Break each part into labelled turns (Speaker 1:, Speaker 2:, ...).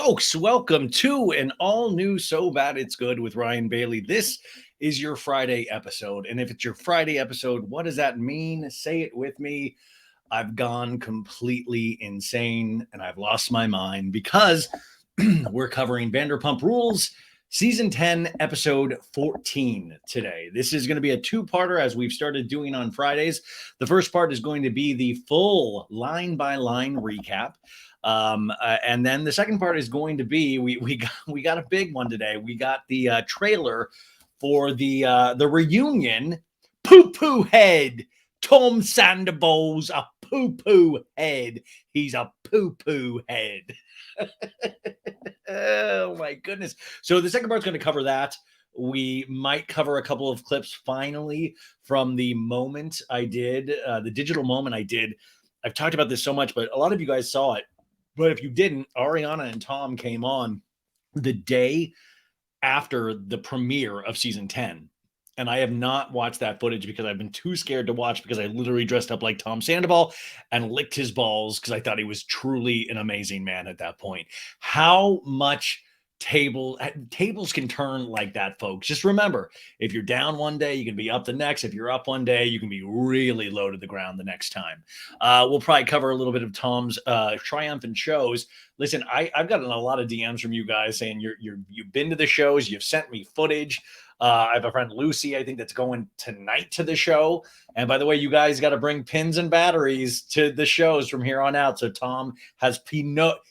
Speaker 1: Folks, welcome to an all new So Bad It's Good with Ryan Bailey. This is your Friday episode. And if it's your Friday episode, what does that mean? Say it with me. I've gone completely insane and I've lost my mind because we're covering Vanderpump Rules season 10, episode 14 today. This is going to be a two-parter as we've started doing on Fridays. The first part is going to be the full line-by-line recap. And then the second part is going to be we got a big one today. We got the trailer for the reunion. Poo poo head. Tom Sandoval's a poo poo head. He's a poo poo head. Oh my goodness. So the second part's going to cover that. We might cover a couple of clips finally from the moment I did, the digital moment I did. I've talked about this so much, but a lot of you guys saw it. But if you didn't, Ariana and Tom came on the day after the premiere of season 10. And I have not watched that footage because I've been too scared to watch because I literally dressed up like Tom Sandoval and licked his balls because I thought he was truly an amazing man at that point. How much tables can turn like that, folks. Just remember, if you're down one day, you can be up the next. If you're up one day, you can be really low to the ground the next time. We'll probably cover a little bit of Tom's triumphant shows. Listen, I've gotten a lot of DMs from you guys saying you've been to the shows, you've sent me footage. I have a friend, Lucy, I think that's going tonight to the show. And by the way, you guys got to bring pins and batteries to the shows from here on out. So Tom has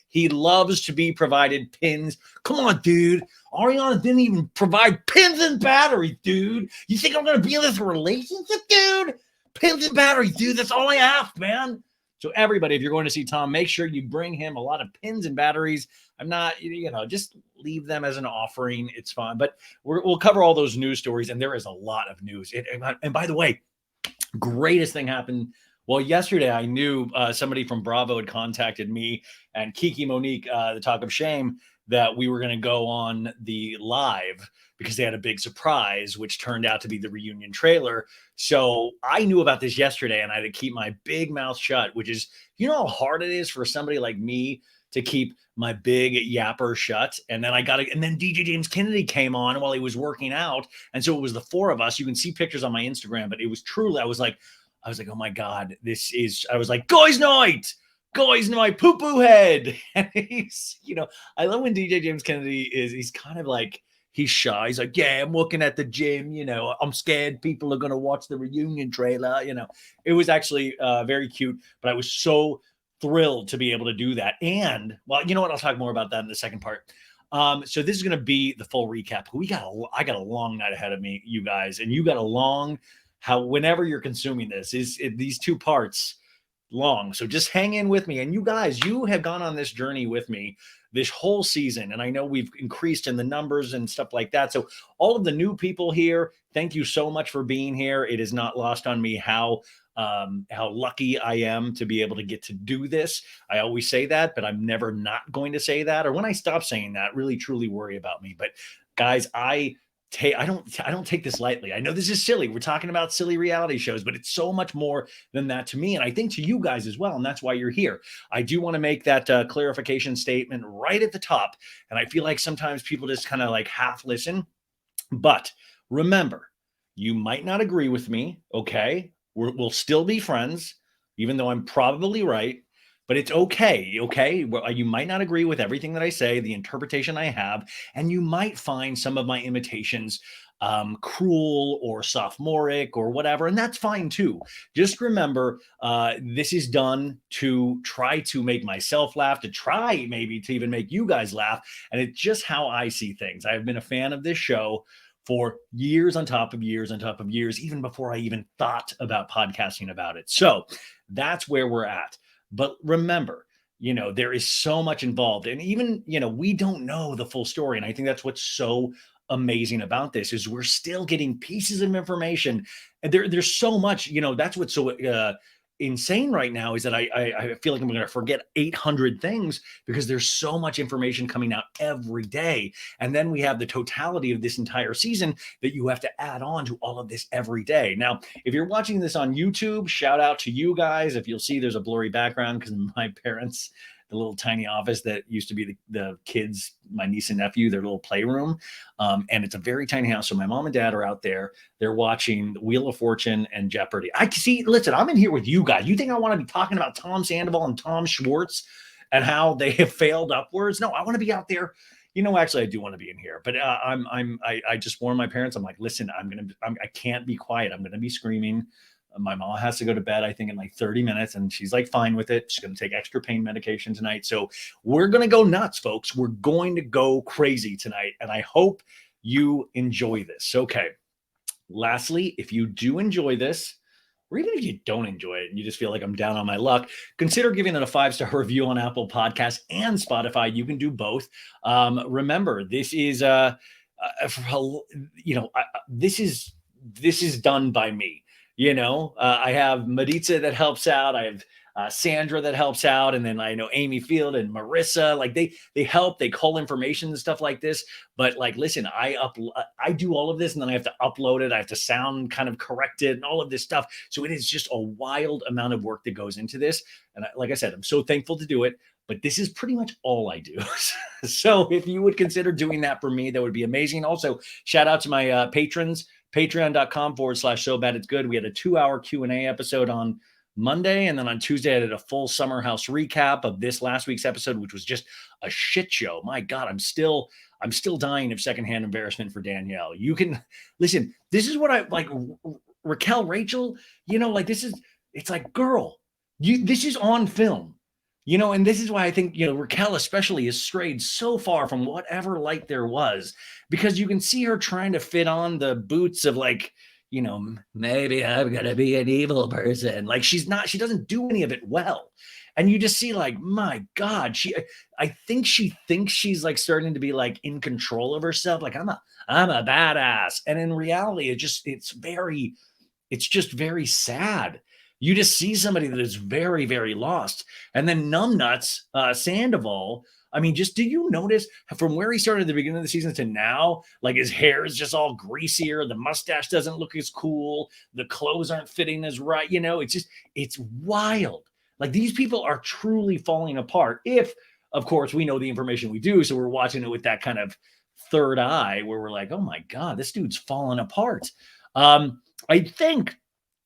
Speaker 1: he loves to be provided pins. Come on, dude. Ariana didn't even provide pins and batteries, dude. You think I'm going to be in this relationship, dude? Pins and batteries, dude. That's all I ask, man. So everybody, if you're going to see Tom, make sure you bring him a lot of pins and batteries. I'm not, just leave them as an offering. It's fine. But we'll cover all those news stories, and there is a lot of news. And by the way, greatest thing happened. Well, yesterday I knew somebody from Bravo had contacted me and Kiki Monique, the Talk of Shame, that we were going to go on the live because they had a big surprise, which turned out to be the reunion trailer. So I knew about this yesterday and I had to keep my big mouth shut, which is, how hard it is for somebody like me to keep my big yapper shut. And then and then DJ James Kennedy came on while he was working out. And so it was the four of us. You can see pictures on my Instagram, but it was truly, I was like, oh my God, I was like, guys night, poo poo head. And he's, I love when DJ James Kennedy he's kind of like, he's shy. He's like, yeah, I'm working at the gym. I'm scared people are going to watch the reunion trailer. It was actually very cute, but I was so thrilled to be able to do that. And well, you know what? I'll talk more about that in the second part. So this is going to be the full recap. I got a long night ahead of me, you guys, and you got a long, whenever you're consuming this these two parts long. So just hang in with me. And you guys, you have gone on this journey with me this whole season. And I know we've increased in the numbers and stuff like that. So all of the new people here, thank you so much for being here. It is not lost on me how lucky I am to be able to get to do this. I always say that, but I'm never not going to say that. Or when I stop saying that, really truly worry about me. But guys, I don't take this lightly. I know this is silly. We're talking about silly reality shows, but it's so much more than that to me. And I think to you guys as well. And that's why you're here. I do want to make that clarification statement right at the top. And I feel like sometimes people just kind of like half listen, but remember, you might not agree with me. Okay. We'll still be friends, even though I'm probably right. But it's okay, okay? You might not agree with everything that I say, the interpretation I have, and you might find some of my imitations cruel or sophomoric or whatever, and that's fine too. Just remember, this is done to try to make myself laugh, to try maybe to even make you guys laugh, and it's just how I see things. I have been a fan of this show for years on top of years on top of years, even before I even thought about podcasting about it. So that's where we're at. But remember, there is so much involved. And even, we don't know the full story. And I think that's what's so amazing about this is we're still getting pieces of information. And there's so much, that's what's so insane right now is that I feel like I'm going to forget 800 things because there's so much information coming out every day. And then we have the totality of this entire season that you have to add on to all of this every day. Now, if you're watching this on YouTube, shout out to you guys. If you'll see, there's a blurry background because my parents, the little tiny office that used to be the kids, my niece and nephew, their little playroom. And it's a very tiny house. So my mom and dad are out there. They're watching Wheel of Fortune and Jeopardy. I see, listen, I'm in here with you guys. You think I want to be talking about Tom Sandoval and Tom Schwartz and how they have failed upwards? No, I want to be out there. Actually, I do want to be in here, but I just warned my parents. I'm like, listen, I can't be quiet. I'm going to be screaming. My mom has to go to bed, I think, in like 30 minutes, and she's like fine with it. She's going to take extra pain medication tonight. So we're going to go nuts, folks. We're going to go crazy tonight, and I hope you enjoy this. Okay. Lastly, if you do enjoy this, or even if you don't enjoy it and you just feel like I'm down on my luck, consider giving it a 5-star review on Apple Podcasts and Spotify. You can do both. Remember, this is this is done by me. I have Maritza that helps out. I have Sandra that helps out, and then I know Amy Field and Marissa. Like they help, they call information and stuff like this. But like, listen, I do all of this, and then I have to upload it. I have to sound kind of correct it and all of this stuff. So it is just a wild amount of work that goes into this. And like I said, I'm so thankful to do it. But this is pretty much all I do. So if you would consider doing that for me, that would be amazing. Also, shout out to my patrons. Patreon.com/so bad it's good. We had a 2-hour Q&A episode on Monday, and then on Tuesday I did a full Summer House recap of this last week's episode, which was just a shit show. My God, I'm still dying of secondhand embarrassment for Danielle. You can listen. This is what I like. Raquel, Rachel. It's like, girl, this is on film. And this is why I think, Raquel especially has strayed so far from whatever light there was, because you can see her trying to fit on the boots of like, maybe I'm going to be an evil person. Like she doesn't do any of it well. And you just see like, my God, I think she thinks she's like starting to be like in control of herself. Like I'm a badass. And in reality, it's just very sad. You just see somebody that is very, very lost. And then numbnuts, Sandoval. I mean, do you notice from where he started at the beginning of the season to now, like his hair is just all greasier. The mustache doesn't look as cool. The clothes aren't fitting as right. It's wild. Like these people are truly falling apart. If, of course, we know the information we do. So we're watching it with that kind of third eye where we're like, oh my God, this dude's falling apart. I think,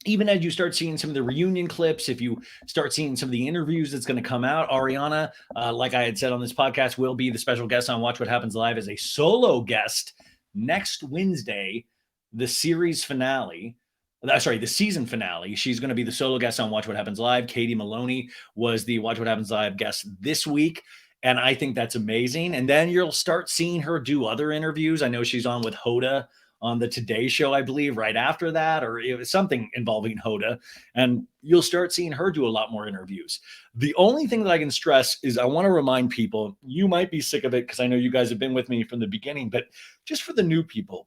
Speaker 1: even as you start seeing some of the reunion clips, if you start seeing some of the interviews that's going to come out, Ariana, like I had said on this podcast, will be the special guest on Watch What Happens Live as a solo guest next Wednesday, the series finale. The season finale. She's going to be the solo guest on Watch What Happens Live. Katie Maloney was the Watch What Happens Live guest this week. And I think that's amazing. And then you'll start seeing her do other interviews. I know she's on with Hoda on the Today Show, I believe, right after that, or it was something involving Hoda, and you'll start seeing her do a lot more interviews. The only thing that I can stress is I want to remind people, you might be sick of it because I know you guys have been with me from the beginning, but just for the new people,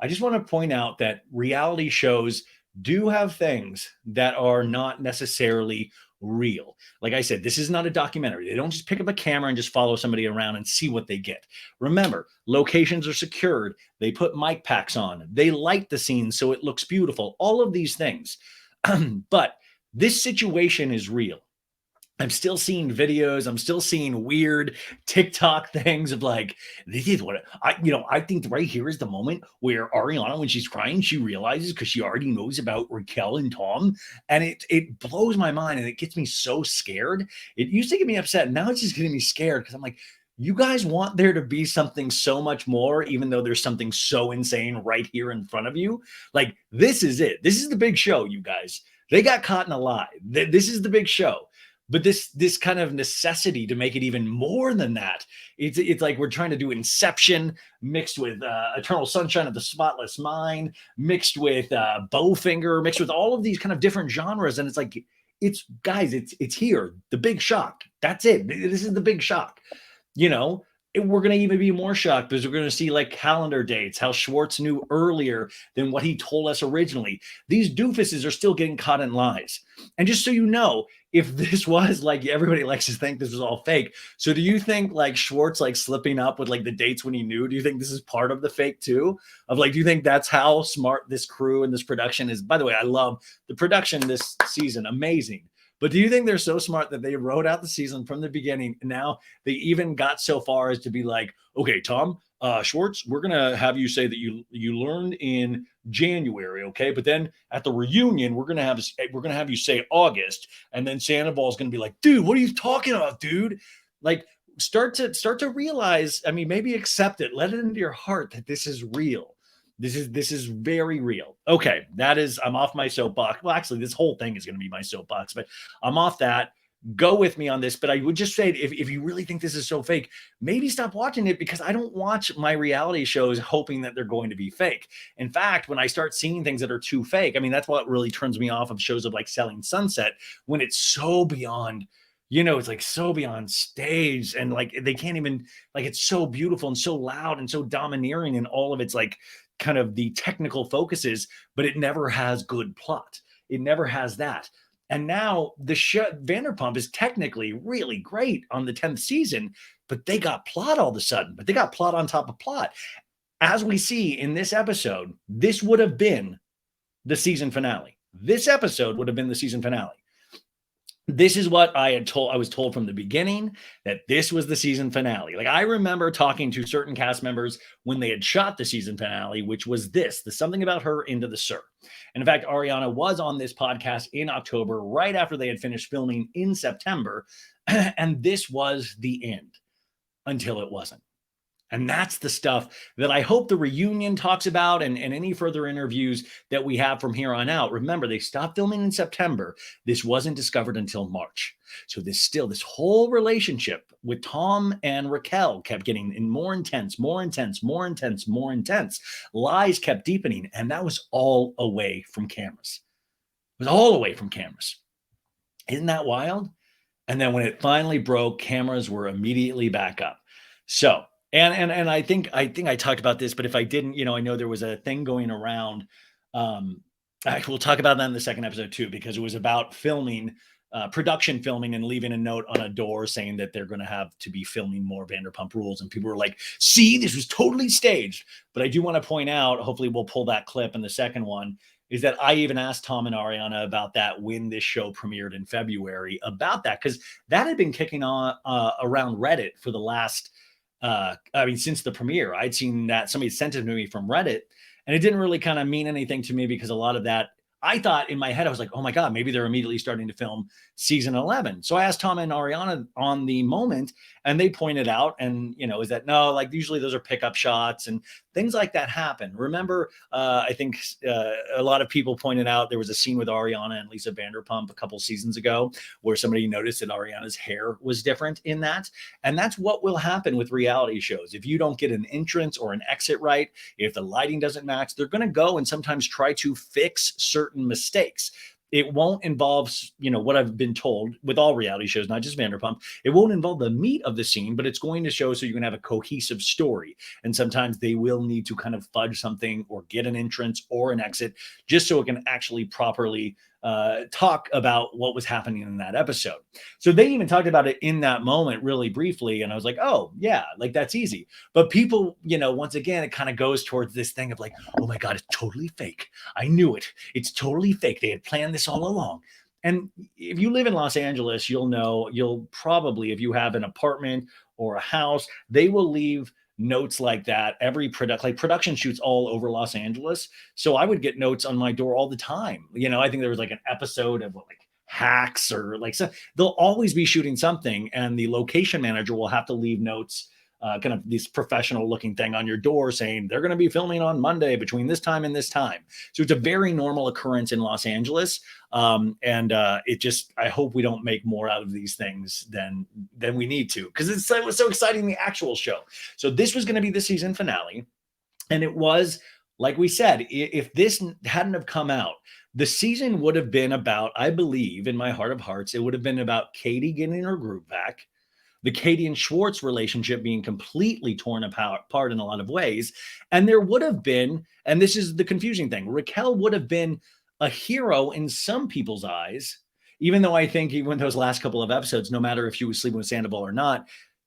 Speaker 1: I just want to point out that reality shows do have things that are not necessarily real. Like I said, this is not a documentary. They don't just pick up a camera and just follow somebody around and see what they get. Remember, locations are secured. They put mic packs on. They light the scene so it looks beautiful. All of these things. But this situation is real. I'm still seeing videos. I'm still seeing weird TikTok things of like, this is what I think right here is the moment where Ariana, when she's crying, she realizes because she already knows about Raquel and Tom. And it blows my mind and it gets me so scared. It used to get me upset. Now it's just getting me scared because I'm like, you guys want there to be something so much more, even though there's something so insane right here in front of you. Like, this is it. This is the big show, you guys. They got caught in a lie. This is the big show. But this kind of necessity to make it even more than that, it's like we're trying to do Inception mixed with Eternal Sunshine of the Spotless Mind, mixed with Bowfinger, mixed with all of these kind of different genres. And it's like, it's here. The big shock. That's it. This is the big shock. We're going to even be more shocked because we're going to see like calendar dates, how Schwartz knew earlier than what he told us originally. These doofuses are still getting caught in lies. And just so you know, if this was like, everybody likes to think this was all fake. So do you think like Schwartz like slipping up with like the dates when he knew, do you think this is part of the fake too? Of like, do you think that's how smart this crew and this production is? By the way, I love the production this season. Amazing. But do you think they're so smart that they wrote out the season from the beginning? And now they even got so far as to be like, okay, Tom, Schwartz, we're gonna have you say that you learned in January, okay? But then at the reunion, we're gonna have you say August, and then Sandoval is gonna be like, dude, what are you talking about, dude? Like, start to realize. I mean, maybe accept it, let it into your heart that this is real. This is very real. Okay, I'm off my soapbox. Well, actually, this whole thing is going to be my soapbox, but I'm off that. Go with me on this. But I would just say, if you really think this is so fake, maybe stop watching it, because I don't watch my reality shows hoping that they're going to be fake. In fact, when I start seeing things that are too fake, I mean, that's what really turns me off of shows of like Selling Sunset, when it's so beyond, it's like so beyond stage, and like they can't even, like, it's so beautiful and so loud and so domineering in all of its like kind of the technical focuses, but it never has good plot. It never has that. And now the show Vanderpump is technically really great on the 10th season, but they got plot all of a sudden. But they got plot on top of plot. As we see in this episode, this would have been the season finale. This episode would have been the season finale. This is what I was told from the beginning, that this was the season finale. Like, I remember talking to certain cast members when they had shot the season finale, which was the Something About Her Into the Sur. And in fact, Ariana was on this podcast in October, right after they had finished filming in September. And this was the end, until it wasn't. And that's the stuff that I hope the reunion talks about, and any further interviews that we have from here on out. Remember, they stopped filming in September. This wasn't discovered until March. So this whole relationship with Tom and Raquel kept getting more intense, more intense, more intense, more intense. Lies kept deepening, and that was all away from cameras. It was all away from cameras. Isn't that wild? And then when it finally broke, cameras were immediately back up. So, and I think I talked about this, but if I didn't, I know there was a thing going around. We'll talk about that in the second episode too, because it was about filming, production filming, and leaving a note on a door saying that they're going to have to be filming more Vanderpump Rules. And people were like, see, this was totally staged. But I do want to point out, hopefully we'll pull that clip in the second one, is that I even asked Tom and Ariana about that when this show premiered in February, about that, because that had been kicking on around Reddit for the last, since the premiere. I'd seen that somebody sent it to me from Reddit, and it didn't really kind of mean anything to me, because a lot of that, I thought in my head, I was like, oh my God, maybe they're immediately starting to film season 11. So I asked Tom and Ariana on the moment, and they pointed out, and, is that no, like usually those are pickup shots and things like that happen. Remember, I think a lot of people pointed out there was a scene with Ariana and Lisa Vanderpump a couple seasons ago where somebody noticed that Ariana's hair was different in that. And that's what will happen with reality shows. If you don't get an entrance or an exit right, if the lighting doesn't match, they're going to go and sometimes try to fix certain mistakes. It won't involve, what I've been told with all reality shows, not just Vanderpump, it won't involve the meat of the scene, but it's going to show so you can have a cohesive story. And sometimes they will need to kind of fudge something or get an entrance or an exit just so it can actually properly talk about what was happening in that episode. So they even talked about it in that moment really briefly. And I was like, oh yeah, like that's easy. But people, once again, it kind of goes towards this thing of like, oh my God, it's totally fake. I knew it. It's totally fake. They had planned this all along. And if you live in Los Angeles, you'll probably, if you have an apartment or a house, they will leave notes like that. Production shoots all over Los Angeles. So I would get notes on my door all the time. I think there was like an episode of Hacks or so they'll always be shooting something, and the location manager will have to leave notes, kind of this professional looking thing on your door saying they're going to be filming on Monday between this time and this time. So it's a very normal occurrence in Los Angeles. I hope we don't make more out of these things than we need to, because it was so exciting, the actual show. So this was going to be the season finale. And it was, like we said, if this hadn't have come out, the season would have been about, I believe in my heart of hearts, it would have been about Katie getting her groove back, the Katie and Schwartz relationship being completely torn apart in a lot of ways. And there would have been, and this is the confusing thing, Raquel would have been a hero in some people's eyes, even though I think even those last couple of episodes, no matter if she was sleeping with Sandoval or not,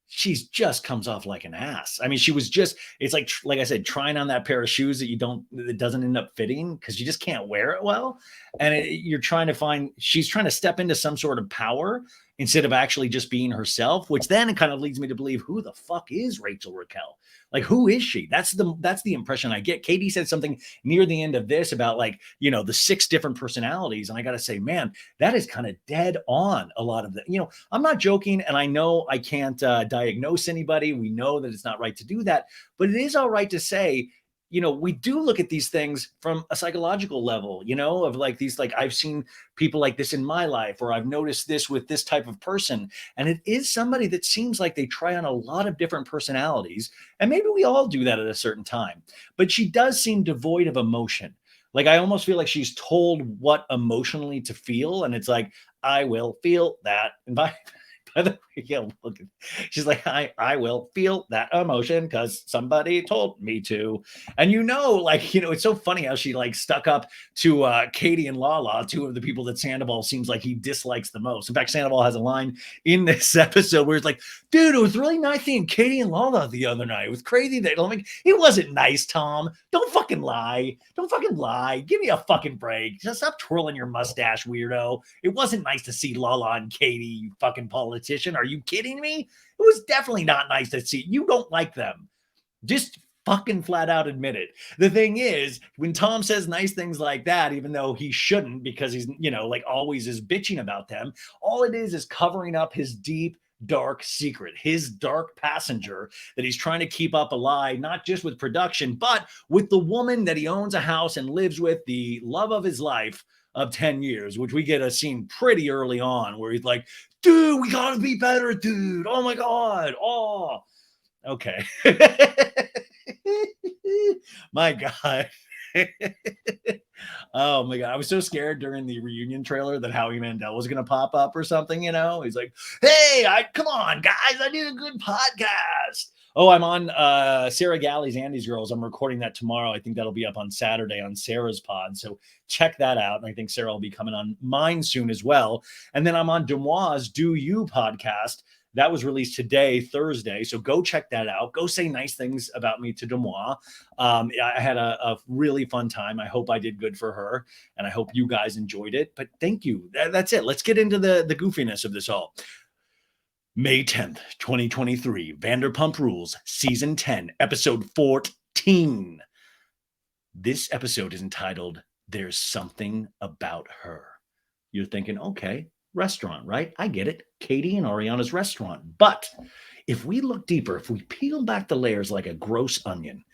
Speaker 1: she's just comes off like an ass. I mean, she was just, it's like I said, trying on that pair of shoes that doesn't end up fitting because you just can't wear it well. And you're trying to she's trying to step into some sort of power instead of actually just being herself, which then it kind of leads me to believe, who the fuck is Rachel Raquel? Like, who is she? That's the impression I get. Katie said something near the end of this about the 6 different personalities. And I got to say, man, that is kind of dead on a lot of the, I'm not joking. And I know I can't diagnose anybody. We know that it's not right to do that, but it is all right to say, we do look at these things from a psychological level, of I've seen people like this in my life, or I've noticed this with this type of person. And it is somebody that seems like they try on a lot of different personalities. And maybe we all do that at a certain time, but she does seem devoid of emotion. Like, I almost feel like she's told what emotionally to feel. And it's like, I will feel that. And by the way, she's like, I will feel that emotion because somebody told me to. And it's so funny how she stuck up to Katie and Lala, 2 of the people that Sandoval seems like he dislikes the most. In fact, Sandoval has a line in this episode where it's like, dude, it was really nice seeing Katie and Lala the other night. It was crazy that it wasn't nice, Tom. Don't fucking lie. Give me a fucking break. Just stop twirling your mustache, weirdo. It wasn't nice to see Lala and Katie, you fucking politician. Are you kidding me? It was definitely not nice to see. You don't like them. Just fucking flat out admit it. The thing is, when Tom says nice things like that, even though he shouldn't, because he's, always is bitching about them, all it is covering up his deep, dark secret, his dark passenger that he's trying to keep up alive, not just with production, but with the woman that he owns a house and lives with, the love of his life of 10 years, which we get a scene pretty early on where he's like, dude, we gotta be better, dude. Oh my God. Oh, okay. My God. Oh my God. I was so scared during the reunion trailer that Howie Mandel was going to pop up or something, He's like, hey, come on, guys. I do a good podcast. Oh, I'm on Sarah Galley's Andy's Girls. I'm recording that tomorrow. I think that'll be up on Saturday on Sarah's pod. So check that out. And I think Sarah will be coming on mine soon as well. And then I'm on Demois' Do You podcast. That was released today, Thursday. So go check that out. Go say nice things about me to Demois. I had a really fun time. I hope I did good for her. And I hope you guys enjoyed it. But thank you. That's it. Let's get into the goofiness of this all. May 10th, 2023, Vanderpump Rules, Season 10, Episode 14. This episode is entitled, There's Something About Her. You're thinking, okay, restaurant, right? I get it. Katie and Ariana's restaurant. But if we look deeper, if we peel back the layers like a gross onion,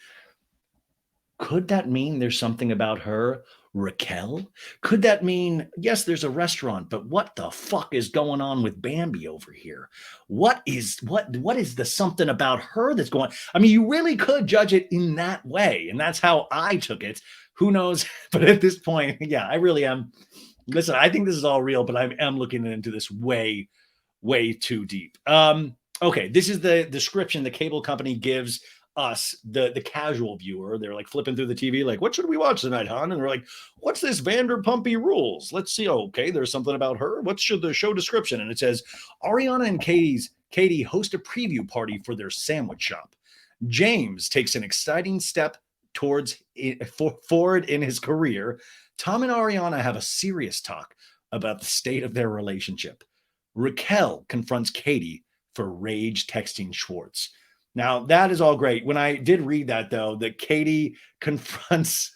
Speaker 1: could that mean there's something about her, Raquel? Could that mean, yes, there's a restaurant, but what the fuck is going on with Bambi over here? What is the something about her that's going on? I mean, you really could judge it in that way. And that's how I took it. Who knows? But at this point, yeah, I really am. Listen, I think this is all real, but I am looking into this way, way too deep. Okay, this is the description the cable company gives us, the casual viewer. They're flipping through the TV, what should we watch tonight, hon? And they're like, what's this Vanderpumpy Rules? Let's see. Okay, there's something about her. What's the show description? And it says, Ariana and Katie host a preview party for their sandwich shop. James takes an exciting step forward in his career. Tom and Ariana have a serious talk about the state of their relationship. Raquel confronts Katie for rage texting Schwartz. Now, that is all great. When I did read that, though, that Katie confronts,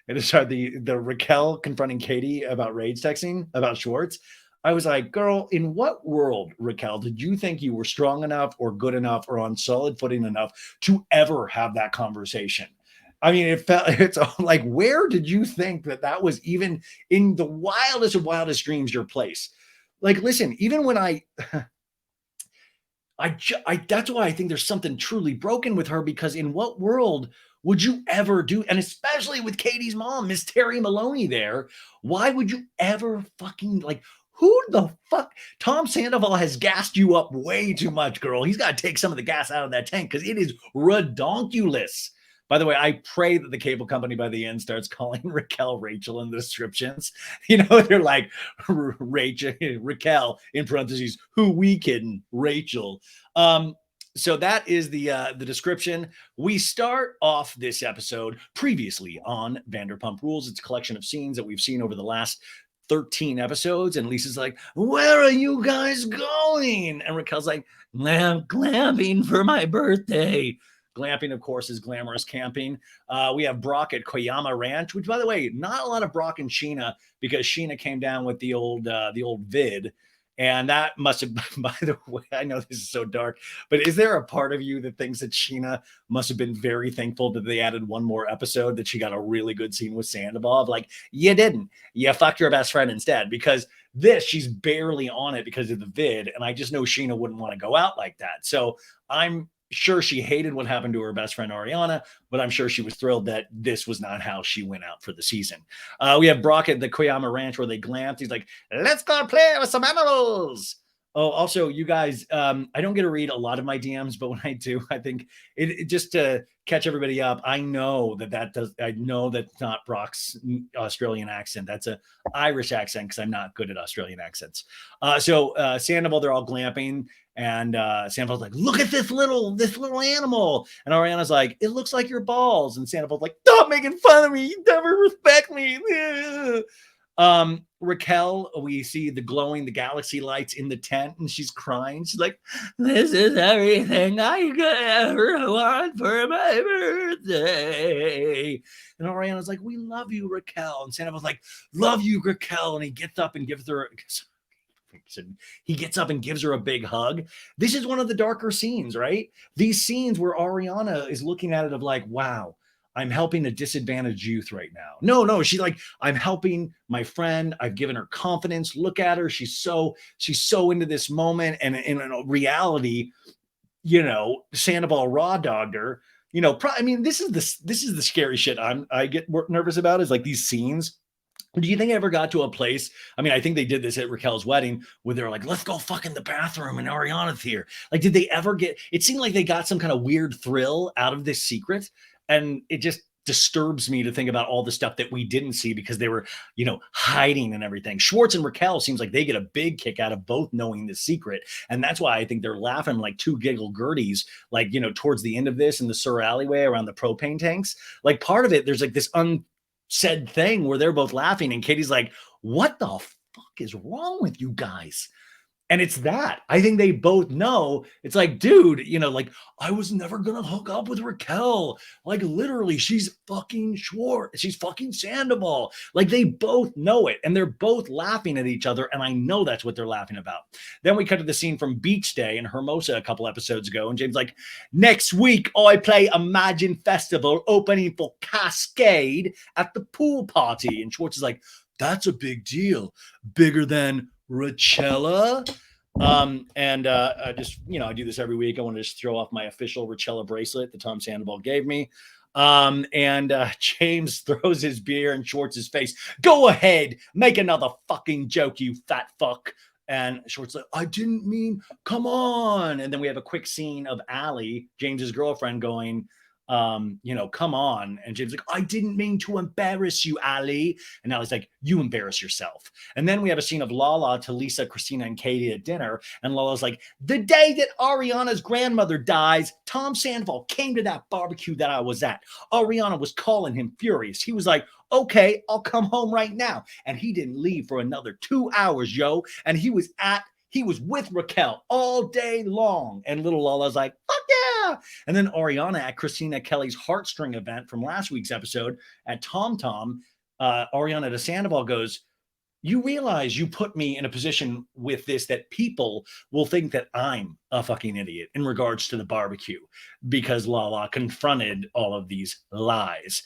Speaker 1: the Raquel confronting Katie about rage texting about Schwartz, I was like, girl, in what world, Raquel, did you think you were strong enough or good enough or on solid footing enough to ever have that conversation? I mean, it's like, where did you think that was even in the wildest of wildest dreams your place? Listen, even when that's why I think there's something truly broken with her, because in what world would you ever do? And especially with Katie's mom, Miss Terry Maloney there, why would you ever fucking who the fuck? Tom Sandoval has gassed you up way too much, girl. He's got to take some of the gas out of that tank because it is redonkulous. By the way, I pray that the cable company by the end starts calling Raquel Rachel in the descriptions. They're like, Raquel in parentheses, who we kidding? Rachel. So that is the description. We start off this episode previously on Vanderpump Rules. It's a collection of scenes that we've seen over the last 13 episodes. And Lisa's like, where are you guys going? And Raquel's like, glamping for my birthday. Glamping, of course, is glamorous camping. We have Brock at Koyama Ranch, which, by the way, not a lot of Brock and Scheana, because Scheana came down with the old vid. And that must have, by the way, I know this is so dark, but is there a part of you that thinks that Scheana must have been very thankful that they added one more episode, that she got a really good scene with Sandoval? Of like, you didn't. You fucked your best friend instead. Because this, she's barely on it because of the vid. And I just know Scheana wouldn't want to go out like that. So I'm sure she hated what happened to her best friend Ariana, but I'm sure she was thrilled that this was not how she went out for the season. We have Brock at the Koyama Ranch where they glamped. He's like, let's go play with some animals. Oh, also, you guys, I don't get to read a lot of my DMs, but when I do, I think it just to catch everybody up. I know that's not Brock's Australian accent. That's a Irish accent, because I'm not good at Australian accents. So Sandoval, they're all glamping. And Sandoval's like, look at this little animal. And Ariana's like, it looks like your balls. And Sandoval's like, stop making fun of me. You never respect me. Raquel, we see the galaxy lights in the tent, and she's crying. She's like, this is everything I could ever want for my birthday. And Ariana's like, we love you, Raquel. And Sandoval's like, love you, Raquel. And he gets up and gives her a big hug. This is one of the darker scenes, right? These scenes where Ariana is looking at it of like, wow, I'm helping a disadvantaged youth right now. No, she's like, I'm helping my friend. I've given her confidence. Look at her. She's so into this moment. And in reality, Sandoval raw dogged her. This is the scary shit I get nervous about, is like these scenes. Do you think it ever got to a place? I mean, I think they did this at Raquel's wedding where they're like, let's go fuck in the bathroom and Ariana's here. Like, did they ever it seemed like they got some kind of weird thrill out of this secret. And it just disturbs me to think about all the stuff that we didn't see because they were, hiding and everything. Schwartz and Raquel seems like they get a big kick out of both knowing the secret. And that's why I think they're laughing like two giggle Gerties, like, towards the end of this in the Sur alleyway around the propane tanks. Like, part of it, there's like this said thing where they're both laughing and Katie's like, what the fuck is wrong with you guys? And it's that. I think they both know. It's like, dude, like, I was never going to hook up with Raquel. Like, literally, she's fucking Schwartz. She's fucking Sandoval. Like, they both know it. And they're both laughing at each other. And I know that's what they're laughing about. Then we cut to the scene from Beach Day in Hermosa a couple episodes ago. And James like, next week, I play Imagine Festival opening for Cascade at the pool party. And Schwartz is like, that's a big deal. Bigger than Rachella. I just, I do this every week. I want to just throw off my official Rachella bracelet that Tom Sandoval gave me. James throws his beer in Schwartz's face. Go ahead, make another fucking joke, you fat fuck. And Schwartz like, I didn't mean, come on. And then we have a quick scene of Allie, James's girlfriend, going, come on. And James like, I didn't mean to embarrass you, Ali. And Allie's like, you embarrass yourself. And then we have a scene of Lala to Lisa, Kristina, and Katie at dinner. And Lala's like, the day that Ariana's grandmother dies, Tom Sandoval came to that barbecue that I was at. Ariana was calling him furious. He was like, okay, I'll come home right now. And he didn't leave for another 2 hours, yo. And he was with Raquel all day long. And little Lala's like, fuck yeah. And then Ariana at Kristina Kelly's heartstring event from last week's episode at Tom Tom, Ariana to Sandoval goes, you realize you put me in a position with this that people will think that I'm a fucking idiot in regards to the barbecue because Lala confronted all of these lies.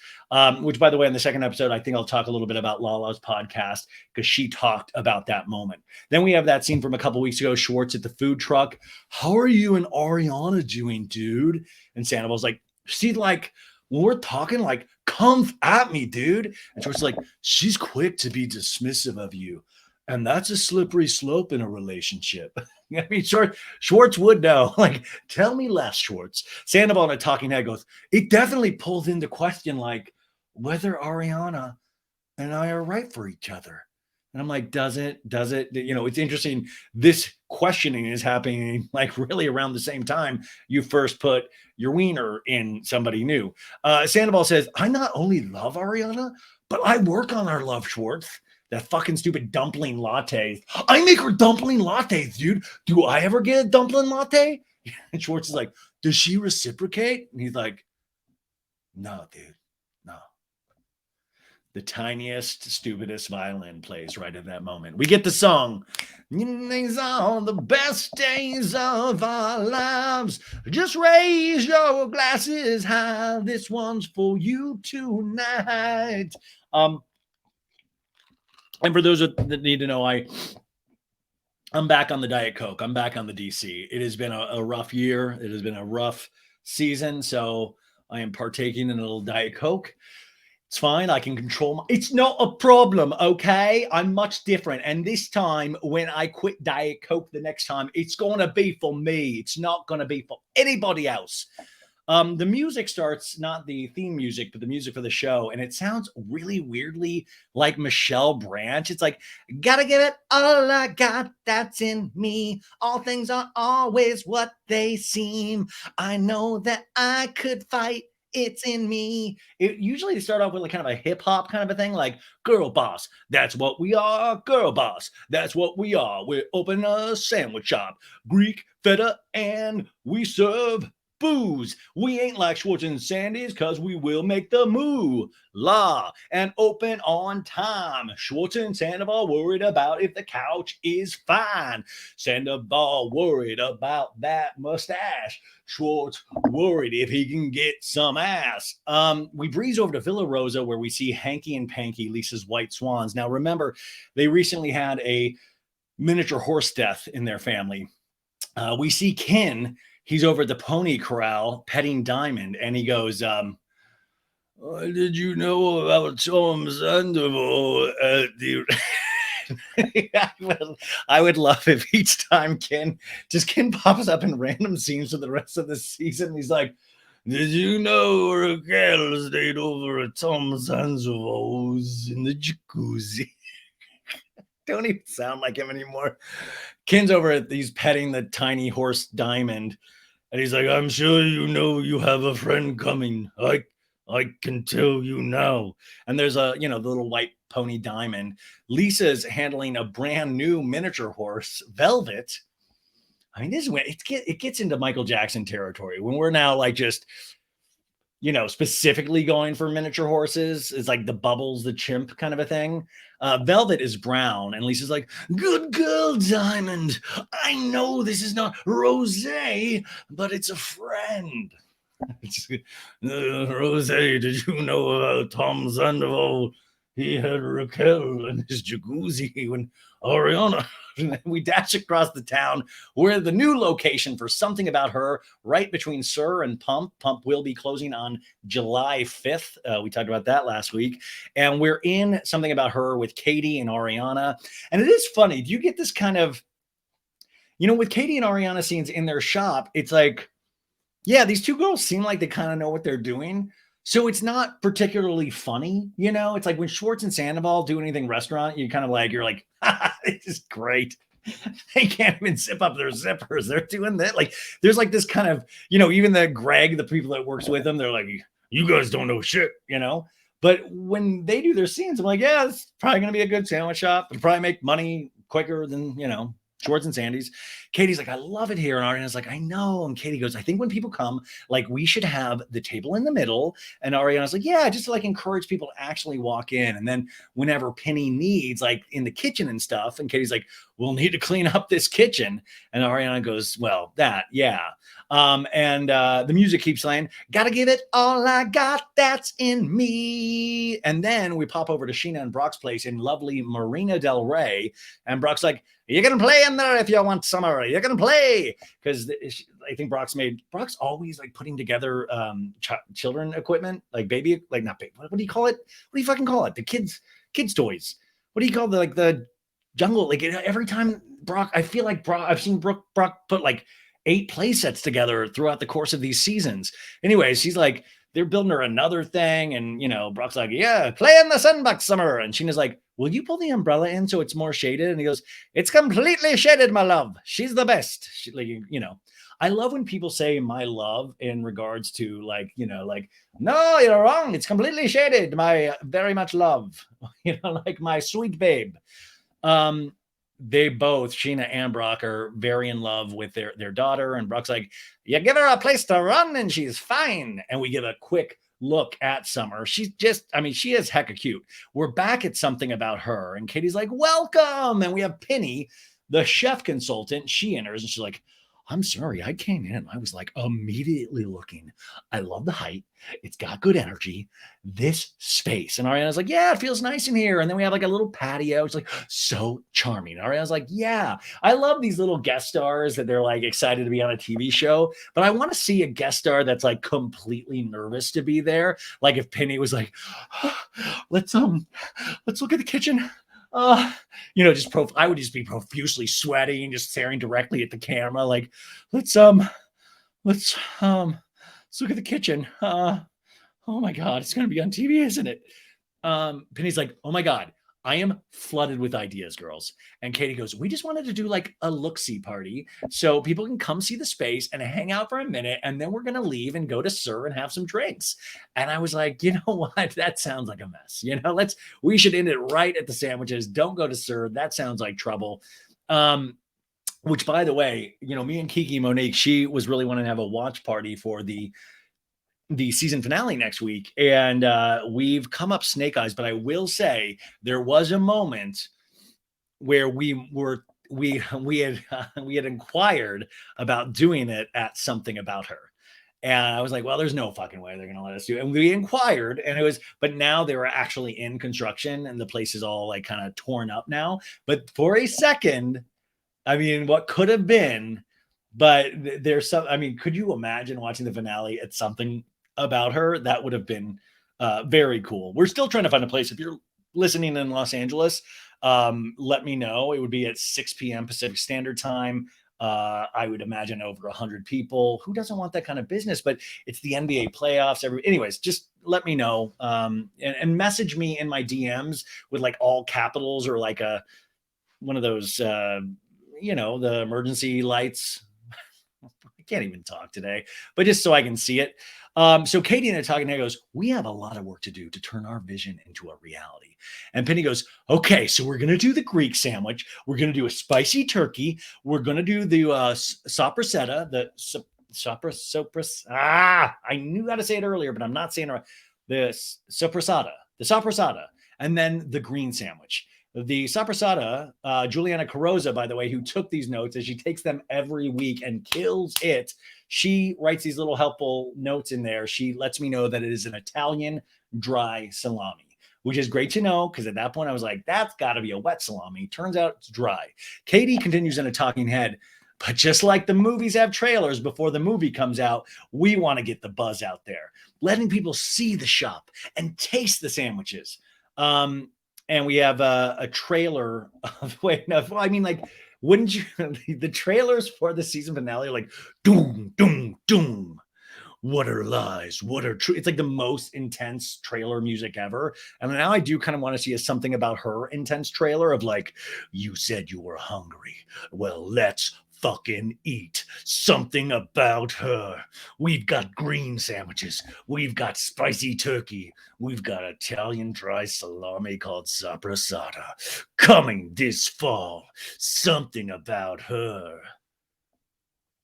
Speaker 1: Which, by the way, in the second episode, I think I'll talk a little bit about Lala's podcast because she talked about that moment. Then we have that scene from a couple weeks ago, Schwartz at the food truck. How are you and Ariana doing, dude? And Sandoval's like, see, like, when we're talking, like, come at me, dude. And Schwartz is like, she's quick to be dismissive of you. And that's a slippery slope in a relationship. I mean, Schwartz would know. Like, tell me less, Schwartz. Sandoval in a talking head goes, it definitely pulls into question, like, whether Ariana and I are right for each other. And I'm like, does it? Does it? You know, it's interesting. This questioning is happening like really around the same time you first put your wiener in somebody new. Sandoval says, I not only love Ariana, but I work on our love, Schwartz. That fucking stupid dumpling latte. I make her dumpling lattes, dude. Do I ever get a dumpling latte? And Schwartz is like, does she reciprocate? And he's like, no, dude, no. The tiniest, stupidest violin plays right at that moment. We get the song. These are the best days of our lives. Just raise your glasses high. This one's for you tonight. And for those that need to know, I'm back on the Diet Coke. I'm back on the DC. It has been a rough year. It has been a rough season. So I am partaking in a little Diet Coke. It's fine. I can control it's not a problem. Okay. I'm much different. And this time when I quit Diet Coke the next time, it's going to be for me. It's not going to be for anybody else. The music starts, not the theme music, but the music for the show. And it sounds really weirdly like Michelle Branch. It's like, gotta give it all I got, that's in me. All things aren't always what they seem. I know that I could fight. It's in me. It usually they start off with like kind of a hip hop kind of a thing, like girl boss. That's what we are. Girl boss. That's what we are. We open a sandwich shop, Greek feta, and we serve booze. We ain't like Schwartz and Sandy's because we will make the moolah and open on time. Schwartz and Sandoval worried about if the couch is fine. Sandoval worried about that mustache. Schwartz worried if he can get some ass. We breeze over to Villa Rosa where we see Hanky and Panky, Lisa's white swans. Now remember, they recently had a miniature horse death in their family. We see Ken. He's over at the pony corral petting Diamond, and he goes, did you know about Tom Sandoval at the... I would love if each time Ken pops up in random scenes for the rest of the season. He's like, did you know Raquel stayed over at Tom Sandoval's in the jacuzzi? Don't even sound like him anymore. Ken's over at he's petting the tiny horse Diamond. And he's like, I'm sure you know you have a friend coming. I can tell you now. And there's the little white pony Diamond. Lisa's handling a brand new miniature horse, Velvet. I mean, this is when it gets into Michael Jackson territory when we're now like just, specifically going for miniature horses. It's like the Bubbles, the chimp kind of a thing. Velvet is brown, and Lisa's like, good girl, Diamond. I know this is not Rosé, but it's a friend. Rosé, did you know about Tom Sandoval? He had Raquel in his jacuzzi when Ariana. We dash across the town. We're at the new location for Something About Her, right between Sir and Pump. Pump will be closing on July 5th. We talked about that last week. And we're in Something About Her with Katie and Ariana. And it is funny. Do you get this kind of, with Katie and Ariana scenes in their shop, it's like, yeah, these two girls seem like they kind of know what they're doing. So it's not particularly funny, It's like when Schwartz and Sandoval do anything restaurant, you're like, this is great. They can't even zip up their zippers. They're doing that. Like, there's like this kind of, even the Greg, the people that works with them, they're like, you guys don't know shit, But when they do their scenes, I'm like, yeah, it's probably going to be a good sandwich shop. It'll probably make money quicker than, Schwartz and Sandy's. Katie's like, I love it here. And Ariana's like, I know. And Katie goes, I think when people come, like, we should have the table in the middle. And Ariana's like, yeah, just to like encourage people to actually walk in. And then whenever Penny needs, like in the kitchen and stuff, and Katie's like, we'll need to clean up this kitchen. And Ariana goes, well, yeah. And the music keeps playing. Gotta give it all I got, that's in me. And then we pop over to Scheana and Brock's place in lovely Marina Del Rey. And Brock's like, you're going to play in there if you want summer. You're going to play. Because I think Brock's always like putting together children equipment, like baby, like not baby. What do you call it? What do you fucking call it? The kids toys. What do you call the jungle? Like every time Brock, I feel like I've seen Brock put like 8 play sets together throughout the course of these seasons. Anyways, he's like they're building her another thing. And, Brock's like, yeah, play in the sunbuck summer. And Scheana's like, will you pull the umbrella in so it's more shaded? And he goes, it's completely shaded, my love. She's the best. I love when people say my love in regards to like, no, you're wrong. It's completely shaded. My very much love, like my sweet babe. They both, Scheana and Brock, are very in love with their daughter. And Brock's like, you give her a place to run and she's fine. And we give a quick look at Summer. She's just, she is hecka cute. We're back at something about her. And Katie's like, welcome. And we have Penny, the chef consultant. She enters and she's like, I'm sorry, I came in. I was like immediately looking. I love the height. It's got good energy. This space. And Ariana's like, yeah, it feels nice in here. And then we have like a little patio. It's like so charming. Ariana's like, yeah, I love these little guest stars that they're like excited to be on a TV show. But I want to see a guest star that's like completely nervous to be there. Like if Penny was like, let's look at the kitchen. I would just be profusely sweating and just staring directly at the camera. Like, let's look at the kitchen. Oh my God, it's going to be on TV, isn't it? Penny's like, oh my God, I am flooded with ideas, girls. And Katie goes, we just wanted to do like a look-see party so people can come see the space and hang out for a minute. And then we're going to leave and go to Sir and have some drinks. And I was like, you know what? That sounds like a mess. We should end it right at the sandwiches. Don't go to Sir. That sounds like trouble. Which by the way, me and Kiki Monique, she was really wanting to have a watch party for the season finale next week. And we've come up snake eyes, but I will say there was a moment where we had inquired about doing it at Something About Her. And I was like, well, there's no fucking way they're going to let us do it. And we inquired and but now they were actually in construction and the place is all like kind of torn up now. But for a second, what could have been, but there's some, could you imagine watching the finale at Something About Her? That would have been very cool. We're still trying to find a place. If you're listening in Los Angeles, let me know. It would be at 6 p.m. Pacific Standard Time. I would imagine over 100 people. Who doesn't want that kind of business? But it's the NBA playoffs. Anyways, just let me know and message me in my DMs with like all capitals or like one of those, the emergency lights. I can't even talk today, but just so I can see it. So Katie and I talking, and goes, we have a lot of work to do to turn our vision into a reality. And Penny goes, okay, so we're going to do the Greek sandwich. We're going to do a spicy turkey. We're going to do the sopressata, I knew how to say it earlier, but I'm not saying it right. The sopressata, and then the green sandwich. The sopressata, Juliana Carosa, by the way, who took these notes, as she takes them every week and kills it. She writes these little helpful notes in there. She lets me know that it is an Italian dry salami, which is great to know because at that point I was like, that's got to be a wet salami. Turns out it's dry. Katie continues in a talking head, but just like the movies have trailers before the movie comes out, we want to get the buzz out there, letting people see the shop and taste the sandwiches. And we have a trailer of, wouldn't you, the trailers for the season finale are like, doom, doom, doom. What are lies? What are true? It's like the most intense trailer music ever. And now I do kind of want to see Something About Her intense trailer of like, you said you were hungry. Well, let's fucking eat. Something About Her. We've got green sandwiches. We've got spicy turkey. We've got Italian dry salami called sopressata coming this fall. Something About Her.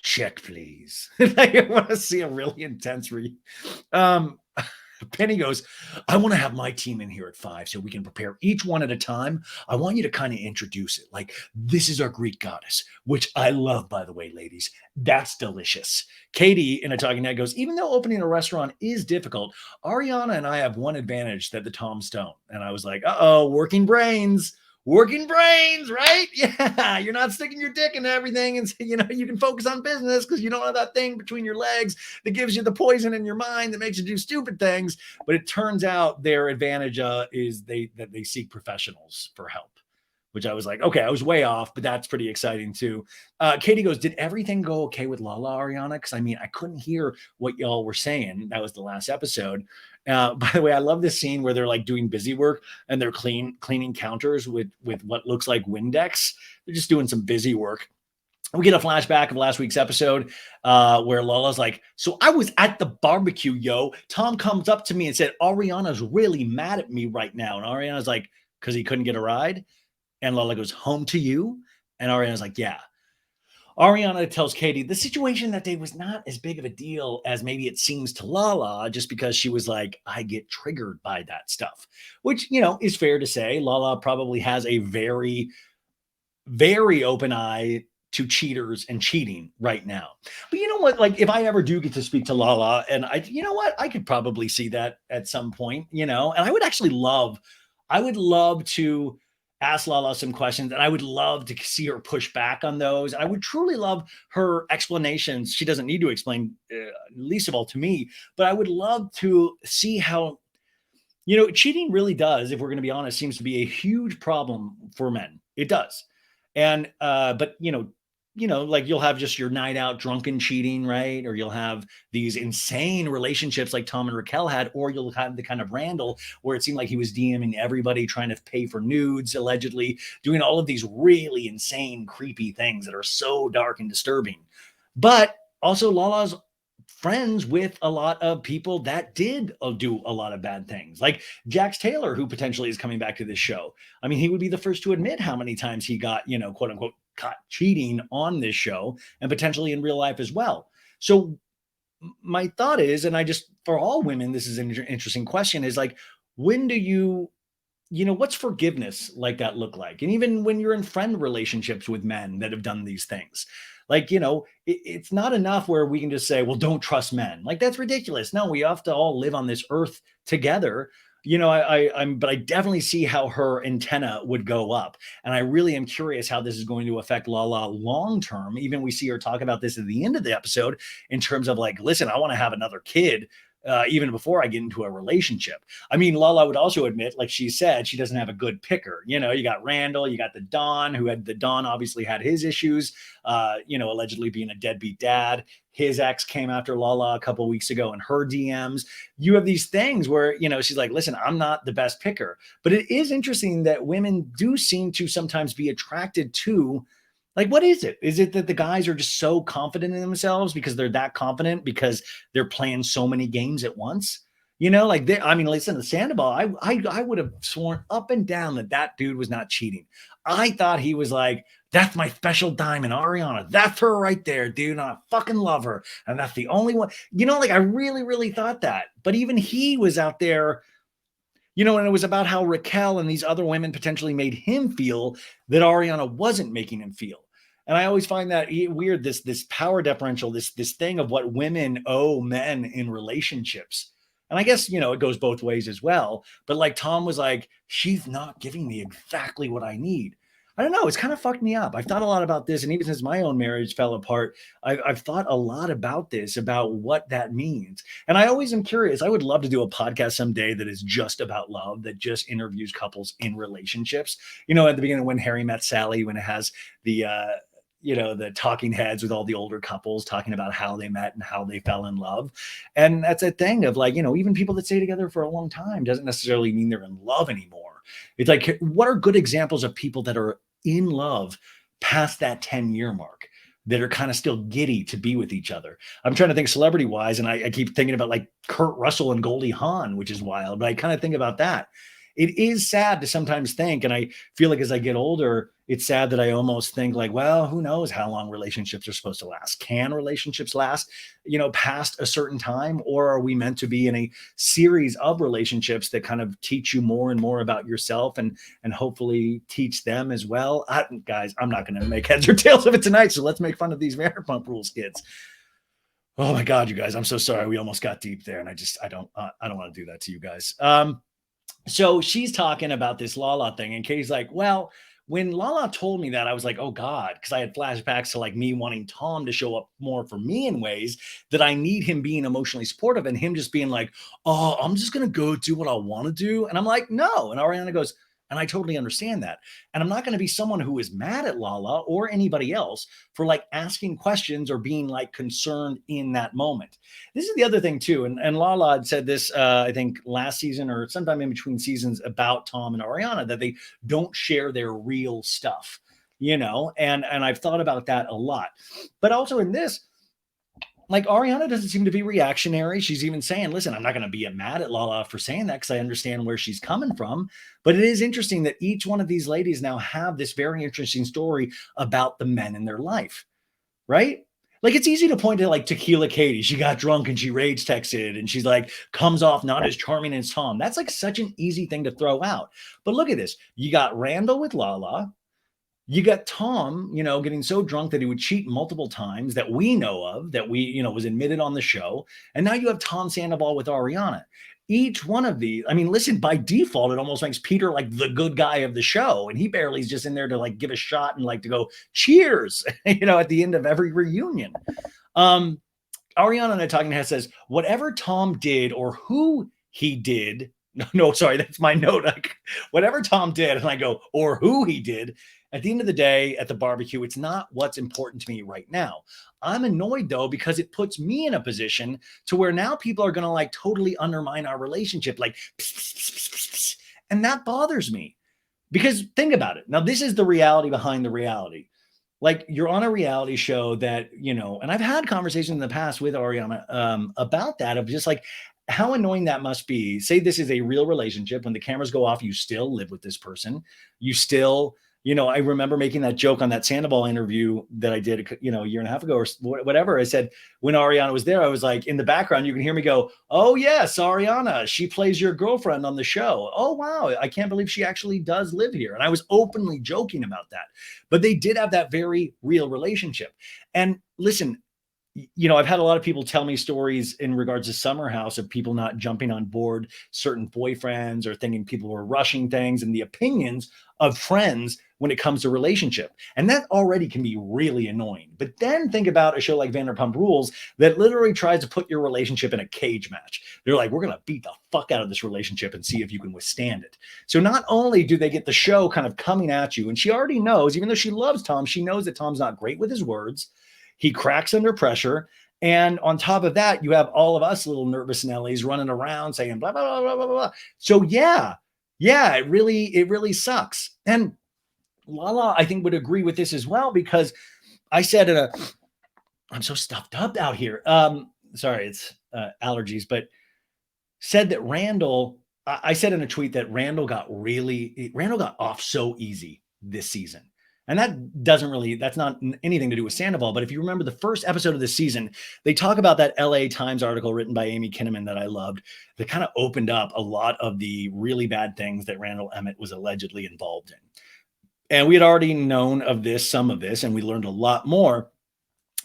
Speaker 1: Check, please. I want to see a really intense Penny goes, I want to have my team in here at 5 so we can prepare each one at a time. I want you to kind of introduce it. Like, this is our Greek goddess, which I love, by the way, ladies. That's delicious. Katie, in a talking head, goes, even though opening a restaurant is difficult, Ariana and I have one advantage that the Toms don't. And I was like, working brains, right? Yeah, you're not sticking your dick into everything and you can focus on business because you don't have that thing between your legs that gives you the poison in your mind that makes you do stupid things. But it turns out their advantage is that they seek professionals for help, which I was like, okay, I was way off, but that's pretty exciting too. Katie goes, did everything go okay with Lala, Ariana? Because I mean, I couldn't hear what y'all were saying. That was the last episode. By the way, I love this scene where they're like doing busy work and they're cleaning counters with what looks like Windex. They're just doing some busy work. We get a flashback of last week's episode where Lala's like, so I was at the barbecue, yo. Tom comes up to me and said, Ariana's really mad at me right now. And Ariana's like, because he couldn't get a ride. And Lala goes, home to you? And Ariana's like, yeah. Ariana tells Katie the situation that day was not as big of a deal as maybe it seems to Lala, just because she was like, I get triggered by that stuff, which, is fair to say. Lala probably has a very, very open eye to cheaters and cheating right now. But you know what? Like, if I ever do get to speak to Lala, and I could probably see that at some point, and I would love to ask Lala some questions, and I would love to see her push back on those. I would truly love her explanations. She doesn't need to explain, least of all to me, but I would love to see how, cheating really does, if we're going to be honest, seems to be a huge problem for men. It does. And, but like you'll have just your night out drunken cheating, right? Or you'll have these insane relationships like Tom and Raquel had, or you'll have the kind of Randall where it seemed like he was DMing everybody, trying to pay for nudes, allegedly doing all of these really insane, creepy things that are so dark and disturbing. But also Lala's friends with a lot of people that did do a lot of bad things, like Jax Taylor, who potentially is coming back to this show. I mean, he would be the first to admit how many times he got, quote unquote, caught cheating on this show, and potentially in real life as well. So my thought is, and for all women, this is an interesting question, is like, when do what's forgiveness like that look like? And even when you're in friend relationships with men that have done these things, like, it's not enough where we can just say, well, don't trust men. Like, that's ridiculous. No, we have to all live on this earth together. But I definitely see how her antenna would go up. And I really am curious how this is going to affect Lala long-term. Even we see her talk about this at the end of the episode in terms of like, listen, I want to have another kid. Even before I get into a relationship. I mean, Lala would also admit, like she said, she doesn't have a good picker. You got Randall, you got the Don obviously had his issues, allegedly being a deadbeat dad. His ex came after Lala a couple of weeks ago in her DMs. You have these things where, she's like, listen, I'm not the best picker. But it is interesting that women do seem to sometimes be attracted to, like, what is it? Is it that the guys are just so confident in themselves because they're that confident because they're playing so many games at once? Listen, Sandoval, I would have sworn up and down that dude was not cheating. I thought he was like, that's my special diamond, Ariana. That's her right there, dude. I fucking love her. And that's the only one. I really, really thought that. But even he was out there, and it was about how Raquel and these other women potentially made him feel that Ariana wasn't making him feel. And I always find that weird, this power differential, this thing of what women owe men in relationships. And I guess, it goes both ways as well. But like Tom was like, she's not giving me exactly what I need. I don't know. It's kind of fucked me up. I've thought a lot about this. And even since my own marriage fell apart, I've thought a lot about this, about what that means. And I always am curious. I would love to do a podcast someday that is just about love, that just interviews couples in relationships. At the beginning, when Harry met Sally, when it has the talking heads with all the older couples talking about how they met and how they fell in love. And that's a thing of like, even people that stay together for a long time doesn't necessarily mean they're in love anymore. It's like, what are good examples of people that are in love past that 10-year mark that are kind of still giddy to be with each other? I'm trying to think celebrity wise. And I keep thinking about like Kurt Russell and Goldie Hawn, which is wild, but I kind of think about that. It is sad to sometimes think, and I feel like as I get older, it's sad that I almost think like, well, who knows how long relationships are supposed to last? Can relationships last, past a certain time? Or are we meant to be in a series of relationships that kind of teach you more and more about yourself and hopefully teach them as well? Guys, I'm not going to make heads or tails of it tonight, so let's make fun of these Vanderpump Rules kids. Oh my God, you guys, I'm so sorry. We almost got deep there, and I don't want to do that to you guys. So she's talking about this Lala thing, and Katie's like, well, when Lala told me that, I was like, oh God, because I had flashbacks to like me wanting Tom to show up more for me in ways that I need him being emotionally supportive, and him just being like, oh, I'm just going to go do what I want to do. And I'm like, no. And Ariana goes, And I totally understand that. And I'm not going to be someone who is mad at Lala or anybody else for like asking questions or being like concerned in that moment. This is the other thing too. And Lala had said this, I think last season or sometime in between seasons about Tom and Ariana, that they don't share their real stuff, you know, and I've thought about that a lot. But also in this, like Ariana doesn't seem to be reactionary. She's even saying, listen, I'm not going to be mad at Lala for saying that because I understand where she's coming from. But it is interesting that each one of these ladies now have this very interesting story about the men in their life, right? Like it's easy to point to like Tequila Katie. She got drunk and she rage texted and she's like comes off not as charming as Tom. That's like such an easy thing to throw out. But look at this. You got Randall with Lala. You got Tom, you know, getting so drunk that he would cheat multiple times that we know of, that we, you know, was admitted on the show. And now you have Tom Sandoval with Ariana. Each one of these, I mean, listen, by default, it almost makes Peter like the good guy of the show. And he barely is just in there to like give a shot and like to go cheers, you know, at the end of every reunion. Ariana in a talking head says, whatever Tom did or who he did, no, sorry, that's my note. Like, whatever Tom did, and I go, or who he did, at the end of the day, at the barbecue, it's not what's important to me right now. I'm annoyed though, because it puts me in a position to where now people are going to like totally undermine our relationship. Like, pss, pss, pss, pss, pss. And that bothers me because think about it. Now, this is the reality behind the reality. Like you're on a reality show that, you know, and I've had conversations in the past with Ariana about that, of just like how annoying that must be. Say this is a real relationship. When the cameras go off, you still live with this person. You still, you know, I remember making that joke on that Sandoval interview that I did, you know, a year and a half ago or whatever. I said, when Ariana was there, I was like, in the background, you can hear me go, oh yes, Ariana, she plays your girlfriend on the show. Oh, wow. I can't believe she actually does live here. And I was openly joking about that, but they did have that very real relationship. And listen, you know, I've had a lot of people tell me stories in regards to Summer House of people not jumping on board certain boyfriends or thinking people were rushing things, and the opinions of friends when it comes to relationship. And that already can be really annoying. But then think about a show like Vanderpump Rules that literally tries to put your relationship in a cage match. They're like, we're going to beat the fuck out of this relationship and see if you can withstand it. So not only do they get the show kind of coming at you, and she already knows, even though she loves Tom, she knows that Tom's not great with his words. He cracks under pressure. And on top of that, you have all of us little nervous Nellies running around saying blah, blah, blah, blah, blah, blah. So yeah, it really sucks. And Lala, I think, would agree with this as well, because I said I'm so stuffed up out here. Sorry, it's allergies, but said that Randall, I said in a tweet that Randall got off so easy this season. And that's not anything to do with Sandoval. But if you remember the first episode of the season, they talk about that LA Times article written by Amy Kinnaman that I loved, that kind of opened up a lot of the really bad things that Randall Emmett was allegedly involved in. And we had already known of this, some of this, and we learned a lot more.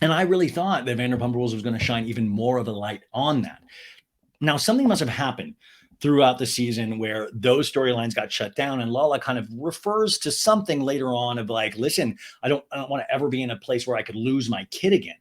Speaker 1: And I really thought that Vanderpump Rules was going to shine even more of a light on that. Now, something must have happened throughout the season where those storylines got shut down, and Lala kind of refers to something later on of like, listen, I don't want to ever be in a place where I could lose my kid again,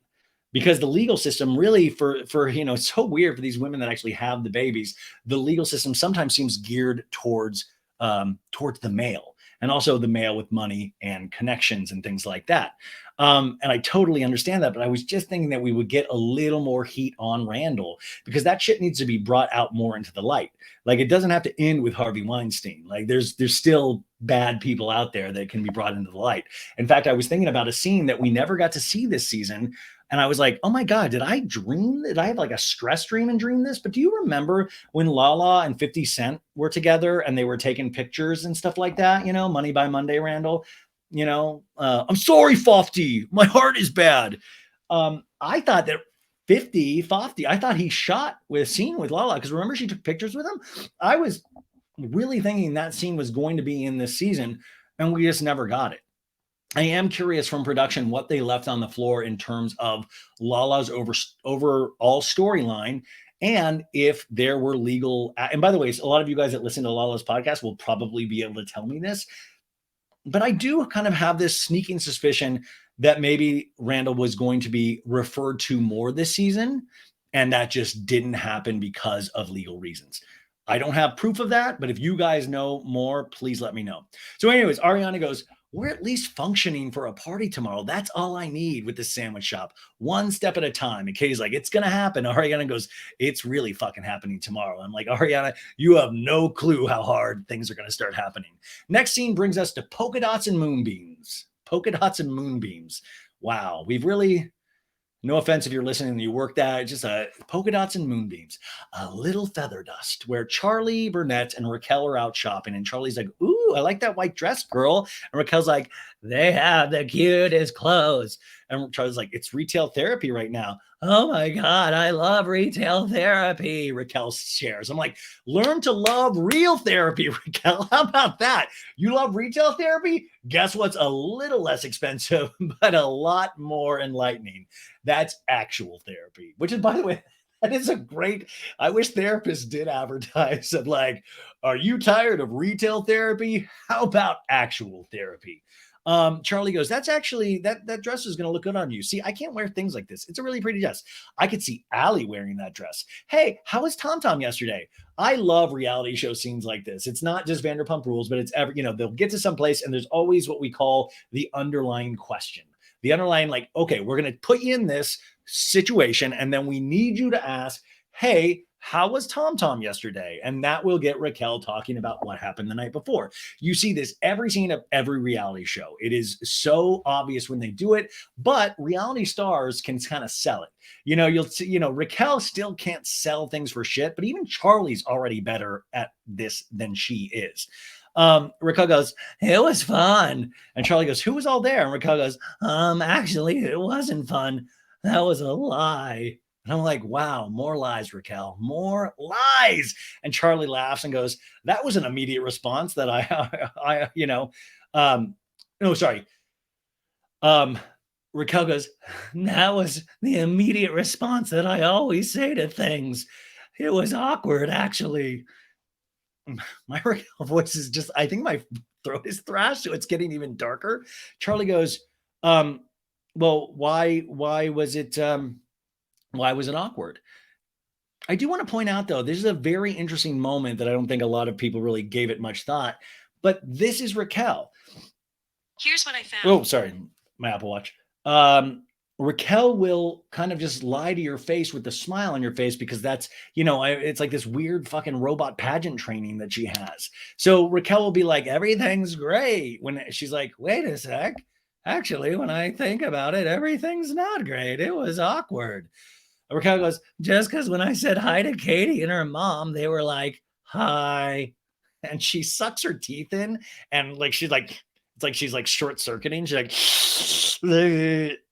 Speaker 1: because the legal system really for you know, it's so weird for these women that actually have the babies. The legal system sometimes seems geared towards the male, and also the male with money and connections and things like that. And I totally understand that, but I was just thinking that we would get a little more heat on Randall, because that shit needs to be brought out more into the light. Like, it doesn't have to end with Harvey Weinstein. Like, there's still bad people out there that can be brought into the light. In fact, I was thinking about a scene that we never got to see this season, and I was like, oh my God, did I dream? Did I have like a stress dream and dream this? But do you remember when Lala and 50 Cent were together and they were taking pictures and stuff like that? You know, Money by Monday, Randall. You know, I'm sorry, Fofty, my heart is bad. I thought that 50 Fofty, I thought he shot with a scene with Lala, because remember she took pictures with him. I was really thinking that scene was going to be in this season, and we just never got it. I am curious from production what they left on the floor in terms of Lala's overall storyline, and if there were legal. And by the way, a lot of you guys that listen to Lala's podcast will probably be able to tell me this, but I do kind of have this sneaking suspicion that maybe Randall was going to be referred to more this season, and that just didn't happen because of legal reasons. I don't have proof of that, but if you guys know more, please let me know. So anyways, Ariana goes, we're at least functioning for a party tomorrow. That's all I need with the sandwich shop. One step at a time. And Katie's like, it's going to happen. Ariana goes, it's really fucking happening tomorrow. I'm like, Ariana, you have no clue how hard things are going to start happening. Next scene brings us to polka dots and moonbeams. Polka dots and moonbeams. Wow. We've really... No offense if you're listening and you work that, just polka dots and moonbeams. A little feather dust, where Charlie, Burnett, and Raquel are out shopping. And Charlie's like, ooh, I like that white dress, girl. And Raquel's like, they have the cutest clothes. And Charlie's like, it's retail therapy right now. Oh my God, I love retail therapy, Raquel shares. I'm like, learn to love real therapy, Raquel. How about that? You love retail therapy? Guess what's a little less expensive, but a lot more enlightening? That's actual therapy, which is, by the way, that is a great, I wish therapists did advertise of like, are you tired of retail therapy? How about actual therapy? Charlie goes, that's actually, that dress is going to look good on you. See, I can't wear things like this. It's a really pretty dress. I could see Allie wearing that dress. Hey, how was Tom Tom yesterday? I love reality show scenes like this. It's not just Vanderpump Rules, but it's ever, they'll get to some place and there's always what we call the underlying question. The underlying, like, okay, we're going to put you in this situation and then we need you to ask, hey, how was Tom Tom yesterday? And that will get Raquel talking about what happened the night before. You see this every scene of every reality show. It is so obvious when they do it, but reality stars can kind of sell it. You'll see, Raquel still can't sell things for shit, but even Charlie's already better at this than she is. Raquel goes, it was fun. And Charlie goes, who was all there? And Raquel goes, actually, it wasn't fun. That was a lie. And I'm like, wow, more lies, Raquel, more lies. And Charlie laughs and goes, that was an immediate response that Raquel goes, that was the immediate response that I always say to things. It was awkward, actually. My Raquel voice is just, I think my throat is thrashed, so it's getting even darker. Charlie goes, well, why was it awkward? I do want to point out, though, this is a very interesting moment that I don't think a lot of people really gave it much thought, but this is Raquel.
Speaker 2: Here's what I found.
Speaker 1: Oh, sorry, my Apple Watch. Raquel will kind of just lie to your face with the smile on your face because that's, it's like this weird fucking robot pageant training that she has. So Raquel will be like, everything's great. When she's like, wait a sec. Actually, when I think about it, everything's not great. It was awkward. Raquel goes, just because when I said hi to Katie and her mom, they were like, hi. And she sucks her teeth in and like, she's like, it's like she's like short circuiting. She's like,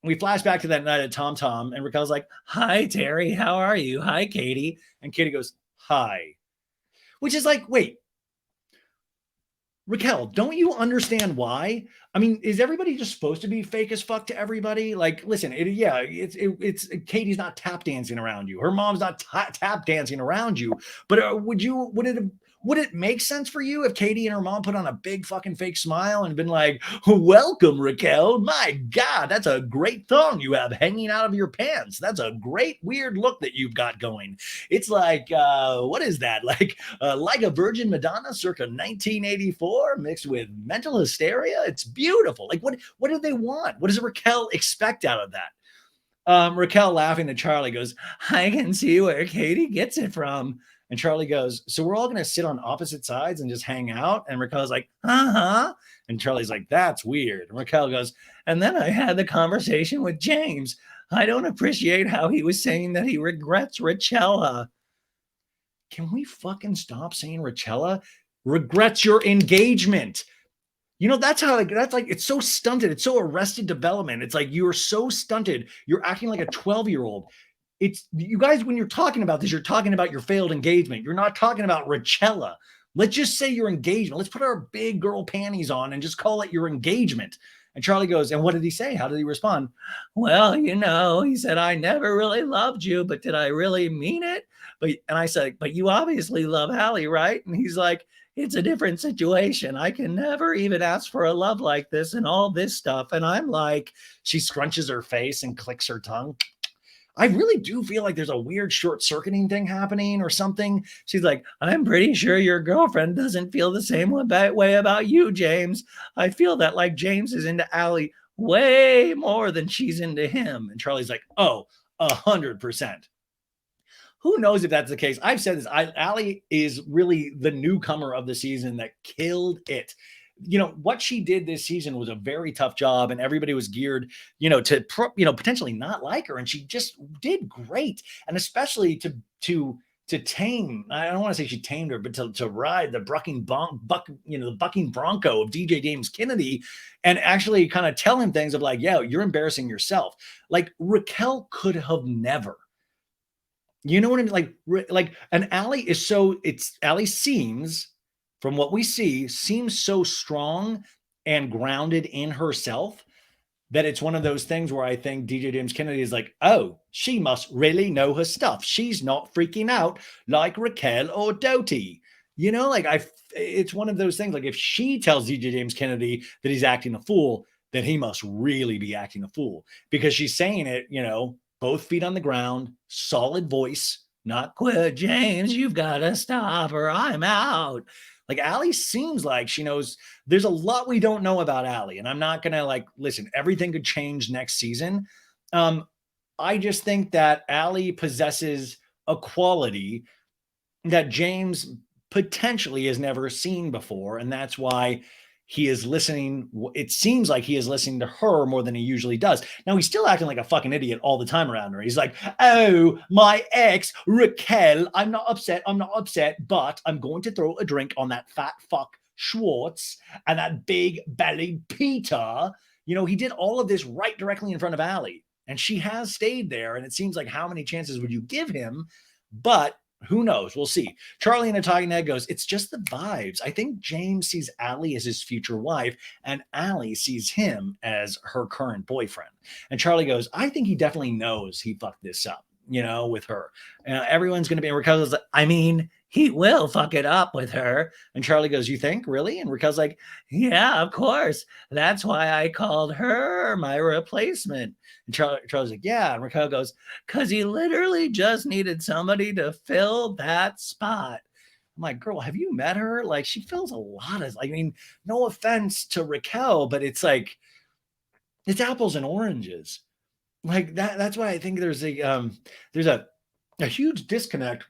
Speaker 1: we flash back to that night at Tom Tom, and Raquel's like, hi, Terry, how are you? Hi, Katie. And Katie goes, hi. Which is like, wait, Raquel, don't you understand why? I mean, is everybody just supposed to be fake as fuck to everybody? Like, listen, it's Katie's not tap dancing around you. Her mom's not tap dancing around you. But would it make sense for you if Katie and her mom put on a big fucking fake smile and been like, welcome, Raquel. My God, that's a great thong you have hanging out of your pants. That's a great weird look that you've got going. It's like, what is that? Like a Virgin Madonna circa 1984 mixed with mental hysteria. It's beautiful. Like, what do they want? What does Raquel expect out of that? Raquel, laughing at Charlie, goes, I can see where Katie gets it from. And Charlie goes, so we're all going to sit on opposite sides and just hang out? And Raquel's like, uh-huh. And Charlie's like, that's weird. And Raquel goes, and then I had the conversation with James. I don't appreciate how he was saying that he regrets Rachella. Can we fucking stop saying Rachella? Regrets your engagement. That's how, that's like, it's so stunted. It's so arrested development. It's like, you're so stunted. You're acting like a 12-year-old. It's, you guys, when you're talking about this, you're talking about your failed engagement. You're not talking about Rachella. Let's just say your engagement. Let's put our big girl panties on and just call it your engagement. And Charlie goes, and what did he say? How did he respond? Well, he said, I never really loved you, but did I really mean it? And I said, but you obviously love Hallie, right? And he's like, it's a different situation. I can never even ask for a love like this and all this stuff. And I'm like, she scrunches her face and clicks her tongue. I really do feel like there's a weird short-circuiting thing happening or something. She's like, I'm pretty sure your girlfriend doesn't feel the same way about you, James. I feel that like James is into Allie way more than she's into him. And Charlie's like, oh, 100%. Who knows if that's the case? I've said this. Allie is really the newcomer of the season that killed it. What she did this season was a very tough job, and everybody was geared, to potentially not like her, and she just did great. And especially to tame. I don't want to say she tamed her, but to ride the bucking bronco of DJ James Kennedy, and actually kind of tell him things of like, yeah, you're embarrassing yourself. Like Raquel could have never. You know what I mean? Like, and Allie seems, from what we see, seems so strong and grounded in herself that it's one of those things where I think DJ James Kennedy is like, oh, she must really know her stuff. She's not freaking out like Raquel or Doute. It's one of those things. Like if she tells DJ James Kennedy that he's acting a fool, then he must really be acting a fool because she's saying it, both feet on the ground, solid voice, not quit, James, you've got to stop or I'm out. Like Allie seems like she knows. There's a lot we don't know about Allie, and I'm not going to listen, everything could change next season. I just think that Allie possesses a quality that James potentially has never seen before, and that's why he is listening. It seems like he is listening to her more than he usually does. Now, he's still acting like a fucking idiot all the time around her. He's like, oh, my ex, Raquel, I'm not upset, but I'm going to throw a drink on that fat fuck Schwartz and that big belly Peter. He did all of this right directly in front of Allie, and she has stayed there, and it seems like how many chances would you give him? But who knows? We'll see. Charlie in a talking head goes, it's just the vibes. I think James sees Allie as his future wife, and Allie sees him as her current boyfriend. And Charlie goes, I think he definitely knows he fucked this up, with her. Everyone's going to be, and Raquel's like, I mean, he will fuck it up with her. And Charlie goes, you think, really? And Raquel's like, yeah, of course. That's why I called her my replacement. And Charlie's like, yeah. And Raquel goes, because he literally just needed somebody to fill that spot. I'm like, girl, have you met her? Like, she fills a lot of, no offense to Raquel, but it's like, it's apples and oranges. Like that's why I think there's a huge disconnect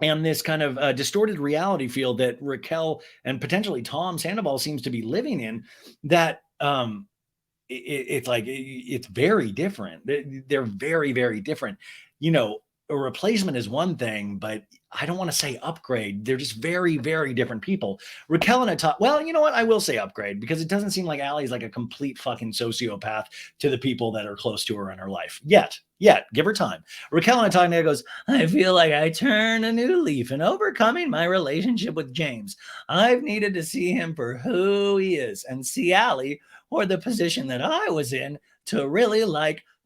Speaker 1: and this kind of distorted reality field that Raquel and potentially Tom Sandoval seems to be living in, that it's very different. They're very, very different. A replacement is one thing, but I don't want to say upgrade. They're just very, very different people. Raquel and Todd, well, you know what? I will say upgrade because it doesn't seem like Allie's like a complete fucking sociopath to the people that are close to her in her life. Yet, give her time. Raquel and Todd goes, I feel like I turn a new leaf in overcoming my relationship with James. I've needed to see him for who he is and see Allie, or the position that I was in, to really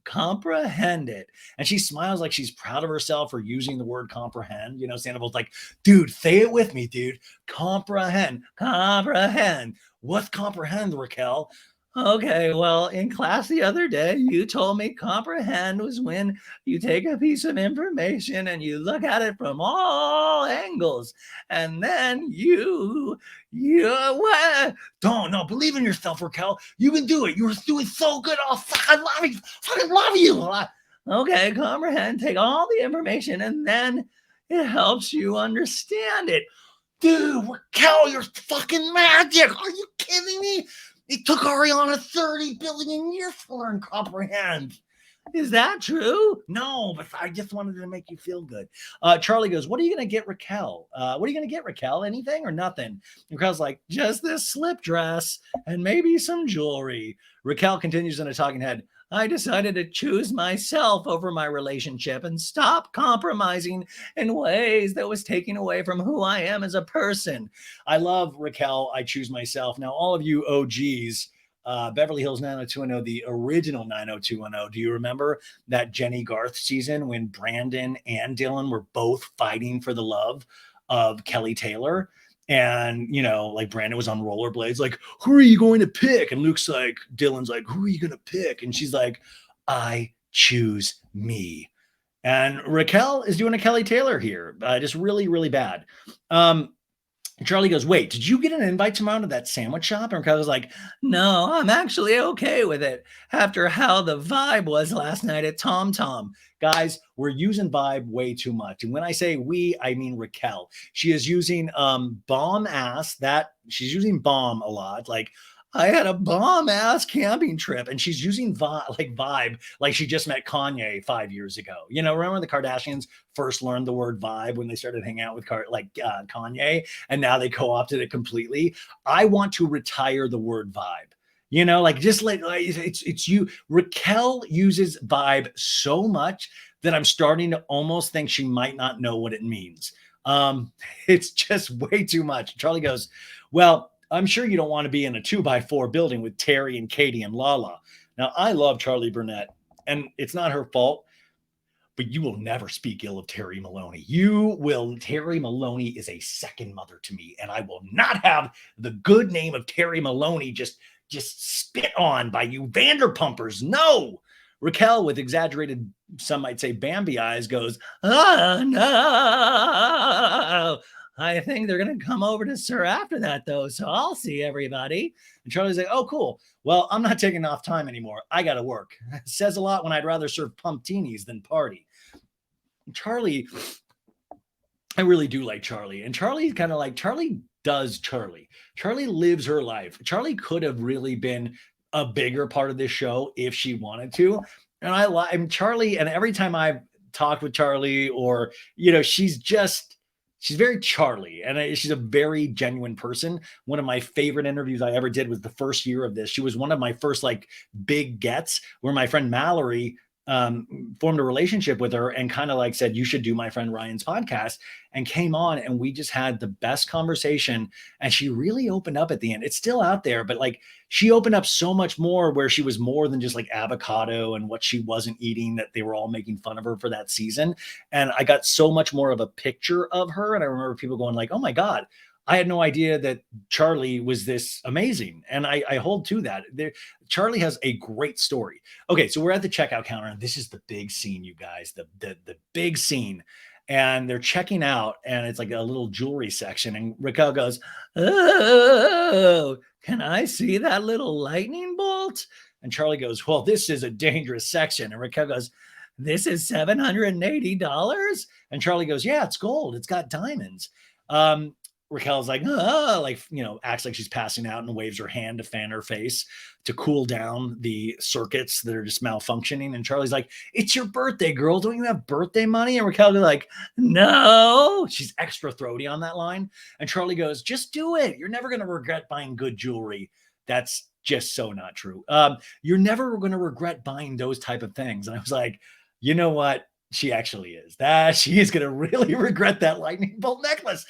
Speaker 1: comprehend it. And she smiles like she's proud of herself for using the word comprehend. Sandoval's like, dude, say it with me, dude. Comprehend. What's comprehend, Raquel? Okay, well, in class the other day, you told me comprehend was when you take a piece of information and you look at it from all angles, and then you don't believe in yourself, Raquel. You can do it. You're doing so good. Oh, I love you. Okay, comprehend. Take all the information, and then it helps you understand it. Dude, Raquel, you're fucking magic. Are you kidding me? It took Ariana 30 billion years to learn comprehend. Is that true? No, but I just wanted to make you feel good. Charlie goes, what are you going to get Raquel? Anything or nothing? And Raquel's like, just this slip dress and maybe some jewelry. Raquel continues in a talking head. I decided to choose myself over my relationship and stop compromising in ways that was taking away from who I am as a person. I love Raquel. I choose myself. Now, all of you OGs, Beverly Hills 90210, the original 90210. Do you remember that Jenny Garth season when Brandon and Dylan were both fighting for the love of Kelly Taylor? And, Brandon was on rollerblades, like, who are you going to pick? And Luke's like, Dylan's like, who are you going to pick? And she's like, I choose me. And Raquel is doing a Kelly Taylor here, just really, really bad. Charlie goes, wait, did you get an invite tomorrow to that sandwich shop? And Raquel was like, no, I'm actually okay with it after how the vibe was last night at Tom Tom. Guys, we're using vibe way too much. And when I say we, I mean Raquel. She is using bomb ass, that she's using bomb a lot. Like, I had a bomb ass camping trip, and she's using vibe like she just met Kanye 5 years ago. You know, remember the Kardashians first learned the word vibe when they started hanging out with Kanye, and now they co-opted it completely. I want to retire the word vibe. You know, like just like it's you. Raquel uses vibe so much that I'm starting to almost think she might not know what it means. It's just way too much. Charlie goes, well, I'm sure you don't want to be in a 2x4 building with Terry and Katie and Lala. Now, I love Charlie Burnett, and it's not her fault, but you will never speak ill of Terry Maloney. Terry Maloney is a second mother to me, and I will not have the good name of Terry Maloney just spit on by you Vanderpumpers. No. Raquel, with exaggerated, some might say Bambi eyes, goes, oh, no. I think they're going to come over to Sir after that, though, so I'll see everybody. And Charlie's like, oh, cool. Well, I'm not taking off time anymore. I got to work. Says a lot when I'd rather serve pumptinis than party. Charlie, I really do like Charlie. And Charlie's kind of like, Charlie does Charlie. Charlie lives her life. Charlie could have really been a bigger part of this show if she wanted to. And I'm Charlie, and every time I've talked with Charlie, or, you know, she's very Charlie, and she's a very genuine person. One of my favorite interviews I ever did was the first year of this. She was one of my first like big gets, where my friend Mallory formed a relationship with her and kind of like said, you should do my friend Ryan's podcast, and came on, and we just had the best conversation. And she really opened up at the end. It's still out there, but like she opened up so much more, where she was more than just like avocado and what she wasn't eating, that they were all making fun of her for that season. And I got so much more of a picture of her. And I remember people going like, oh my God, I had no idea that Charlie was this amazing. And I hold to that. Charlie has a great story. Okay, so we're at the checkout counter, and this is the big scene, you guys, the big scene. And they're checking out, and it's like a little jewelry section. And Raquel goes, oh, can I see that little lightning bolt? And Charlie goes, well, this is a dangerous section. And Raquel goes, this is $780? And Charlie goes, yeah, it's gold. It's got diamonds. Raquel's like, like, you know, acts like she's passing out and waves her hand to fan her face to cool down the circuits that are just malfunctioning. And Charlie's like, it's your birthday, girl. Don't you have birthday money? And Raquel's like, no. She's extra throaty on that line. And Charlie goes, just do it. You're never going to regret buying good jewelry. That's just so not true. You're never going to regret buying those type of things. And I was like, you know what? She actually is. That she is going to really regret that lightning bolt necklace.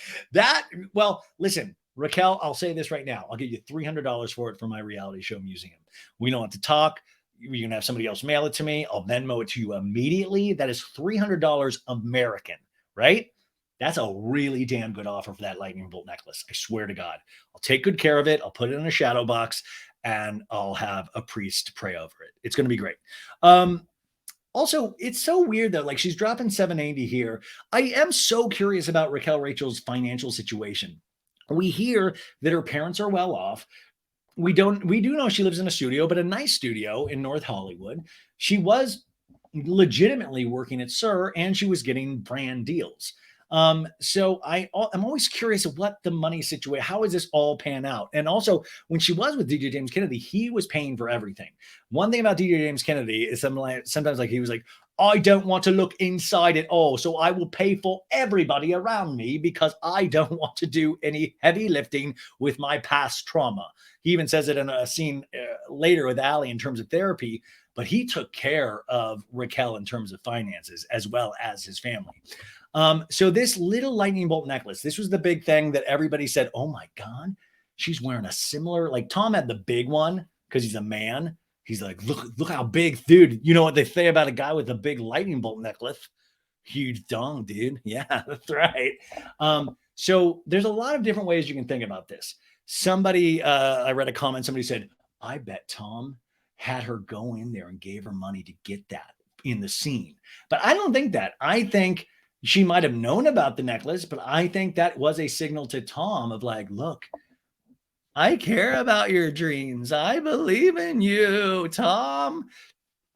Speaker 1: Well, listen, Raquel, I'll say this right now. I'll give you $300 for it for my reality show museum. We don't have to talk. You're going to have somebody else mail it to me. I'll Venmo it to you immediately. That is $300 American, right? That's a really damn good offer for that lightning bolt necklace. I swear to God. I'll take good care of it. I'll put it in a shadow box, and I'll have a priest pray over it. It's going to be great. Also, it's so weird that like she's dropping 780 here. I am so curious about Raquel Rachel's financial situation. We hear that her parents are well off. We do know she lives in a studio, but a nice studio in North Hollywood. She was legitimately working at Sir, and she was getting brand deals. So I'm always curious of what the money situation, how is this all pan out? And also, when she was with DJ James Kennedy, he was paying for everything. One thing about DJ James Kennedy is sometimes like he was like, I don't want to look inside it all, so I will pay for everybody around me because I don't want to do any heavy lifting with my past trauma. He even says it in a scene later with Allie in terms of therapy, but he took care of Raquel in terms of finances as well as his family. So this little lightning bolt necklace, this was the big thing that everybody said, oh my God, she's wearing a similar, like Tom had the big one because he's a man. He's like, look how big, dude. You know what they say about a guy with a big lightning bolt necklace? Huge dong, dude. Yeah, that's right. So there's a lot of different ways you can think about this. Somebody, I read a comment, somebody said, I bet Tom had her go in there and gave her money to get that in the scene. But I don't think that. I think she might have known about the necklace, but I think that was a signal to Tom of like, look, I care about your dreams. I believe in you, Tom.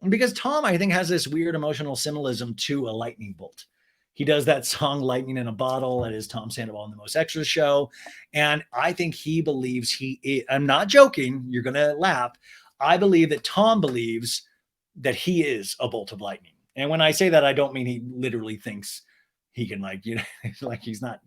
Speaker 1: Because Tom, I think, has this weird emotional symbolism to a lightning bolt. He does that song Lightning in a Bottle. That is Tom Sandoval in the Most Extras show. And I think he believes he is, I'm not joking. You're going to laugh. I believe that Tom believes that he is a bolt of lightning. And when I say that, I don't mean he literally thinks he can, like, you know, like he's not,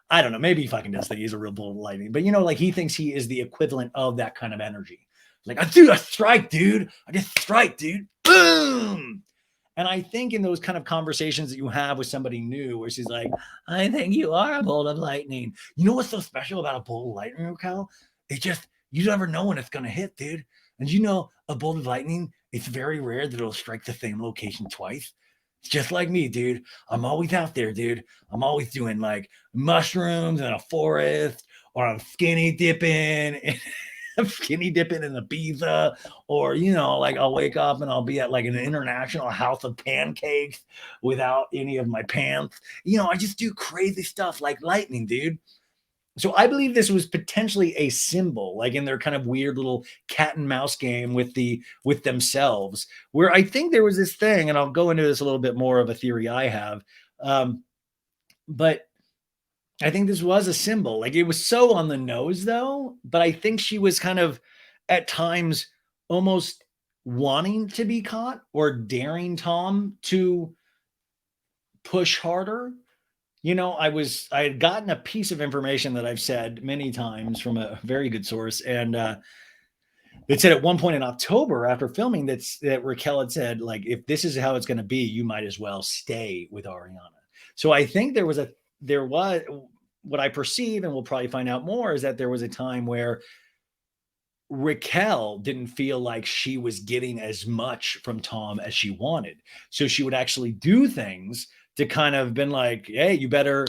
Speaker 1: I don't know. Maybe he fucking does think he's a real bolt of lightning, but you know, like he thinks he is the equivalent of that kind of energy. Like, I do a strike, dude. I just strike, dude. Boom. And I think in those kind of conversations that you have with somebody new, where she's like, I think you are a bolt of lightning. You know what's so special about a bolt of lightning, Raquel? It's just, you never know when it's going to hit, dude. And you know, a bolt of lightning, it's very rare that it'll strike the same location twice. It's just like me, dude. I'm always out there, dude. I'm always doing like mushrooms in a forest, or I'm skinny dipping. I'm skinny dipping in Ibiza, or, you know, like I'll wake up and I'll be at like an international house of pancakes without any of my pants. You know, I just do crazy stuff like lightning, dude. So I believe this was potentially a symbol, like in their kind of weird little cat and mouse game with themselves, where I think there was this thing, and I'll go into this a little bit more of a theory I have. But I think this was a symbol. Like, it was so on the nose though, but I think she was kind of at times almost wanting to be caught or daring Tom to push harder. You know, I had gotten a piece of information that I've said many times from a very good source. And it said at one point in October after filming that Raquel had said, like, if this is how it's going to be, you might as well stay with Ariana. So I think there was what I perceive, and we'll probably find out more, is that there was a time where Raquel didn't feel like she was getting as much from Tom as she wanted. So she would actually do things to kind of been like, hey, you better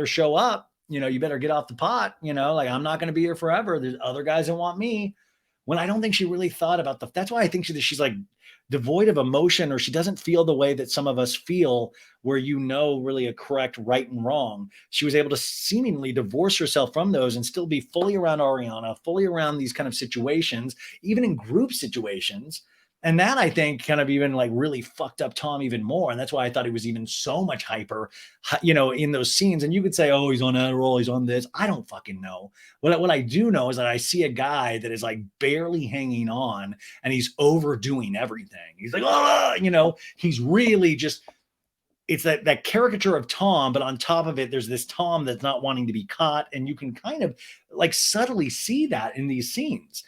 Speaker 1: show up, you better get off the pot, like, I'm not going to be here forever. There's other guys that want me. When I don't think she really thought about that's why I think she's like devoid of emotion, or she doesn't feel the way that some of us feel, where really a correct right and wrong. She was able to seemingly divorce herself from those and still be fully around Ariana, fully around these kind of situations, even in group situations. And that, I think, kind of even like really fucked up Tom even more. And that's why I thought he was even so much hyper, in those scenes. And you could say, oh, he's on Adderall, he's on this. I don't fucking know. What I do know is that I see a guy that is like barely hanging on, and he's overdoing everything. He's like, oh, he's really just, it's that caricature of Tom, but on top of it, there's this Tom that's not wanting to be caught. And you can kind of like subtly see that in these scenes.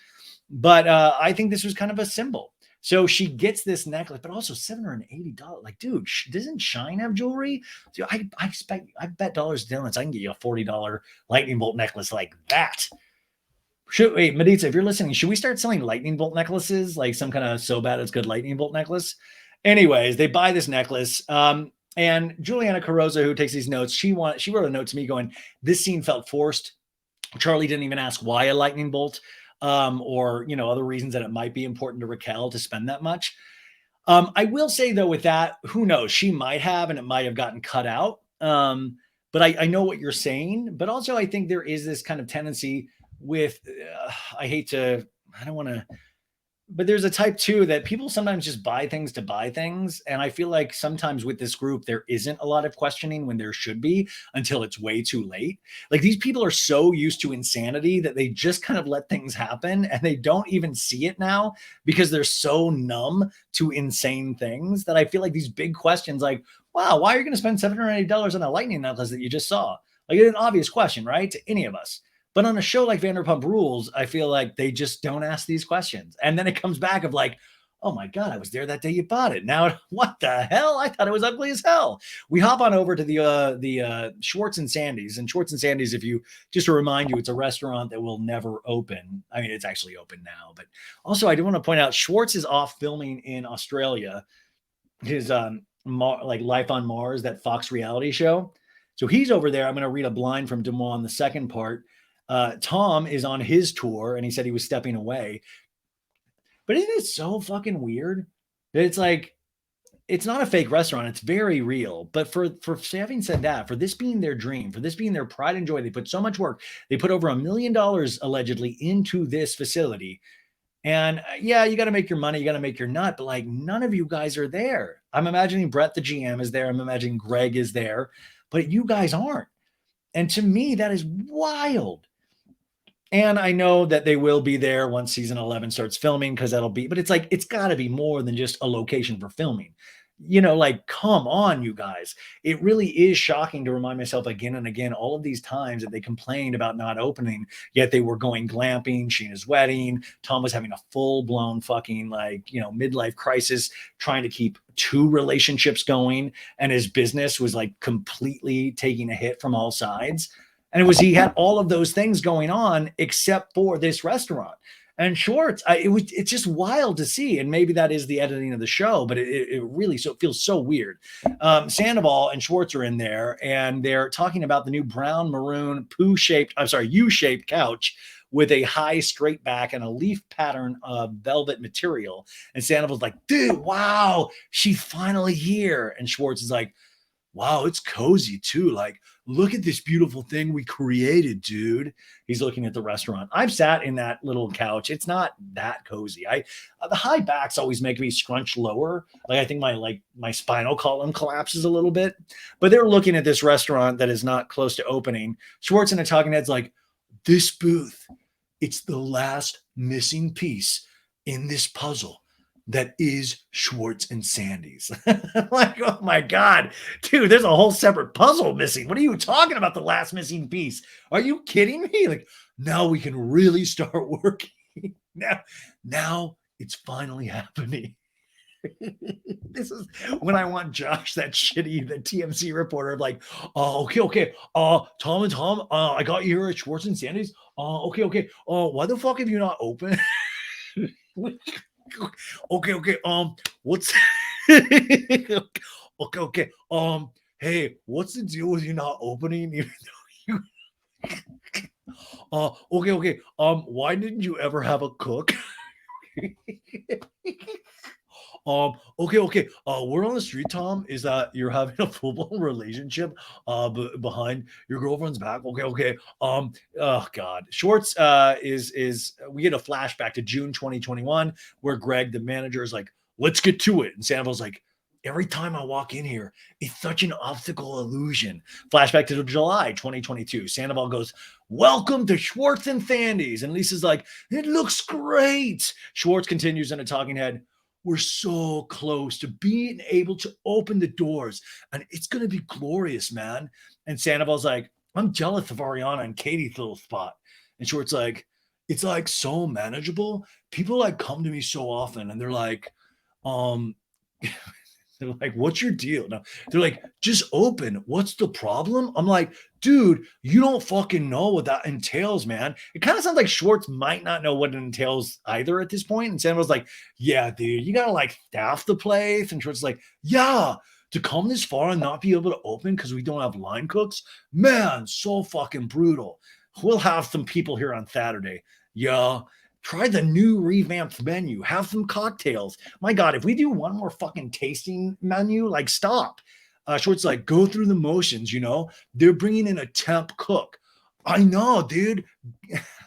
Speaker 1: But I think this was kind of a symbol. So she gets this necklace, but also $780. Like, dude, doesn't Shine have jewelry? So I bet dollars to donuts I can get you a $40 lightning bolt necklace like that. Wait, Maritza, if you're listening, should we start selling lightning bolt necklaces? Like some kind of so bad it's good lightning bolt necklace? Anyways, they buy this necklace. And Juliana Carosa, who takes these notes, she wrote a note to me going, this scene felt forced. Charlie didn't even ask why a lightning bolt. Or, other reasons that it might be important to Raquel to spend that much. I will say though, with that, who knows, she might have, and it might have gotten cut out. But I know what you're saying, but also I think there is this kind of tendency with, but there's a type too that people sometimes just buy things to buy things. And I feel like sometimes with this group, there isn't a lot of questioning when there should be, until it's way too late. Like, these people are so used to insanity that they just kind of let things happen, and they don't even see it now because they're so numb to insane things, that I feel like these big questions like, wow, why are you going to spend $780 on a lightning necklace that you just saw? Like, it's an obvious question, right? To any of us. But on a show like Vanderpump Rules, I feel like they just don't ask these questions. And then it comes back of like, oh my God, I was there that day you bought it. Now, what the hell? I thought it was ugly as hell. We hop on over to the Schwartz and Sandy's. And Schwartz and Sandy's, just to remind you, it's a restaurant that will never open. I mean, it's actually open now. But also, I do want to point out, Schwartz is off filming in Australia. His like Life on Mars, that Fox reality show. So he's over there. I'm going to read a line from Des Moines, the second part. Tom is on his tour, and he said he was stepping away. But isn't it so fucking weird that it's like, it's not a fake restaurant. It's very real. But for having said that, for this being their dream, for this being their pride and joy, they put so much work. They put over $1 million allegedly into this facility. And yeah, you got to make your money, you got to make your nut, but like none of you guys are there. I'm imagining Brett, the GM, is there. I'm imagining Greg is there, but you guys aren't. And to me, that is wild. And I know that they will be there once season 11 starts filming because that'll be, but it's like, it's got to be more than just a location for filming. Like, come on, you guys. It really is shocking to remind myself again and again, all of these times that they complained about not opening, yet they were going glamping, Scheana's wedding. Tom was having a full blown fucking midlife crisis, trying to keep 2 relationships going. And his business was like completely taking a hit from all sides. And he had all of those things going on except for this restaurant. And Schwartz, it's just wild to see. And maybe that is the editing of the show, but it really it feels so weird. Sandoval and Schwartz are in there and they're talking about the new brown maroon U-shaped couch with a high straight back and a leaf pattern of velvet material. And Sandoval's like, dude, wow, she's finally here. And Schwartz is like, wow, it's cozy too. Like, look at this beautiful thing we created, dude. He's looking at the restaurant. I've sat in that little couch. It's not that cozy. The high backs always make me scrunch lower. Like, I think my spinal column collapses a little bit. But they're looking at this restaurant that is not close to opening. Schwartz and a talking head's like, this booth, it's the last missing piece in this puzzle that is Schwartz and Sandy's. Like, oh my God, dude, there's a whole separate puzzle missing. What are you talking about? The last missing piece? Are you kidding me? Like, now we can really start working. Now it's finally happening. This is when I want Josh, the TMC reporter, like, okay. Tom and Tom, I got you here at Schwartz and Sandy's. Okay. Why the fuck have you not opened? Okay. What's okay. Hey, what's the deal with you not opening? Even though you okay. Why didn't you ever have a cook? Okay. Word on the street, Tom, is that you're having a full-blown relationship behind your girlfriend's back. Okay. Oh God. Schwartz is we get a flashback to June 2021 where Greg, the manager, is like, let's get to it. And Sandoval's like, every time I walk in here, it's such an optical illusion. Flashback to July 2022. Sandoval goes, welcome to Schwartz and Sandy's. And Lisa's like, it looks great. Schwartz continues in a talking head, we're so close to being able to open the doors and it's going to be glorious, man. And Sandoval's like, I'm jealous of Ariana and Katie's little spot. And Schwartz like, it's like so manageable. People like come to me so often and they're like, they're like, what's your deal? No, they're like, just open. What's the problem? I'm like, dude, you don't fucking know what that entails, man. It kind of sounds like Schwartz might not know what it entails either at this point. And Sandoval's like, yeah, dude, you got to like staff the place. And Schwartz is like, yeah, to come this far and not be able to open because we don't have line cooks, man, so fucking brutal. We'll have some people here on Saturday. Yeah. Try the new revamped menu. Have some cocktails. My God, if we do one more fucking tasting menu, like stop. Schwartz like, go through the motions, They're bringing in a temp cook. I know, dude.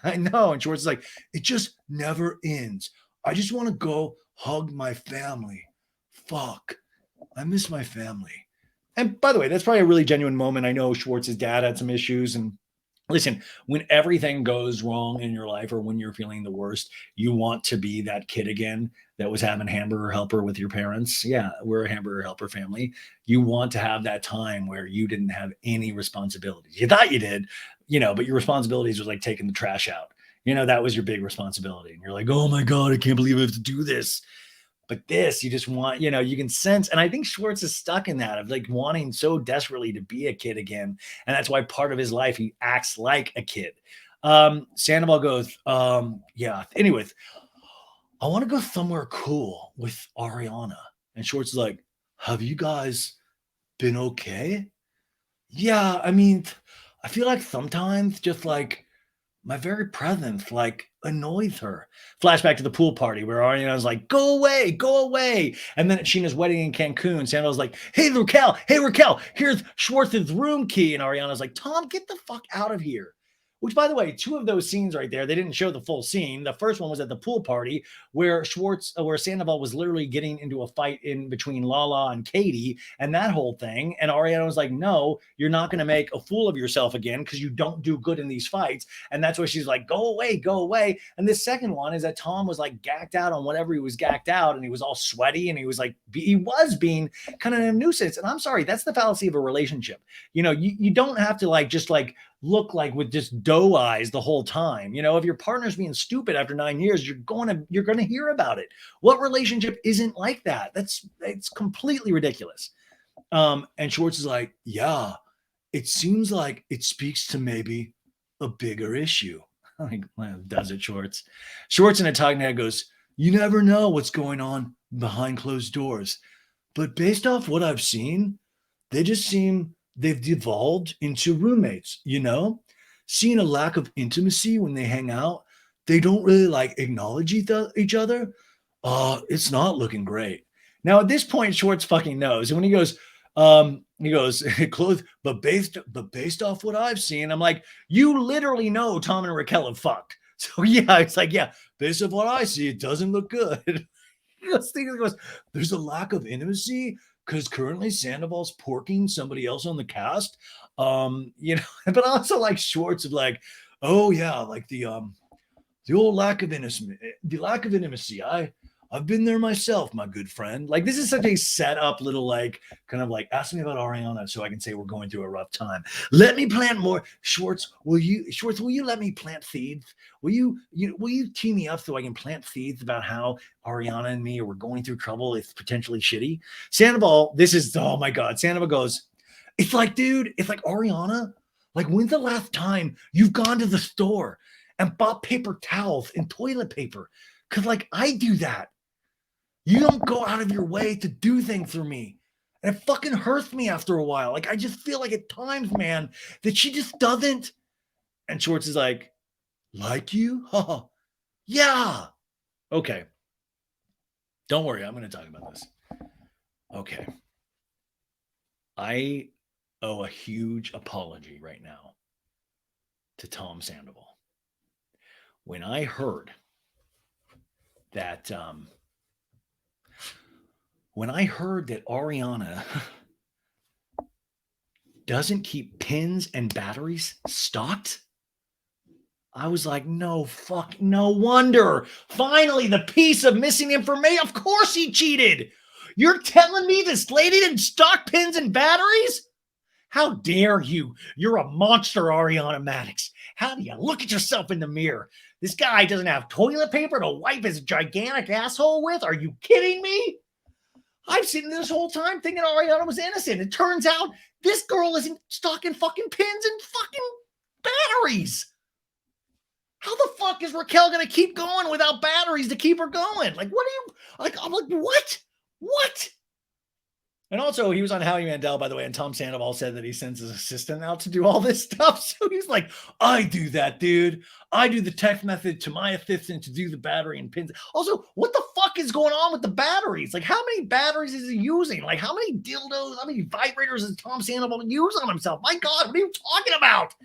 Speaker 1: I know. And Schwartz is like, it just never ends. I just want to go hug my family. Fuck. I miss my family. And by the way, that's probably a really genuine moment. I know Schwartz's dad had some issues and listen, when everything goes wrong in your life or when you're feeling the worst, you want to be that kid again that was having hamburger helper with your parents. Yeah, we're a hamburger helper family. You want to have that time where you didn't have any responsibilities. You thought you did, but your responsibilities was like taking the trash out. That was your big responsibility. And you're like, oh my God, I can't believe I have to do this. But this, you just want, you can sense. And I think Schwartz is stuck in that of like wanting so desperately to be a kid again. And that's why part of his life, he acts like a kid. Sandoval goes, yeah. Anyways, I want to go somewhere cool with Ariana. And Schwartz is like, have you guys been okay? Yeah. I mean, I feel like sometimes just like my very presence like annoys her. Flashback to the pool party where Ariana's like, go away, go away. And then at Scheana's wedding in Cancun, Sandoval's like, hey Raquel, here's Schwartz's room key. And Ariana's like, Tom, get the fuck out of here. Which, by the way, two of those scenes right there, they didn't show the full scene. The first one was at the pool party where Sandoval was literally getting into a fight in between Lala and Katie and that whole thing. And Ariana was like, no, you're not going to make a fool of yourself again because you don't do good in these fights. And that's why she's like, go away, go away. And this second one is that Tom was like gacked out on whatever he was gacked out and he was all sweaty and he was being kind of a nuisance. And I'm sorry, that's the fallacy of a relationship. You don't have to just look like with just doe eyes the whole time. If your partner's being stupid after 9 years, you're going to hear about it. What relationship isn't like that? It's completely ridiculous. And Schwartz is like, yeah, it seems like it speaks to maybe a bigger issue. Like, well, does it, Schwartz? Schwartz in a talking head goes, you never know what's going on behind closed doors. But based off what I've seen, they just seem they've devolved into roommates, seeing a lack of intimacy when they hang out. They don't really acknowledge each other. It's not looking great. Now at this point, Schwartz fucking knows. And when he goes, clothes, but based off what I've seen, I'm like, you literally know Tom and Raquel have fucked. So yeah, it's like, yeah, based off what I see, it doesn't look good. He goes, there's a lack of intimacy because currently Sandoval's porking somebody else on the cast. But also Schwartz of oh yeah, the old lack of intimacy. I've been there myself, my good friend. This is such a set up little ask me about Ariana so I can say we're going through a rough time. Let me plant more. Schwartz, will you let me plant seeds? Will you tee me up so I can plant seeds about how Ariana and me we're going through trouble? It's potentially shitty. Sandoval, oh my God. Sandoval goes, it's dude, it's Ariana. When's the last time you've gone to the store and bought paper towels and toilet paper? Because I do that. You don't go out of your way to do things for me. And it fucking hurts me after a while. I just feel at times, man, that she just doesn't. And Schwartz is like you? Yeah. Okay. Don't worry. I'm going to talk about this. Okay. I owe a huge apology right now to Tom Sandoval. When I heard that Ariana doesn't keep pins and batteries stocked, I was like, no wonder. Finally, the piece of missing information. Of course he cheated. You're telling me this lady didn't stock pins and batteries? How dare you? You're a monster, Ariana Madix. How do you look at yourself in the mirror? This guy doesn't have toilet paper to wipe his gigantic asshole with? Are you kidding me? I've seen this whole time thinking Ariana was innocent. It turns out this girl isn't stocking fucking pins and fucking batteries. How the fuck is Raquel going to keep going without batteries to keep her going? What are you, I'm like, what? What? And also, he was on Howie Mandel, by the way, and Tom Sandoval said that he sends his assistant out to do all this stuff. So he's like, I do that, dude. I do the text message to my assistant to do the battery and pins. Also, what the fuck is going on with the batteries? How many batteries is he using? How many dildos, how many vibrators does Tom Sandoval use on himself? My God, what are you talking about?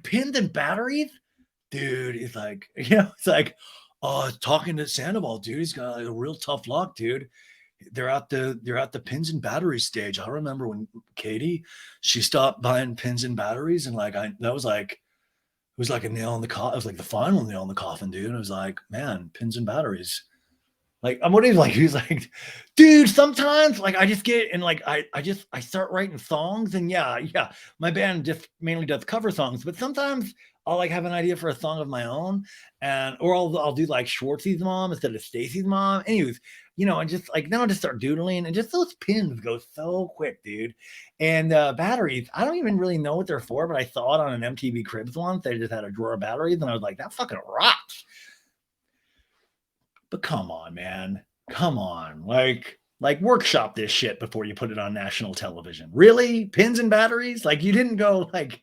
Speaker 1: Pins and batteries? Dude, it's talking to Sandoval, dude. He's got a real tough luck, dude. They're at the pins and batteries stage. I remember when Katie, she stopped buying pins and batteries, and that was it was like a nail in the coffin. It was the final nail in the coffin, dude. And it was man, pins and batteries. I'm what he's like, dude, sometimes I just get and I start writing songs, and yeah, my band just mainly does cover songs, but sometimes I'll have an idea for a song of my own, or I'll do Schwartz's mom instead of Stacy's mom. Anyways, and just then I'll just start doodling, and just those pins go so quick, dude. And batteries, I don't even really know what they're for, but I saw it on an MTV Cribs once. They just had a drawer of batteries, and I was like, that fucking rocks. But come on, man. Come on. Like, workshop this shit before you put it on national television. Really? Pins and batteries? Like, you didn't go, like,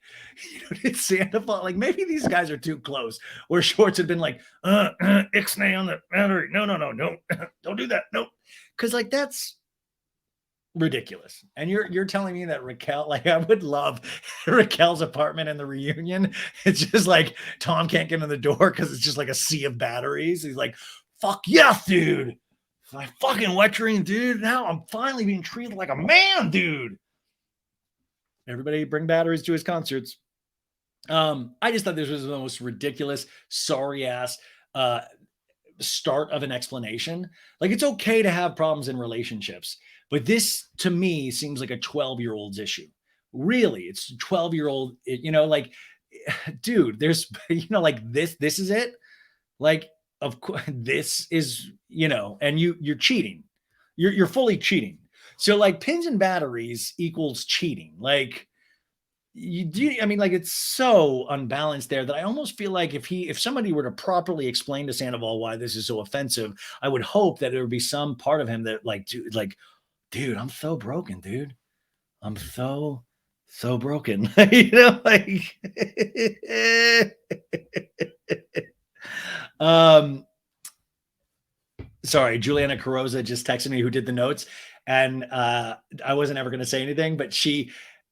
Speaker 1: did Sandoval? Like, maybe these guys are too close. Where Schwartz had been like, ixnay on the battery. No, don't do that. No. Because, like, that's ridiculous. And you're telling me that Raquel, like, I would love Raquel's apartment in the reunion. It's just like Tom can't get in the door because it's just like a sea of batteries. He's like, fuck yes, dude. My fucking wet dream, dude. Now I'm finally being treated like a man, dude. Everybody bring batteries to his concerts. I just thought this was the most ridiculous, sorry ass start of an explanation. Like, it's okay to have problems in relationships, but this to me seems like a 12-year-old's issue. Really, it's 12-year-old, like, dude, there's, like this is it. Like, of course, this is, and you're cheating. You're fully cheating. So, like, pins and batteries equals cheating. Like, like, it's so unbalanced there that I almost feel like if somebody were to properly explain to Sandoval why this is so offensive, I would hope that there would be some part of him that, like, dude, I'm so broken, dude. I'm so broken. Like, sorry, Juliana Carosa just texted me, who did the notes, and I wasn't ever going to say anything, but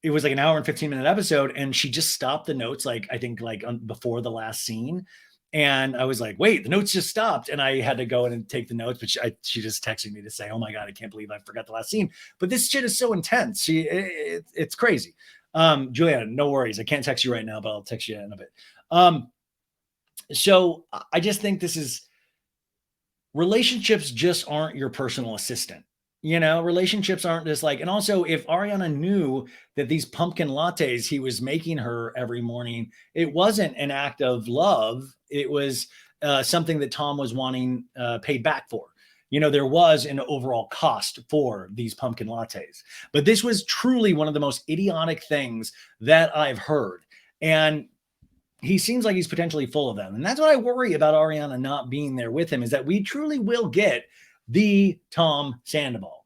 Speaker 1: it was like an hour and 15-minute episode, and she just stopped the notes, like, I think, like, before the last scene. And I was like, wait, the notes just stopped. And I had to go in and take the notes, but she just texted me to say, oh my God, I can't believe I forgot the last scene. But this shit is so intense. It's crazy. Juliana, no worries. I can't text you right now, but I'll text you in a bit. So I just think relationships just aren't your personal assistant. Relationships aren't just like, and also, if Ariana knew that these pumpkin lattes he was making her every morning, it wasn't an act of love. It was something that Tom was wanting paid back for. There was an overall cost for these pumpkin lattes, but this was truly one of the most idiotic things that I've heard. And he seems like he's potentially full of them. And that's what I worry about Ariana not being there with him, is that we truly will get the Tom Sandoval.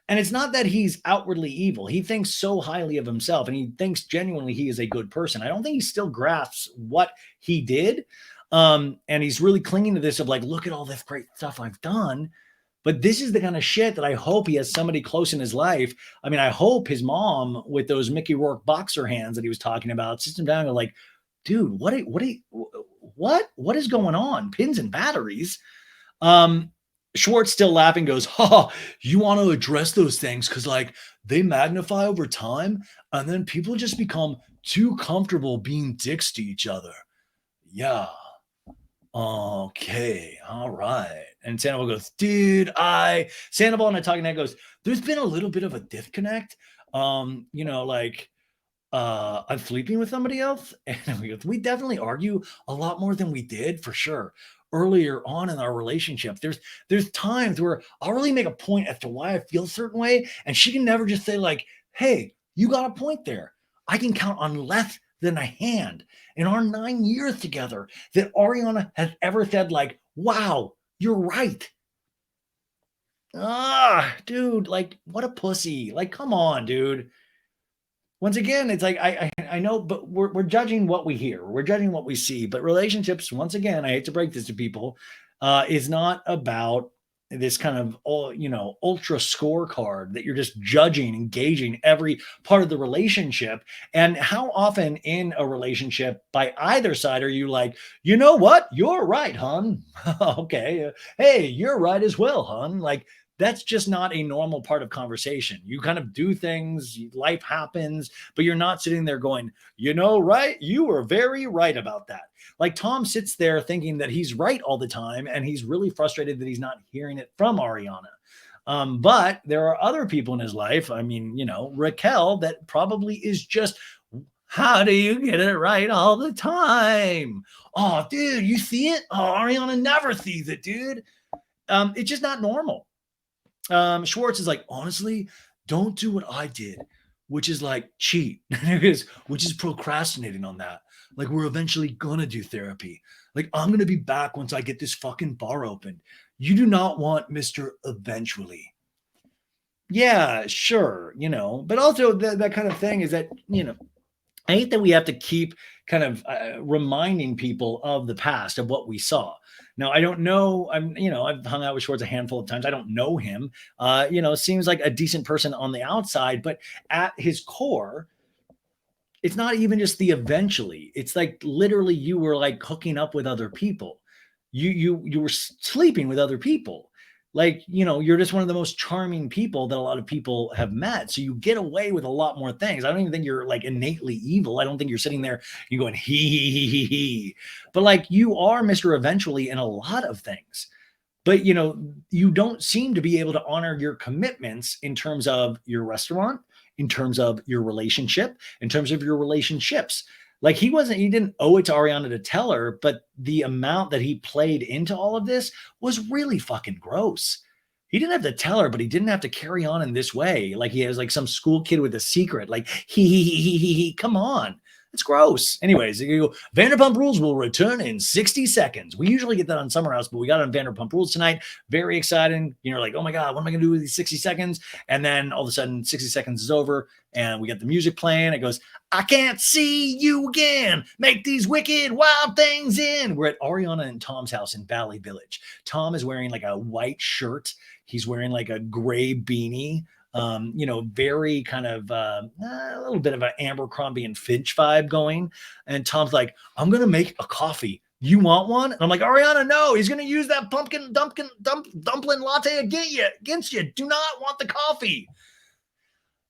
Speaker 1: And it's not that he's outwardly evil. He thinks so highly of himself, and he thinks genuinely he is a good person. I don't think he still grasps what he did. And he's really clinging to this of like, look at all this great stuff I've done. But this is the kind of shit that I hope he has somebody close in his life. I mean, I hope his mom, with those Mickey Rourke boxer hands that he was talking about, sits him down and go like, dude, what is going on? Pins and batteries. Schwartz, still laughing, goes, you want to address those things because, like, they magnify over time, and then people just become too comfortable being dicks to each other. Yeah. Okay. All right. And Sandoval goes, dude, Sandoval in a talking head goes, there's been a little bit of a disconnect. I'm sleeping with somebody else. And we definitely argue a lot more than we did, for sure, earlier on in our relationship. There's times where I'll really make a point as to why I feel a certain way, and she can never just say like, hey, you got a point there. I can count on less than a hand in our 9 years together that Ariana has ever said like, wow, you're right. Dude, like, what a pussy. Like, come on, dude. Once again, it's like, I know, but we're judging what we hear. We're judging what we see. But relationships, once again, I hate to break this to people, is not about this kind of, ultra scorecard that you're just judging, engaging every part of the relationship. And how often in a relationship by either side are you like, you know what? You're right, hon. Okay. Hey, you're right as well, hon. Like, that's just not a normal part of conversation. You kind of do things, life happens, but you're not sitting there going, right? You were very right about that. Like, Tom sits there thinking that he's right all the time, and he's really frustrated that he's not hearing it from Ariana. But there are other people in his life. I mean, Raquel, that probably is just, how do you get it right all the time? Oh, dude, you see it? Oh, Ariana never sees it, dude. It's just not normal. Schwartz is like, honestly, don't do what I did, which is like cheat, which is procrastinating on that. Like, we're eventually gonna do therapy. Like, I'm gonna be back once I get this fucking bar opened. You do not want Mr. Eventually. Yeah, sure, but also that kind of thing is that, I hate that we have to keep kind of reminding people of the past, of what we saw. Now, I don't know. I've hung out with Schwartz a handful of times. I don't know him. Seems like a decent person on the outside, but at his core, it's not even just the eventually. It's like literally you were like hooking up with other people. You were sleeping with other people. Like, you're just one of the most charming people that a lot of people have met. So you get away with a lot more things. I don't even think you're like innately evil. I don't think you're sitting there, you going, he. But like, you are Mr. Eventually in a lot of things. But, you don't seem to be able to honor your commitments in terms of your restaurant, in terms of your relationship, in terms of your relationships. Like, he didn't owe it to Ariana to tell her, but the amount that he played into all of this was really fucking gross. He didn't have to tell her, but he didn't have to carry on in this way. Like, he was like some school kid with a secret. Like, he, come on. It's gross. Anyways, you go, Vanderpump Rules will return in 60 seconds. We usually get that on Summer House, but we got it on Vanderpump Rules tonight. Very exciting. Like, oh my God, what am I going to do with these 60 seconds? And then all of a sudden, 60 seconds is over and we get the music playing. It goes, I can't see you again. Make these wicked wild things in. We're at Ariana and Tom's house in Valley Village. Tom is wearing like a white shirt. He's wearing like a gray beanie. Very kind of a little bit of an Abercrombie and Finch vibe going. And Tom's like, I'm going to make a coffee. You want one? And I'm like, Ariana, no, he's going to use that pumpkin dumpling latte against you. Do not want the coffee.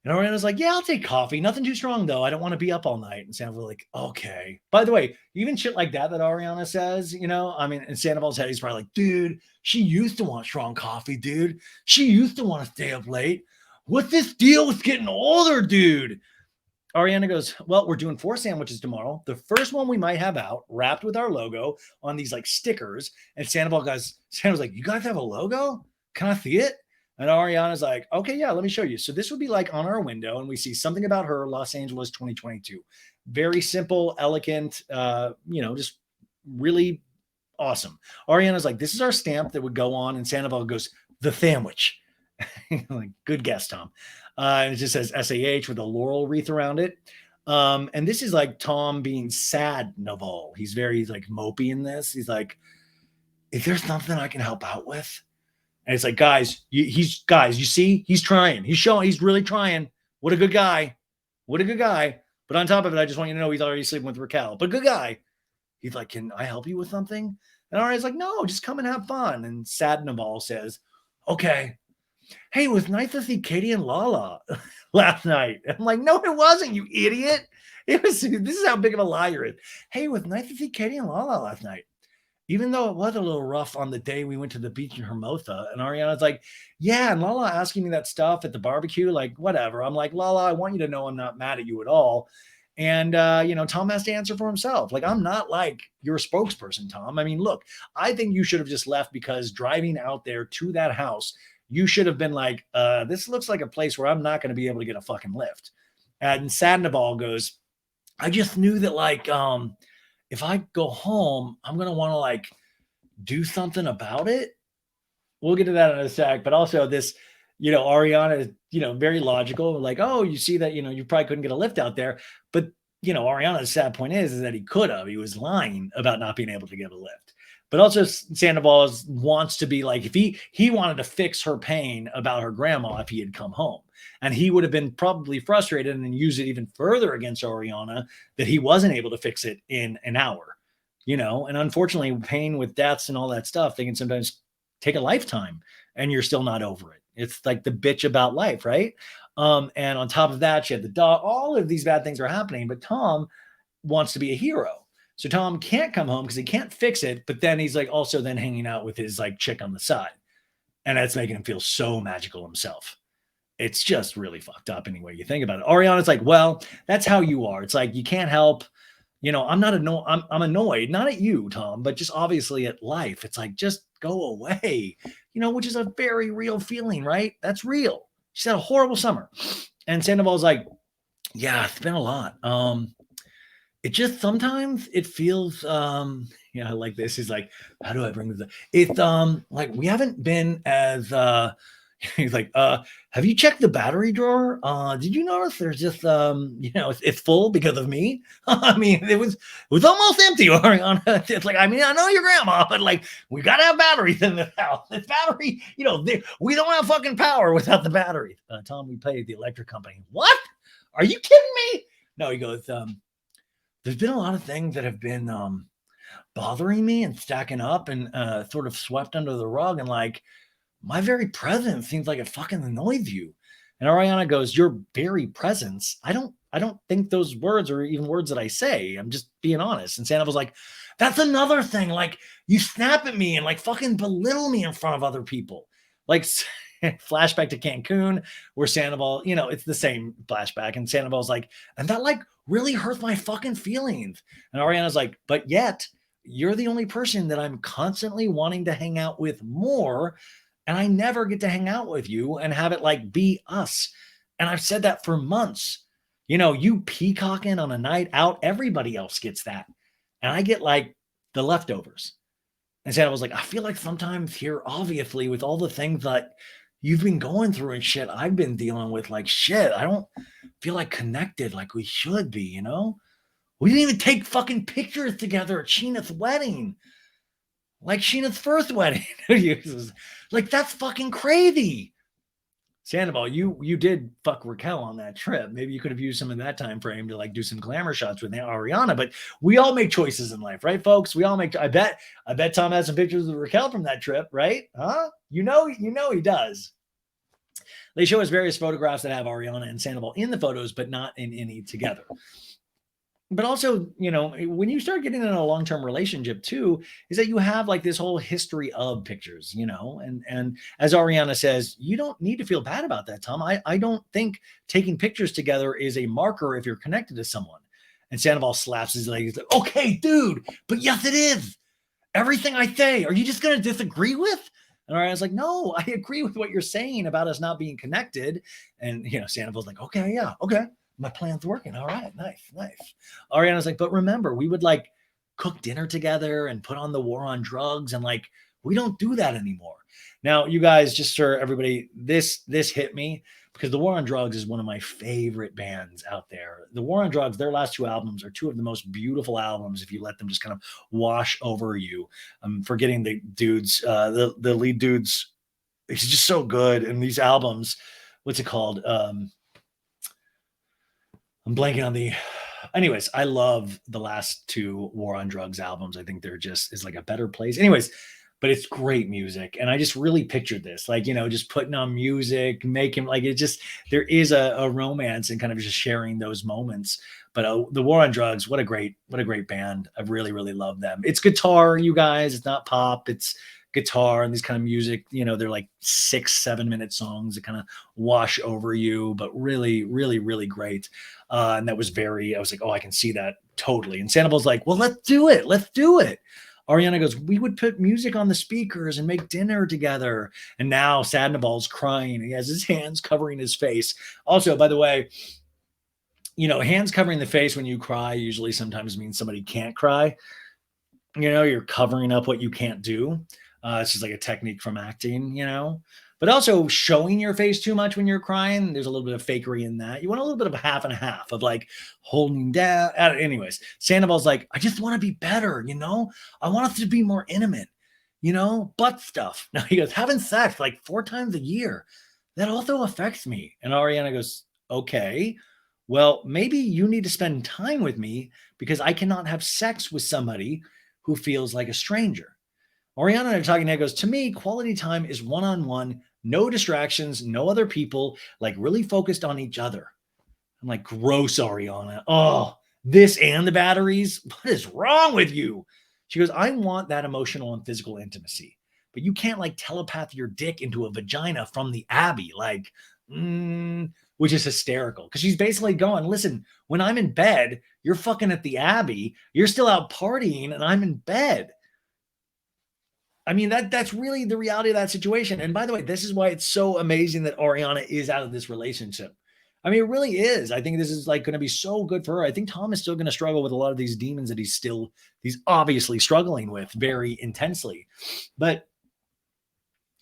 Speaker 1: And Ariana's like, yeah, I'll take coffee. Nothing too strong, though. I don't want to be up all night. And Sandoval's like, okay. By the way, even shit like that Ariana says, in Sandoval's head, he's probably like, dude, she used to want strong coffee, dude. She used to want to stay up late. What's this deal with getting older, dude? Ariana goes, well, we're doing 4 sandwiches tomorrow. The first one we might have out, wrapped with our logo on these like stickers. And Sandoval's like, you guys have a logo? Can I see it? And Ariana's like, okay, yeah, let me show you. So this would be like on our window, and we see something about her, Los Angeles 2022. Very simple, elegant, just really awesome. Ariana's like, this is our stamp that would go on, and Sandoval goes, the sandwich. Like, good guess, Tom. And it just says SAH with a laurel wreath around it. And this is like Tom being sad Naval. He's very like mopey in this. He's like, is there something I can help out with? And it's like, guys, you see, he's trying. He's really trying. What a good guy. What a good guy. But on top of it, I just want you to know he's already sleeping with Raquel. But good guy. He's like, can I help you with something? And Ari's like, no, just come and have fun. And sad Naval says, okay. Hey, it was nice to see Katie and Lala last night. I'm like, no, it wasn't, you idiot. This is how big of a liar it is. Hey, it was nice to see Katie and Lala last night. Even though it was a little rough on the day we went to the beach in Hermosa. And Ariana's like, yeah, and Lala asking me that stuff at the barbecue, like, whatever. I'm like, Lala, I want you to know I'm not mad at you at all. And, Tom has to answer for himself. Like, I'm not like your spokesperson, Tom. I mean, look, I think you should have just left, because driving out there to that house, you should have been like, this looks like a place where I'm not going to be able to get a fucking lift. And Sandoval goes, I just knew that, like, if I go home, I'm going to want to like do something about it. We'll get to that in a sec. But also this, Ariana is, very logical. Like, oh, you see that, you probably couldn't get a lift out there. But, Ariana's sad point is that he could have. He was lying about not being able to get a lift. But also Sandoval wants to be like, if he wanted to fix her pain about her grandma if he had come home. And he would have been probably frustrated and use it even further against Ariana that he wasn't able to fix it in an hour, And unfortunately, pain with deaths and all that stuff, they can sometimes take a lifetime and you're still not over it. It's like the bitch about life, right? And on top of that, she had the dog. All of these bad things are happening, but Tom wants to be a hero. So Tom can't come home because he can't fix it. But then he's like also then hanging out with his like chick on the side. And that's making him feel so magical himself. It's just really fucked up anyway you think about it. Ariana's like, well, that's how you are. It's like, you can't help, I'm not annoyed. I'm annoyed, not at you, Tom, but just obviously at life. It's like, just go away, which is a very real feeling, right? That's real. She's had a horrible summer. And Sandoval's like, yeah, it's been a lot. it just sometimes it feels yeah, I like this. He's like, how do I bring this up? It's like we haven't been as he's like, have you checked the battery drawer? Did you notice there's just it's full because of me? I mean, it was almost empty, Ariana. It's like, I mean, I know your grandma, but like we gotta have batteries in this house. This battery, we don't have fucking power without the battery. Tom, we paid the electric company. What? Are you kidding me? No, he goes, there's been a lot of things that have been bothering me and stacking up and sort of swept under the rug. And like my very presence seems like it fucking annoys you. And Ariana goes, your very presence? I don't think those words are even words that I say. I'm just being honest. And Sandoval's like, that's another thing. Like you snap at me and like fucking belittle me in front of other people. Like flashback to Cancun where Sandoval, it's the same flashback. And Sandoval's like, and that like really hurts my fucking feelings. And Ariana's like, but yet you're the only person that I'm constantly wanting to hang out with more. And I never get to hang out with you and have it like be us. And I've said that for months. You peacocking on a night out, everybody else gets that. And I get like the leftovers. And Sandra was like, I feel like sometimes here, obviously, with all the things that you've been going through and shit, I've been dealing with like shit. I don't feel like connected like we should be, We didn't even take fucking pictures together at Scheana's wedding. Like Scheana's first wedding. Like, that's fucking crazy. Sandoval, you did fuck Raquel on that trip. Maybe you could have used some in that time frame to like do some glamour shots with Ariana, but we all make choices in life, right, folks? We all make. I bet Tom has some pictures of Raquel from that trip, right? Huh? You know he does. They show us various photographs that have Ariana and Sandoval in the photos, but not in any together. But also, when you start getting in a long-term relationship too, is that you have like this whole history of pictures, and as Ariana says, you don't need to feel bad about that, Tom. I don't think taking pictures together is a marker if you're connected to someone. And Sandoval slaps his leg. He's like, okay, dude, but yes, it is. Everything I say, are you just going to disagree with? And Ariana's like, no, I agree with what you're saying about us not being connected. And, Sandoval's like, okay, yeah, okay. My plan's working. All right. Nice. Ariana's like, but remember, we would like cook dinner together and put on the War on Drugs. And like, we don't do that anymore. Now, you guys, just for everybody, this hit me because the War on Drugs is one of my favorite bands out there. The War on Drugs, their last two albums are two of the most beautiful albums if you let them just kind of wash over you. I'm forgetting the dudes, the lead dudes. It's just so good. And these albums, what's it called? I'm blanking on anyways, I love the last two War on Drugs albums. I think they're is like a better place. Anyways, but it's great music. And I just really pictured this, like, just putting on music, making like, there is a romance and kind of just sharing those moments. But the War on Drugs, what a great band. I really, really love them. It's guitar, you guys. It's not pop. It's guitar and these kind of music, they're like 6-7 minute songs that kind of wash over you, but really, really, really great. And that was I was like, oh, I can see that totally. And Sandoval's like, well, let's do it. Ariana goes, we would put music on the speakers and make dinner together. And now Sandoval's crying. He has his hands covering his face. Also, by the way, hands covering the face when you cry usually sometimes means somebody can't cry. You're covering up what you can't do. It's just like a technique from acting, but also showing your face too much when you're crying. There's a little bit of fakery in that. You want a little bit of a half and a half of like holding down. Anyways, Sandoval's like, I just want to be better. I want us to be more intimate, butt stuff. Now he goes, having sex like 4 times a year. That also affects me. And Ariana goes, okay, well, maybe you need to spend time with me because I cannot have sex with somebody who feels like a stranger. Ariana and talking head goes, to me, quality time is one-on-one, no distractions, no other people, like really focused on each other. I'm like, gross, Ariana. Oh, this and the batteries? What is wrong with you? She goes, I want that emotional and physical intimacy, but you can't like telepath your dick into a vagina from the Abbey, like, which is hysterical. Because she's basically going, listen, when I'm in bed, you're fucking at the Abbey, you're still out partying, and I'm in bed. I mean, that's really the reality of that situation. And by the way, this is why it's so amazing that Ariana is out of this relationship. I mean, it really is. I think this is like going to be so good for her. I think Tom is still going to struggle with a lot of these demons that he's obviously struggling with very intensely. But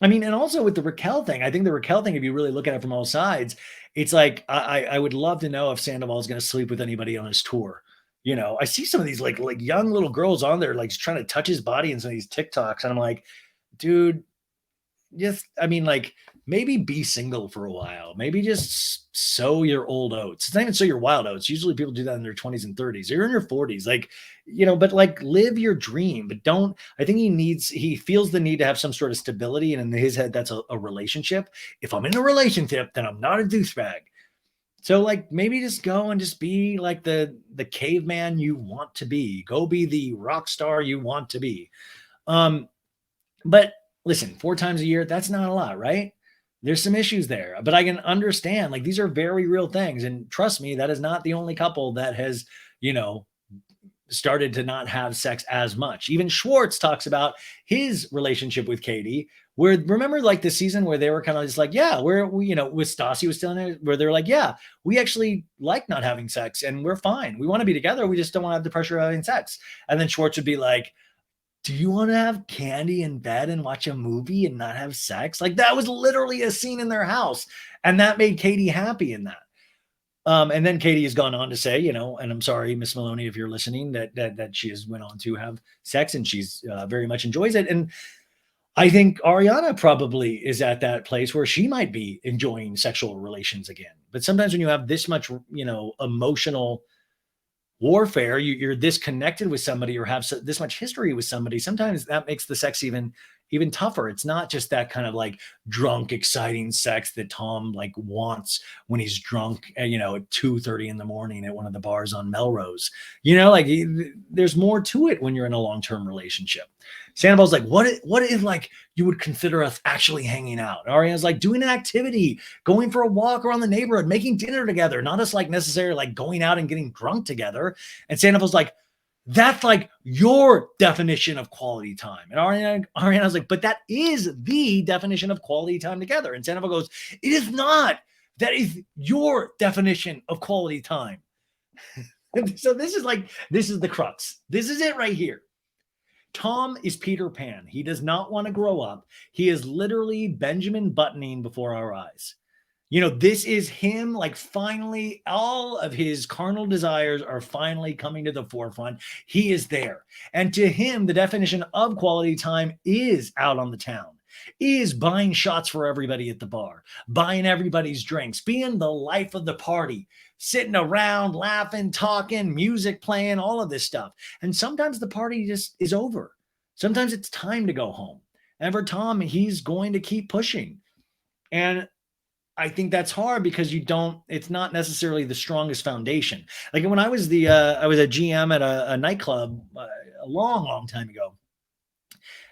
Speaker 1: I mean, and also with the Raquel thing, I think the Raquel thing, if you really look at it from all sides, it's like I would love to know if Sandoval is going to sleep with anybody on his tour. I see some of these like young little girls on there, like trying to touch his body in some of these TikToks, and I'm like, dude, just I mean, like maybe be single for a while. Maybe just sow your old oats. It's not even sow your wild oats. Usually people do that in their 20s and 30s. You're in your 40s, but like live your dream. But don't. I think he feels the need to have some sort of stability, and in his head, that's a relationship. If I'm in a relationship, then I'm not a douchebag. So like maybe just go and just be like the caveman you want to be. Go be the rock star you want to be. But listen, 4 times a year, that's not a lot, right? There's some issues there, but I can understand like these are very real things. And trust me, that is not the only couple that has, started to not have sex as much. Even Schwartz talks about his relationship with Katie, where remember like the season where they were kind of just like, yeah, we, with Stassi was still in it, where they're like, yeah, we actually like not having sex and we're fine. We want to be together. We just don't want to have the pressure of having sex. And then Schwartz would be like, do you want to have candy in bed and watch a movie and not have sex? Like that was literally a scene in their house. And that made Katie happy in that. And then Katie has gone on to say, and I'm sorry, Miss Maloney, if you're listening, that she has went on to have sex and she's very much enjoys it. And I think Ariana probably is at that place where she might be enjoying sexual relations again. But sometimes when you have this much, emotional warfare, you're this connected with somebody or have this much history with somebody, sometimes that makes the sex even tougher. It's not just that kind of like drunk, exciting sex that Tom like wants when he's drunk, at 2:30 in the morning at one of the bars on Melrose. There's more to it when you're in a long-term relationship. Sandoval's like, what if like you would consider us actually hanging out? And Ariana's like, doing an activity, going for a walk around the neighborhood, making dinner together, not us like necessarily like going out and getting drunk together. And Sandoval's like, that's like your definition of quality time. And Ariana's like, but that is the definition of quality time together. And Sandoval goes, it is not. That is your definition of quality time. So this is the crux. This is it right here. Tom is Peter Pan. He does not want to grow up. He is literally Benjamin Buttoning before our eyes. This is him, like finally all of his carnal desires are finally coming to the forefront. He is there. And to him, the definition of quality time is out on the town, is buying shots for everybody at the bar, buying everybody's drinks, being the life of the party, sitting around, laughing, talking, music playing, all of this stuff. And sometimes the party just is over. Sometimes it's time to go home. And for Tom, he's going to keep pushing. And I think that's hard because it's not necessarily the strongest foundation. Like when I was I was a GM at a nightclub a long, long time ago.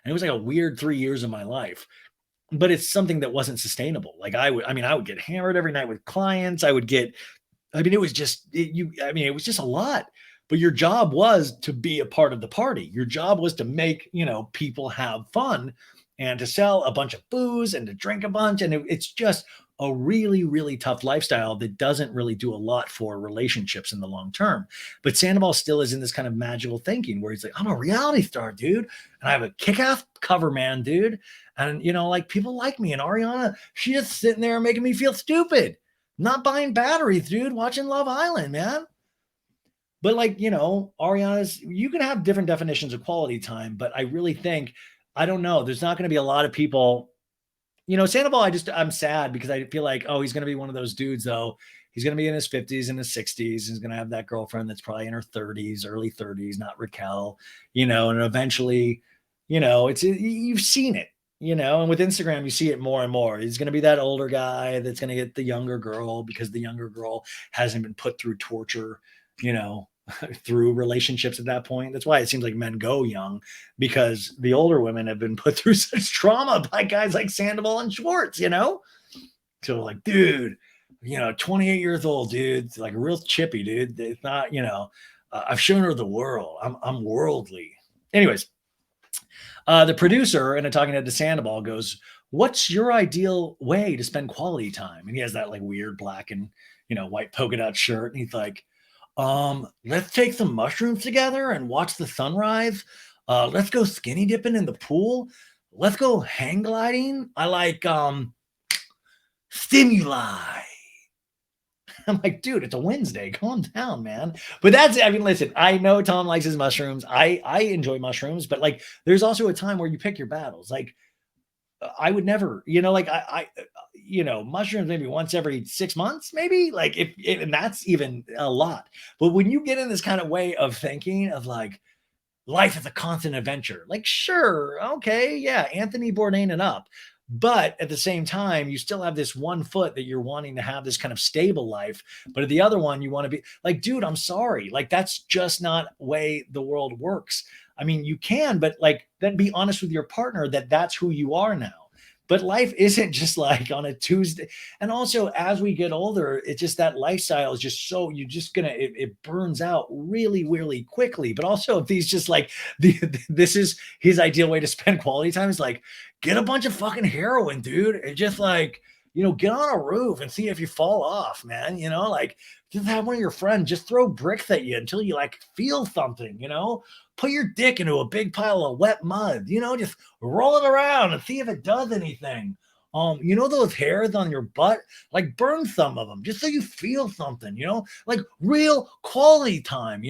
Speaker 1: And it was like a weird 3 years of my life, but it's something that wasn't sustainable. Like I would get hammered every night with clients. It was just a lot, but your job was to be a part of the party. Your job was to make, people have fun and to sell a bunch of booze and to drink a bunch. And it's just a really, really tough lifestyle that doesn't really do a lot for relationships in the long term. But Sandoval still is in this kind of magical thinking where he's like, I'm a reality star, dude. And I have a kick-ass cover man, dude. And, like people like me. And Ariana, she's just sitting there making me feel stupid. Not buying batteries, dude. Watching Love Island, man. But Ariana's, you can have different definitions of quality time, but I really think, I don't know, there's not going to be a lot of people. Sandoval, I'm sad because I feel like, he's going to be one of those dudes, though. He's going to be in his 50s and his 60s. He's going to have that girlfriend that's probably in her 30s, early 30s, not Raquel, and eventually, you've seen it, and with Instagram, you see it more and more. He's going to be that older guy that's going to get the younger girl because the younger girl hasn't been put through torture, through relationships at that point. That's why it seems like men go young, because the older women have been put through such trauma by guys like Sandoval and Schwartz, So like, dude, 28 years old, dude, it's like a real chippy, dude. It's not, I've shown her the world. I'm worldly. Anyways, the producer in a talking head to Sandoval goes, what's your ideal way to spend quality time? And he has that like weird black and white polka dot shirt. And he's like, let's take some mushrooms together and watch the sunrise. Let's go skinny dipping in the pool. Let's go hang gliding. I like stimuli. I'm like, dude, it's a Wednesday. Calm down, man. But listen, I know Tom likes his mushrooms. I enjoy mushrooms, but like, there's also a time where you pick your battles. Like, I would never, mushrooms maybe once every 6 months, maybe, like and that's even a lot. But when you get in this kind of way of thinking of like, life is a constant adventure, like, sure, okay, yeah, Anthony Bourdain it up. But at the same time, you still have this one foot that you're wanting to have this kind of stable life. But at the other one, you want to be like, dude, I'm sorry. Like, that's just not the way the world works. I mean, you can, but like, then be honest with your partner that that's who you are now. But life isn't just like on a Tuesday. And also, as we get older, it's just that lifestyle is just so, it burns out really, really quickly. But also, if he's just like, this is his ideal way to spend quality time, is like, get a bunch of fucking heroin, dude. And just like, get on a roof and see if you fall off, man. Like, just have one of your friends just throw bricks at you until you like feel something, put your dick into a big pile of wet mud, just roll it around and see if it does anything. Those hairs on your butt, like, burn some of them just so you feel something, like real quality time,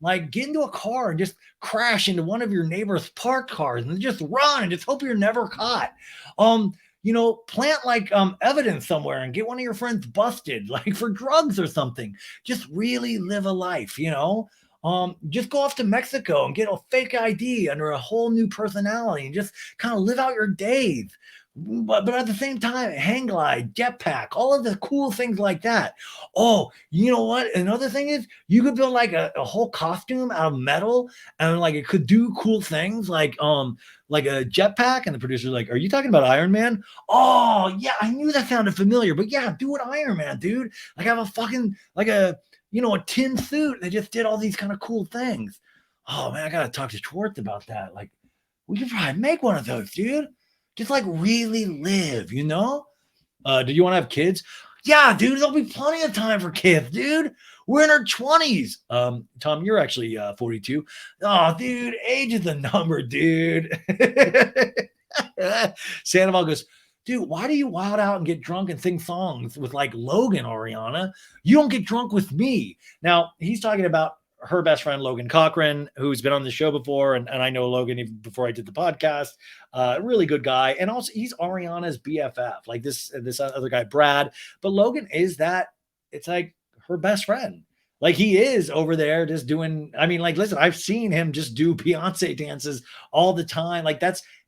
Speaker 1: like, get into a car and just crash into one of your neighbor's parked cars and just run and just hope you're never caught. Plant like evidence somewhere and get one of your friends busted, like for drugs or something. Just really live a life, just go off to Mexico and get a fake ID under a whole new personality and just kind of live out your days. But at the same time, hang glide, jetpack, all of the cool things like that. Oh, you know what? Another thing is, you could build like a whole costume out of metal, and like it could do cool things like a jetpack. And the producer's like, "Are you talking about Iron Man?" Oh yeah, I knew that sounded familiar, but yeah, do it Iron Man, dude. Like, have a fucking like a tin suit that just did all these kind of cool things. Oh man, I gotta talk to Schwartz about that. Like, we could probably make one of those, dude. Just like really live, do you want to have kids? Yeah, dude, there'll be plenty of time for kids, dude. We're in our 20s. Tom, you're actually 42. Oh, dude, age is a number, dude. Sandoval goes, dude, why do you wild out and get drunk and sing songs with like Logan, Ariana? You don't get drunk with me. Now, he's talking about her best friend, Logan Cochran, who's been on the show before. And I know Logan even before I did the podcast. Really good guy. And also, he's Ariana's BFF, like this other guy, Brad. But Logan is it's like her best friend. Like, he is over there just doing, I mean, like, listen, I've seen him just do Beyonce dances all the time. Like,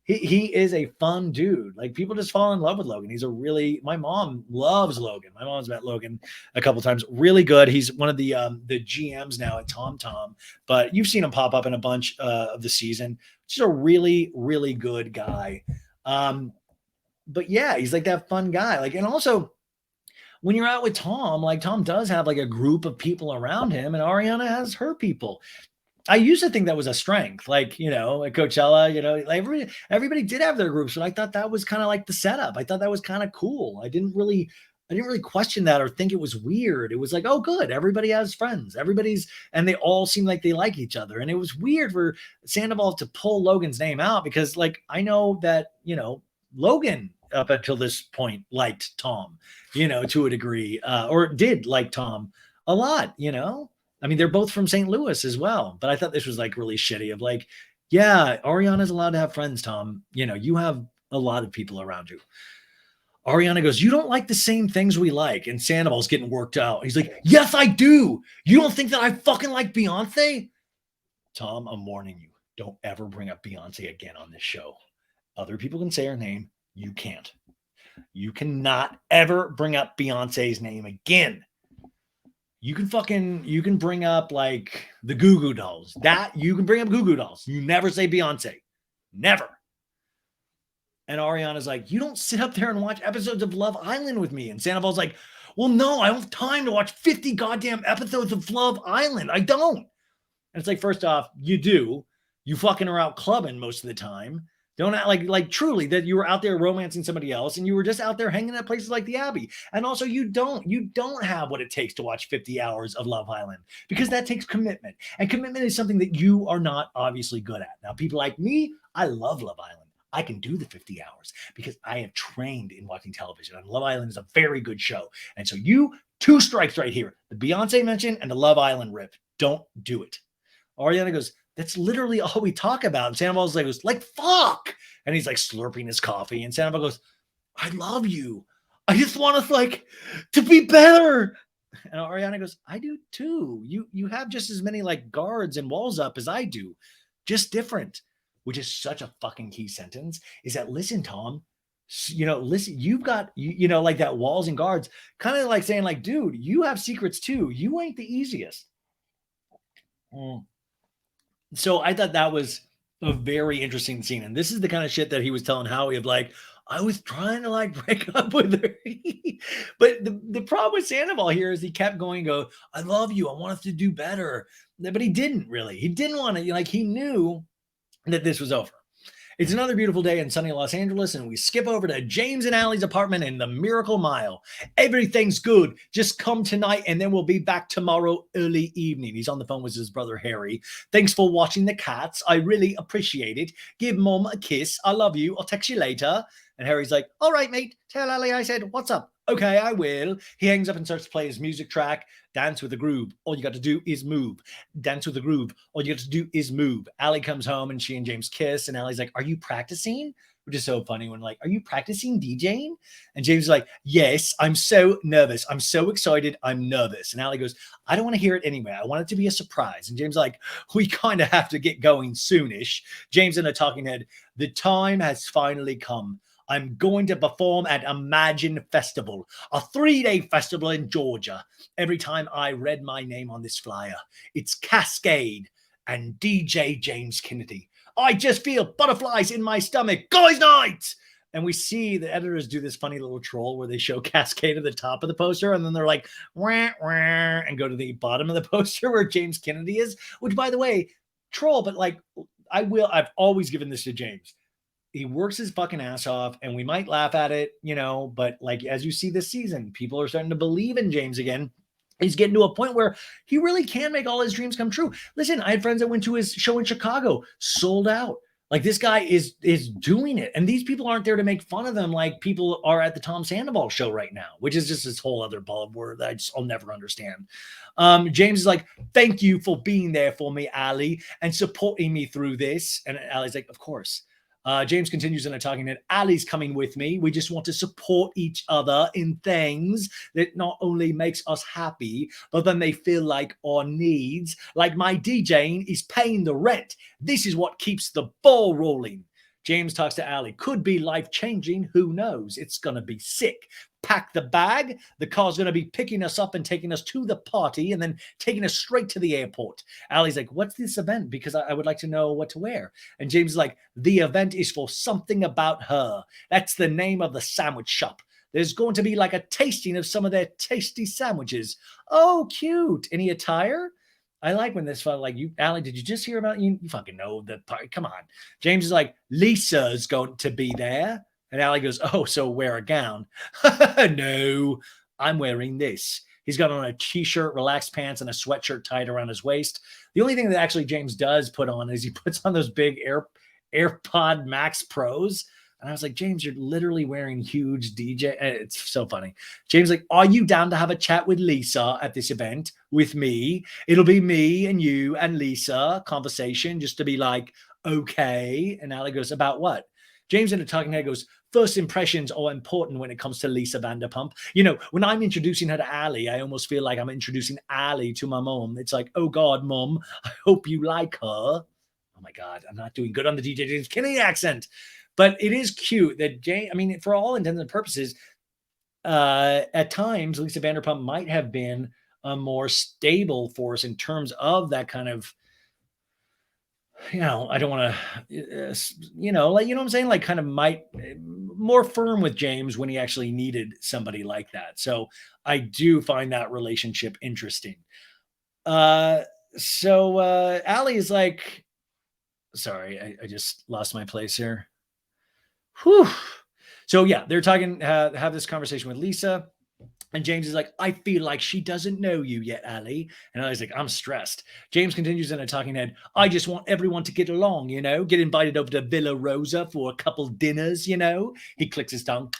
Speaker 1: he is a fun dude. Like, people just fall in love with Logan. My mom loves Logan. My mom's met Logan a couple times. Really good. He's one of the GMs now at Tom, but you've seen him pop up in a bunch of the season. Just a really, really good guy. But yeah, he's like that fun guy. Like, and also when you're out with Tom, like, Tom does have like a group of people around him, and Ariana has her people. I used to think that was a strength, like, at Coachella, like everybody did have their groups, but I thought that was kind of like the setup. I thought that was kind of cool. I didn't really question that or think it was weird. It was like, oh, good. Everybody has friends. And they all seem like they like each other. And it was weird for Sandoval to pull Logan's name out because, like, I know that, Logan up until this point liked Tom, to a degree, or did like Tom a lot, I mean, they're both from St. Louis as well, but I thought this was like really shitty of like, yeah, Ariana's allowed to have friends, Tom. You have a lot of people around you. Ariana goes, you don't like the same things we like. And Sandoval's getting worked out. He's like, yes, I do. You don't think that I fucking like Beyonce? Tom, I'm warning you. Don't ever bring up Beyonce again on this show. Other people can say her name. You can't. You cannot ever bring up Beyonce's name again. You can bring up like the Goo Goo Dolls. You can bring up Goo Goo Dolls. You never say Beyonce. Never. And Ariana's like, you don't sit up there and watch episodes of Love Island with me. And Sandoval's like, well, no, I don't have time to watch 50 goddamn episodes of Love Island. I don't. And it's like, first off, you do. You fucking are out clubbing most of the time. Don't act like truly that you were out there romancing somebody else and you were just out there hanging at places like the Abbey. And also you don't have what it takes to watch 50 hours of Love Island because that takes commitment. And commitment is something that you are not obviously good at. Now, people like me, I love Love Island. I can do the 50 hours because I have trained in watching television. And Love Island is a very good show. And so you, 2 strikes right here. The Beyonce mention and the Love Island rip. Don't do it. Ariana goes, that's literally all we talk about. And Sandoval's like, fuck. And he's like slurping his coffee. And Sandoval goes, I love you. I just want us to be better. And Ariana goes, I do too. You have just as many like guards and walls up as I do, just different, which is such a fucking key sentence is that, listen, Tom, listen, you've got, like that walls and guards, kind of like saying like, dude, you have secrets too. You ain't the easiest. So I thought that was a very interesting scene. And this is the kind of shit that he was telling Howie of like, I was trying to like break up with her. But the problem with Sandoval here is he kept going, I love you. I want us to do better. But he didn't really. He didn't want to, he knew that this was over. It's another beautiful day in sunny Los Angeles, and we skip over to James and Allie's apartment in the Miracle Mile. Everything's good. Just come tonight, and then we'll be back tomorrow early evening. He's on the phone with his brother, Harry. Thanks for watching the cats. I really appreciate it. Give Mom a kiss. I love you. I'll text you later. And Harry's like, all right, mate. Tell Allie I said, what's up? Okay, I will. He hangs up and starts to play his music track. Dance with the groove. All you got to do is move. Dance with the groove. All you got to do is move. Allie comes home and she and James kiss. And Allie's like, are you practicing? Which is so funny when like, are you practicing DJing? And James is like, yes, I'm so nervous. I'm so excited. I'm nervous. And Allie goes, I don't want to hear it anyway. I want it to be a surprise. And James is like, we kind of have to get going soonish. James in a talking head, the time has finally come. I'm going to perform at Imagine Festival, a 3-day festival in Georgia. Every time I read my name on this flyer, it's Cascade and DJ James Kennedy. I just feel butterflies in my stomach. Guys' night! And we see the editors do this funny little troll where they show Cascade at the top of the poster, and then they're like, wah, wah, and go to the bottom of the poster where James Kennedy is, which, by the way, troll, but like, I've always given this to James. He works his fucking ass off, and we might laugh at it, but like, as you see this season, people are starting to believe in James again. He's getting to a point where he really can make all his dreams come true. Listen, I had friends that went to his show in Chicago, sold out. Like, this guy is doing it. And these people aren't there to make fun of them like people are at the Tom Sandoval show right now, which is just this whole other ball of word that I'll never understand. James is like, thank you for being there for me, Allie, and supporting me through this. And Allie's like, of course. James continues in a talking head. Allie's coming with me. We just want to support each other in things that not only makes us happy, but then they feel like our needs. Like my DJing is paying the rent. This is what keeps the ball rolling. James talks to Allie. Could be life-changing. Who knows? It's going to be sick. Pack the bag. The car's going to be picking us up and taking us to the party and then taking us straight to the airport. Allie's like, what's this event? Because I would like to know what to wear. And James is like, the event is for something about her. That's the name of the sandwich shop. There's going to be like a tasting of some of their tasty sandwiches. Oh, cute. Any attire? I like when this felt like, you, Allie, did you just hear about you? You fucking know the part. Come on. James is like, Lisa's going to be there. And Allie goes, oh, so wear a gown. No, I'm wearing this. He's got on a t-shirt, relaxed pants, and a sweatshirt tied around his waist. The only thing that actually James does put on is he puts on those big AirPod Max Pros. And I was like, James, you're literally wearing huge DJ. It's so funny. James like, are you down to have a chat with Lisa at this event with me? It'll be me and you and Lisa conversation just to be like, okay. And Allie goes, about what? James in a talking head goes, first impressions are important when it comes to Lisa Vanderpump. When I'm introducing her to Allie, I almost feel like I'm introducing Allie to my mom. It's like, oh God, Mom, I hope you like her. Oh my God, I'm not doing good on the DJ James Kennedy accent. But it is cute that for all intents and purposes, at times, Lisa Vanderpump might have been a more stable force in terms of that kind of, I don't want to, what I'm saying? Like kind of might more firm with James when he actually needed somebody like that. So I do find that relationship interesting. So Allie is like, sorry, I just lost my place here. Whew. So yeah, they're talking, have this conversation with Lisa. And James is like, I feel like she doesn't know you yet, Ali. And Ali's like, I'm stressed. James continues in a talking head. I just want everyone to get along, get invited over to Villa Rosa for a couple dinners, He clicks his tongue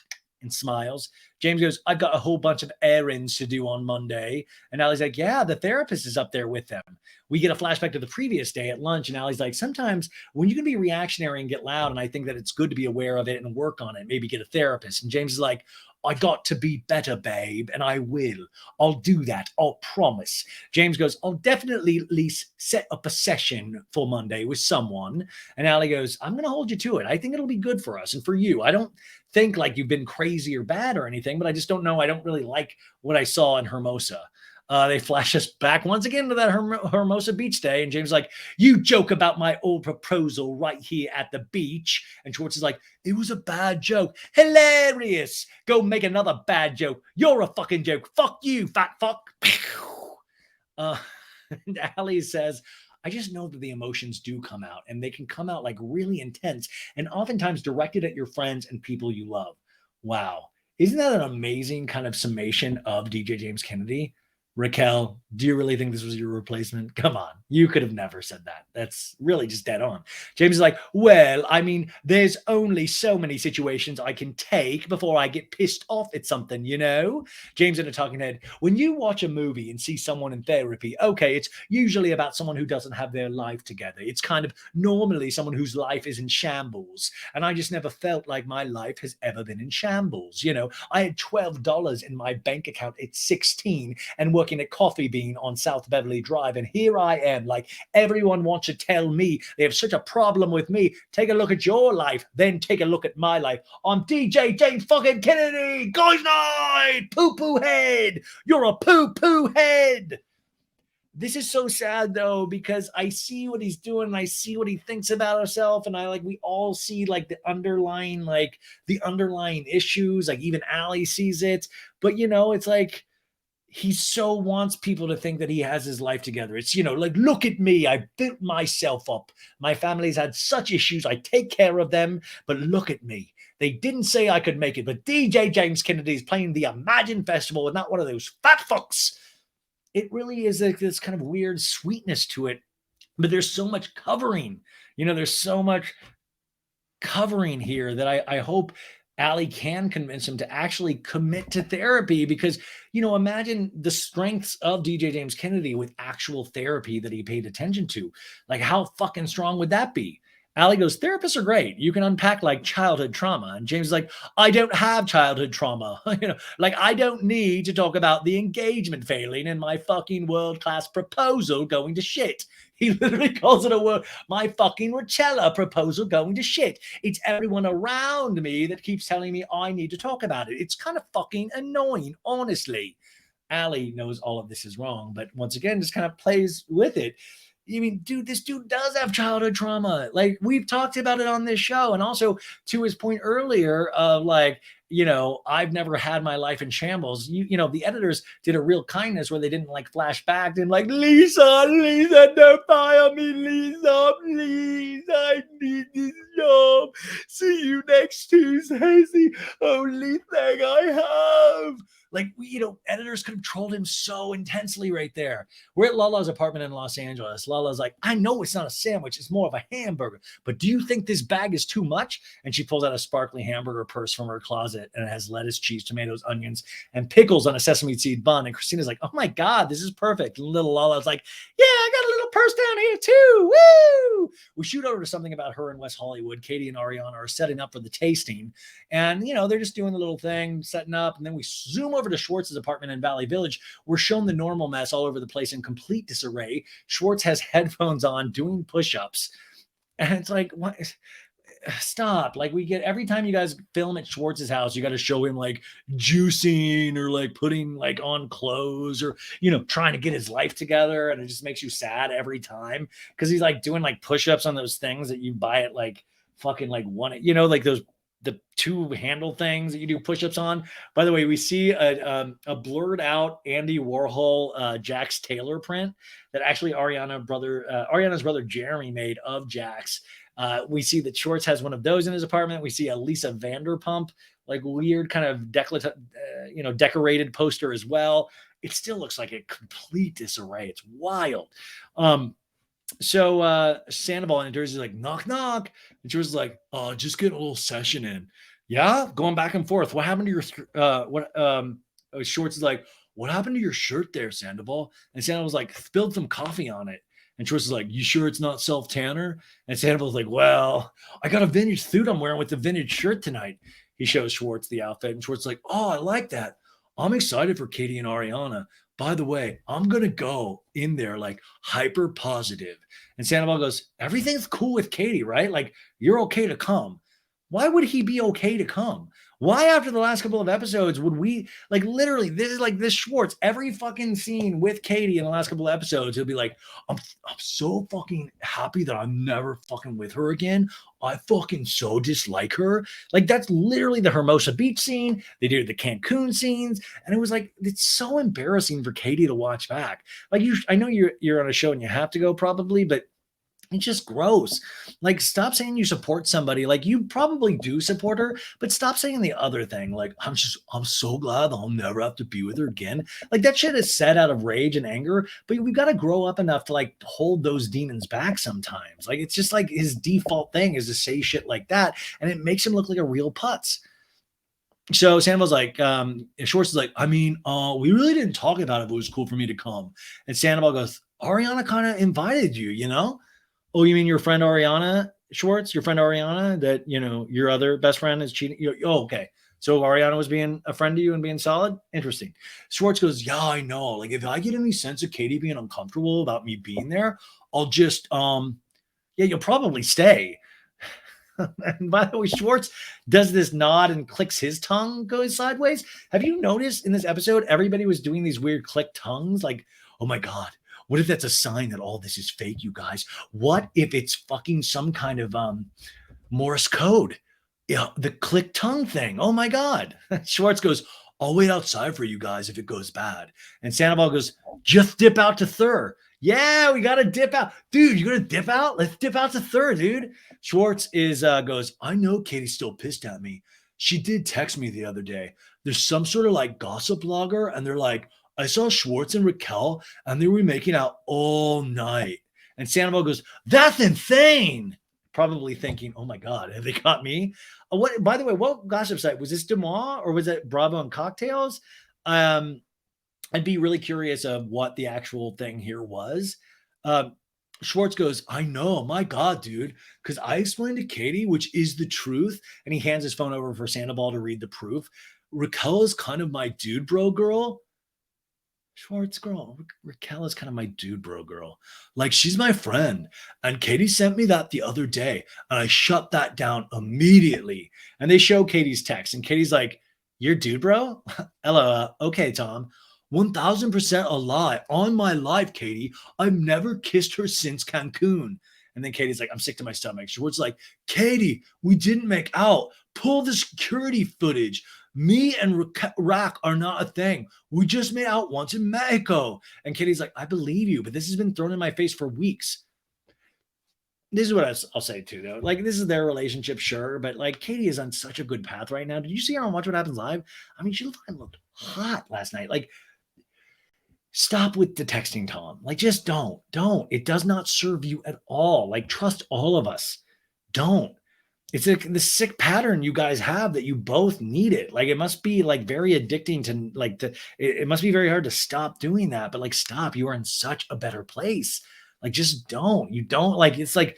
Speaker 1: and smiles. James goes, I've got a whole bunch of errands to do on Monday. And Ali's like, yeah, the therapist is up there with them. We get a flashback to the previous day at lunch. And Ali's like, sometimes when you can be reactionary and get loud, and I think that it's good to be aware of it and work on it, maybe get a therapist. And James is like, I got to be better, babe, and I will. I'll do that. I'll promise. James goes, I'll definitely at least set up a session for Monday with someone. And Ali goes, I'm going to hold you to it. I think it'll be good for us and for you. I don't think like you've been crazy or bad or anything, but I just don't know. I don't really like what I saw in Hermosa. They flash us back once again to that Hermosa Beach day. And James is like, you joke about my old proposal right here at the beach. And Schwartz is like, it was a bad joke. Hilarious. Go make another bad joke. You're a fucking joke. Fuck you, fat fuck. And Ali says, I just know that the emotions do come out, and they can come out like really intense and oftentimes directed at your friends and people you love. Wow. Isn't that an amazing kind of summation of DJ James Kennedy? Raquel, do you really think this was your replacement? Come on. You could have never said that. That's really just dead on. James is like, well, I mean, there's only so many situations I can take before I get pissed off at something, James in a talking head, when you watch a movie and see someone in therapy, okay, it's usually about someone who doesn't have their life together. It's kind of normally someone whose life is in shambles. And I just never felt like my life has ever been in shambles. I had $12 in my bank account at 16 and working at Coffee Bean on South Beverly Drive. And here I am, like everyone wants to tell me they have such a problem with me. Take a look at your life, then take a look at my life. I'm DJ James fucking Kennedy. Guys night, poo-poo head. You're a poo-poo head. This is so sad though, because I see what he's doing and I see what he thinks about himself. And we all see like the underlying issues, like even Ali sees it. But it's like, he so wants people to think that he has his life together. It's, like, look at me. I built myself up. My family's had such issues. I take care of them, but look at me. They didn't say I could make it, but DJ James Kennedy is playing the Imagine Festival and not one of those fat fucks. It really is like this kind of weird sweetness to it, but there's so much covering. There's so much covering here that I hope Ali can convince him to actually commit to therapy because, imagine the strengths of DJ James Kennedy with actual therapy that he paid attention to. Like, how fucking strong would that be? Ali goes, therapists are great. You can unpack like childhood trauma. And James is like, I don't have childhood trauma. Like I don't need to talk about the engagement failing and my fucking world-class proposal going to shit. He literally calls it my fucking Rachella proposal going to shit. It's everyone around me that keeps telling me I need to talk about it. It's kind of fucking annoying, honestly. Ali knows all of this is wrong, but once again, just kind of plays with it. I mean, dude, this dude does have childhood trauma. Like, we've talked about it on this show. And also, to his point earlier of like, I've never had my life in shambles. The editors did a real kindness where they didn't like flash back and like, Lisa, don't fire me, Lisa, please. I need this job. See you next Tuesday. It's the only thing I have. Like, editors could have trolled him so intensely right there. We're at Lala's apartment in Los Angeles. Lala's like, I know it's not a sandwich. It's more of a hamburger. But do you think this bag is too much? And she pulls out a sparkly hamburger purse from her closet, and it has lettuce, cheese, tomatoes, onions, and pickles on a sesame seed bun. And Kristina's like, oh my God, this is perfect. And little Lala's like, yeah, I got a little purse down here too. Woo! We shoot over to something about her in West Hollywood. Katie and Ariana are setting up for the tasting. And, they're just doing the little thing, setting up. And then we zoom over to Schwartz's apartment in Valley Village. We're shown the normal mess all over the place in complete disarray. Schwartz has headphones on doing push-ups. And it's like, what? Stop. Like, we get every time you guys film at Schwartz's house, you got to show him like juicing or like putting like on clothes or, trying to get his life together. And it just makes you sad every time because he's like doing like push-ups on those things that you buy at like fucking like one, like those the two handle things that you do push-ups on. By the way, we see a blurred out Andy Warhol Jax Taylor print that actually Ariana's brother Jeremy made of Jax. We see that Schwartz has one of those in his apartment. We see a Lisa Vanderpump, like weird kind of decorated poster as well. It still looks like a complete disarray. It's wild. So Sandoval enters, he's like, knock, knock. And Schwartz is like, just get a little session in. Yeah, going back and forth. What happened to your Schwartz is like, what happened to your shirt there, Sandoval? And Sandoval's like, spilled some coffee on it. And Schwartz is like, you sure it's not self-tanner? And Sandoval's like, well, I got a vintage suit I'm wearing with the vintage shirt tonight. He shows Schwartz the outfit, and Schwartz is like, oh, I like that. I'm excited for Katie and Ariana. By the way, I'm going to go in there like hyper positive. And Sandoval goes, everything's cool with Katie, right? Like, you're okay to come. Why would he be okay to come? Why, after the last couple of episodes, would we, like, literally, this is like this Schwartz, every fucking scene with Katie in the last couple of episodes, he'll be like, I'm so fucking happy that I'm never fucking with her again. I fucking so dislike her. Like, that's literally the Hermosa Beach scene. They did the Cancun scenes. And it was like, it's so embarrassing for Katie to watch back. Like, I know you're on a show and you have to go probably, but it's just gross. Like, stop saying you support somebody. Like, you probably do support her, but stop saying the other thing. Like, I'm so glad I'll never have to be with her again. Like, that shit is said out of rage and anger, but we've got to grow up enough to like hold those demons back sometimes. Like, it's just like his default thing is to say shit like that, and it makes him look like a real putz. So Sandoval's like, Schwartz is like, I mean, we really didn't talk about if it was cool for me to come. And Sandoval goes, Ariana kind of invited you, you know? Oh, you mean your friend Ariana, Schwartz? Your friend Ariana that, your other best friend is cheating? Oh, okay. So Ariana was being a friend to you and being solid? Interesting. Schwartz goes, yeah, I know. Like, if I get any sense of Katie being uncomfortable about me being there, I'll just, you'll probably stay. And by the way, Schwartz does this nod and clicks his tongue going sideways. Have you noticed in this episode, everybody was doing these weird click tongues? Like, oh my God. What if that's a sign that all this is fake, you guys? What if it's fucking some kind of Morse code? Yeah, the click tongue thing. Oh my God. Schwartz goes, I'll wait outside for you guys if it goes bad. And Sandoval goes, just dip out to third. Yeah, we got to dip out. Dude, you going to dip out? Let's dip out to third, dude. Schwartz goes, I know Katie's still pissed at me. She did text me the other day. There's some sort of like gossip blogger, and they're like, I saw Schwartz and Raquel, and they were making out all night. And Sandoval goes, that's insane. Probably thinking, oh my God, have they got me? By the way, what gossip site? Was this Demois or was it Bravo and Cocktails? I'd be really curious of what the actual thing here was. Schwartz goes, I know, my God, dude, because I explained to Katie, which is the truth. And he hands his phone over for Sandoval to read the proof. Raquel is kind of my dude bro girl. Schwartz girl, Raquel is kind of my dude bro girl. Like, she's my friend. And Katie sent me that the other day, and I shut that down immediately. And they show Katie's text, and Katie's like, you're dude bro? Ella, okay, Tom. 1000% a lie. On my life, Katie. I've never kissed her since Cancun. And then Katie's like, I'm sick to my stomach. Schwartz like, Katie, we didn't make out. Pull the security footage. Me and Rack are not a thing. We just made out once in Mexico. And Katie's like, I believe you, but this has been thrown in my face for weeks. This is what I'll say too, though. Like, this is their relationship, sure, but like, Katie is on such a good path right now. Did you see her on Watch What Happens Live? I mean, she looked hot last night. Like, stop with the texting, Tom. Like, just don't. It does not serve you at all. Like, trust all of us. Don't. It's like the sick pattern you guys have that you both need it. Like, it must be like very addicting to like it must be very hard to stop doing that, but like, stop. You are in such a better place. Like, just don't. You don't like, it's like,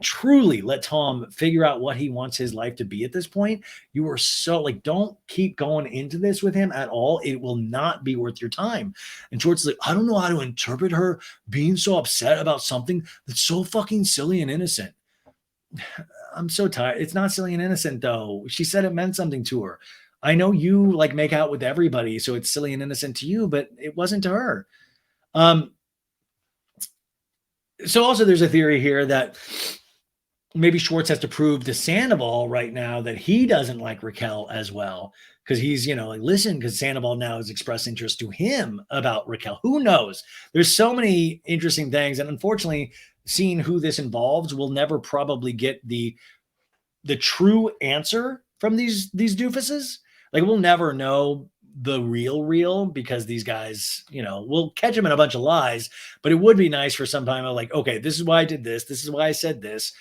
Speaker 1: truly let Tom figure out what he wants his life to be at this point. You are so like, don't keep going into this with him at all. It will not be worth your time. And Schwartz is like, I don't know how to interpret her being so upset about something that's so fucking silly and innocent. I'm so tired. It's not silly and innocent, though. She said it meant something to her. I know you like make out with everybody, so it's silly and innocent to you, but it wasn't to her. So also there's a theory here that maybe Schwartz has to prove to Sandoval right now that he doesn't like Raquel as well, because he's, like, listen, because Sandoval now has expressed interest to him about Raquel. Who knows? There's so many interesting things, and unfortunately, seeing who this involves, we'll never probably get the true answer from these doofuses. Like we'll never know the real because these guys, we'll catch them in a bunch of lies, but it would be nice for some time of like, okay, this is why I did this. This is why I said this.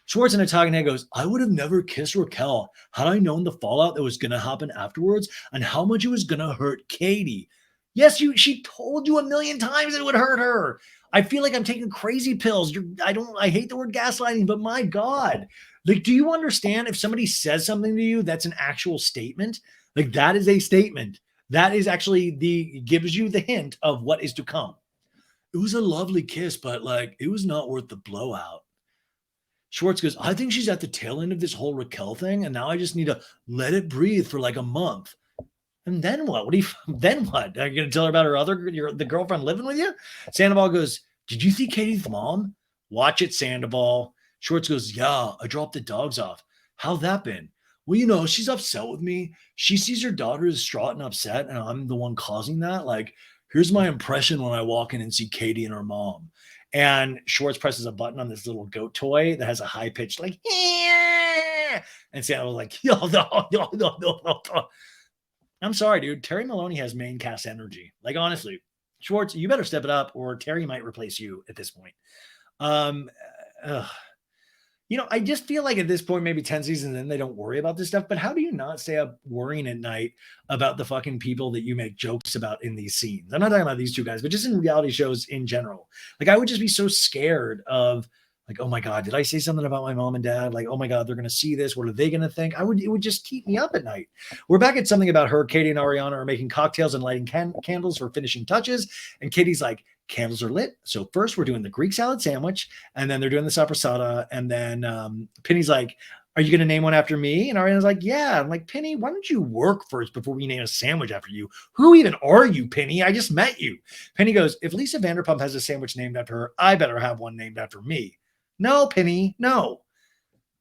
Speaker 1: Schwartz in a talking head goes, I would have never kissed Raquel had I known the fallout that was going to happen afterwards and how much it was going to hurt Katie. Yes, she told you a million times it would hurt her. I feel like I'm taking crazy pills. I hate the word gaslighting, but my God, like, do you understand if somebody says something to you, that's an actual statement? Like that is a statement. That is actually gives you the hint of what is to come. It was a lovely kiss, but like, it was not worth the blowout. Schwartz goes, I think she's at the tail end of this whole Raquel thing, and now I just need to let it breathe for like a month. And then what? Then what? Are you going to tell her about the girlfriend living with you? Sandoval goes, did you see Katie's mom? Watch it, Sandoval. Schwartz goes, yeah, I dropped the dogs off. How's that been? Well, she's upset with me. She sees her daughter is distraught and upset, and I'm the one causing that. Like, here's my impression when I walk in and see Katie and her mom. And Schwartz presses a button on this little goat toy that has a high pitch, like, yeah. And Sandoval's like, no. I'm sorry, dude. Terry Maloney has main cast energy. Like, honestly, Schwartz, you better step it up or Terry might replace you at this point. I just feel like at this point, maybe 10 seasons in, they don't worry about this stuff. But how do you not stay up worrying at night about the fucking people that you make jokes about in these scenes? I'm not talking about these two guys, but just in reality shows in general. Like, I would just be so scared of, like, oh my God, did I say something about my mom and dad? Like, oh my God, they're going to see this. What are they going to think? It would just keep me up at night. We're back at something about her. Katie and Ariana are making cocktails and lighting candles for finishing touches. And Katie's like, candles are lit. So first we're doing the Greek salad sandwich, and then they're doing the sopressata. And then Penny's like, are you going to name one after me? And Ariana's like, yeah. I'm like, Penny, why don't you work first before we name a sandwich after you? Who even are you, Penny? I just met you. Penny goes, if Lisa Vanderpump has a sandwich named after her, I better have one named after me. No, Penny, no.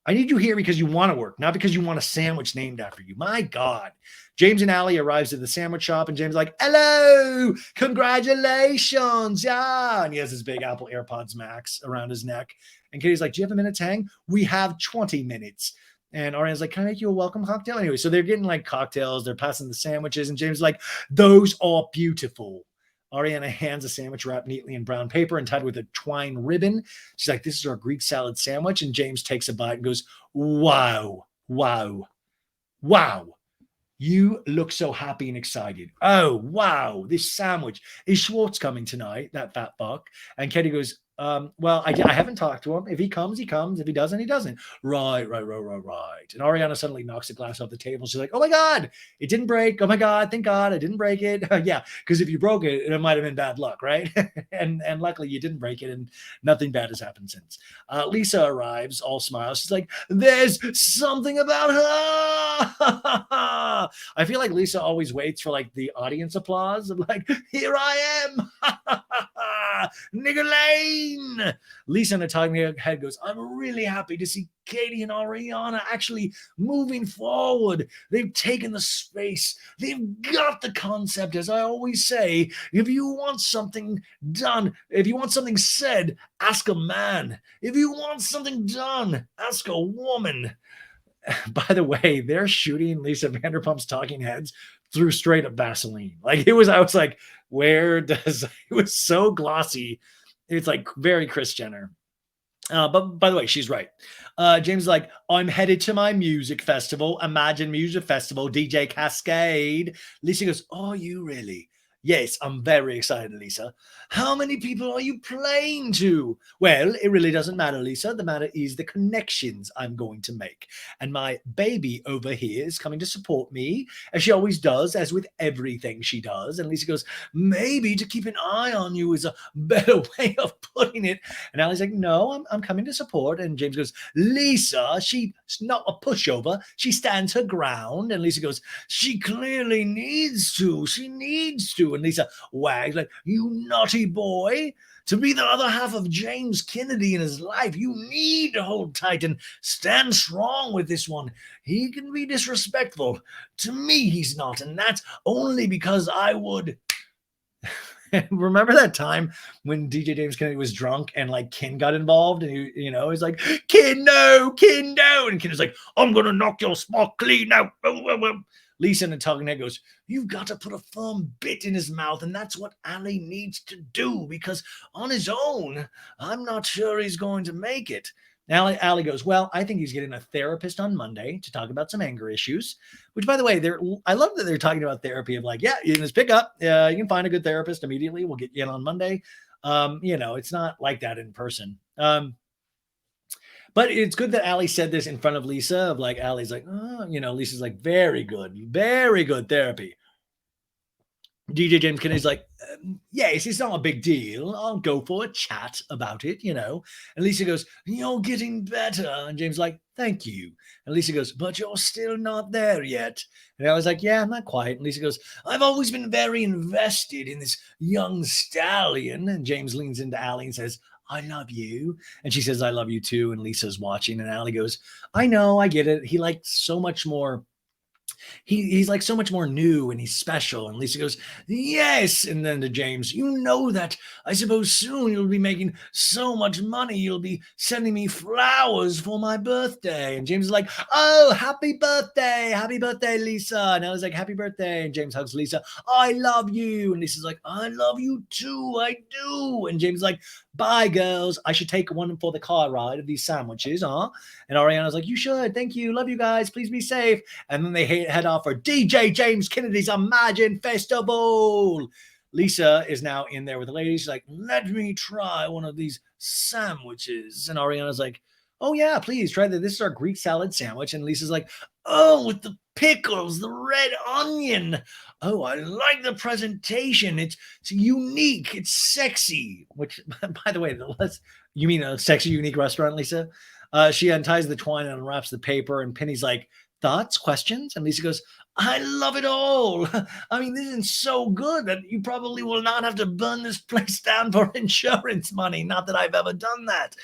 Speaker 1: I need you here because you want to work, not because you want a sandwich named after you. My God. James and Allie arrives at the sandwich shop, and James is like, hello, congratulations. Yeah. And he has his big Apple AirPods Max around his neck. And Katie's like, do you have a minute to hang? We have 20 minutes. And Ariana's like, can I make you a welcome cocktail? Anyway, so they're getting like cocktails. They're passing the sandwiches. And James is like, those are beautiful. Ariana hands a sandwich wrapped neatly in brown paper and tied with a twine ribbon. She's like, this is our Greek salad sandwich. And James takes a bite and goes, wow, wow, wow. You look so happy and excited. Oh, wow, this sandwich. Is Schwartz coming tonight, that fat fuck? And Katie goes, well, I haven't talked to him. If he comes, he comes. If he doesn't, he doesn't. Right. And Ariana suddenly knocks the glass off the table. She's like, oh my God, it didn't break. Oh my God, thank God I didn't break it. Yeah, because if you broke it, it might have been bad luck, right? and luckily you didn't break it, and nothing bad has happened since. Lisa arrives, all smiles. She's like, there's something about her. I feel like Lisa always waits for like the audience applause of like, here I am. Nigga Lane. Lisa in a talking head goes, I'm really happy to see Katie and Ariana actually moving forward. They've taken the space. They've got the concept. As I always say, if you want something done, if you want something said, ask a man. If you want something done, ask a woman. By the way, they're shooting Lisa Vanderpump's talking heads through straight up Vaseline. Like I was like, it was so glossy. It's like very Kris Jenner. But by the way, she's right. James is like, I'm headed to my music festival, Imagine Music Festival, DJ Cascade. Lisa goes, are you really? Yes, I'm very excited, Lisa. How many people are you playing to? Well, it really doesn't matter, Lisa. The matter is the connections I'm going to make. And my baby over here is coming to support me, as she always does, as with everything she does. And Lisa goes, maybe to keep an eye on you is a better way of putting it. And Allie's like, no, I'm coming to support. And James goes, Lisa, she's not a pushover. She stands her ground. And Lisa goes, she clearly needs to. She needs to. And Lisa wags like, you naughty boy. To be the other half of James Kennedy in his life, you need to hold tight and stand strong with this one. He can be disrespectful. To me, he's not. And that's only because I would. Remember that time when DJ James Kennedy was drunk and like Ken got involved and he's like, Ken, no, and Ken was like, I'm gonna knock your spot clean out. Lisa in the talking head goes, you've got to put a firm bit in his mouth, and that's what Ali needs to do, because on his own, I'm not sure he's going to make it. Ali goes, well, I think he's getting a therapist on Monday to talk about some anger issues, which, by the way, I love that they're talking about therapy of like, yeah, you can just pick up. You can find a good therapist immediately. We'll get you in on Monday. It's not like that in person. But it's good that Ali said this in front of Lisa of like, Ali's like, oh, Lisa's like, very good therapy. DJ James Kennedy's like, yes, it's not a big deal. I'll go for a chat about it, And Lisa goes, you're getting better. And James like, thank you. And Lisa goes, but you're still not there yet. And I was like, yeah, I'm not quite. And Lisa goes, I've always been very invested in this young stallion. And James leans into Ali and says, I love you. And she says, I love you too. And Lisa's watching. And Ali goes, I know, I get it. He liked so much more. He's like so much more new and he's special. And Lisa goes, yes. And then to James, you know that I suppose soon you'll be making so much money. You'll be sending me flowers for my birthday. And James is like, oh, happy birthday, Lisa. And I was like, happy birthday. And James hugs Lisa. I love you. And Lisa's like, I love you too. I do. And James is like, bye, girls. I should take one for the car ride of these sandwiches, huh? And Ariana's like, you should. Thank you. Love you guys. Please be safe. And then they head off for DJ James Kennedy's Imagine Festival. Lisa is now in there with the ladies. She's like, let me try one of these sandwiches. And Ariana's like, oh, yeah, please try that. This is our Greek salad sandwich. And Lisa's like, oh, with the pickles, the red onion. Oh, I like the presentation. It's unique. It's sexy. Which, by the way, you mean a sexy, unique restaurant, Lisa? She unties the twine and unwraps the paper. And Penny's like, thoughts, questions? And Lisa goes, I love it all. I mean, this is so good that you probably will not have to burn this place down for insurance money. Not that I've ever done that.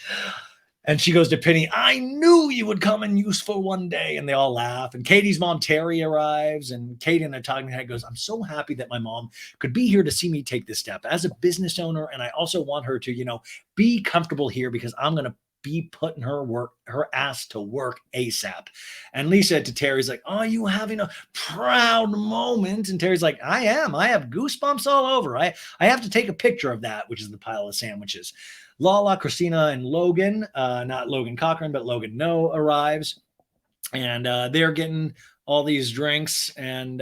Speaker 1: And she goes to Penny, I knew you would come in useful one day. And they all laugh. And Katie's mom, Terry, arrives. And Katie in the talking head goes, I'm so happy that my mom could be here to see me take this step as a business owner. And I also want her to, be comfortable here because I'm going to be putting her ass to work ASAP. And Lisa to Terry's like, are you having a proud moment? And Terry's like, I am. I have goosebumps all over. I have to take a picture of that, which is the pile of sandwiches. Lala, Kristina, and Logan, not Logan Cochran, but Logan No arrives. And they're getting all these drinks. And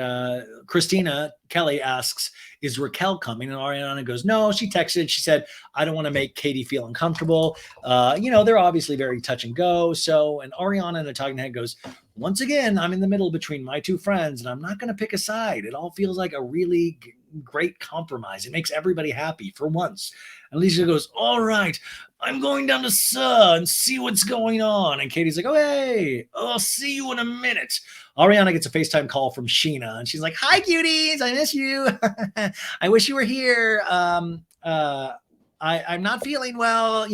Speaker 1: Kristina, Kelly asks, is Raquel coming? And Ariana goes, no, she texted. She said, I don't want to make Katie feel uncomfortable. They're obviously very touch and go. So, and Ariana in the talking head goes, once again, I'm in the middle between my two friends and I'm not going to pick a side. It all feels like a really great compromise. It makes everybody happy for once. And Lisa goes, all right, I'm going down to Sir and see what's going on. And Katie's like, oh, hey, I'll see you in a minute. Ariana gets a FaceTime call from Scheana, and she's like, hi, cuties, I miss you. I wish you were here. I'm not feeling well.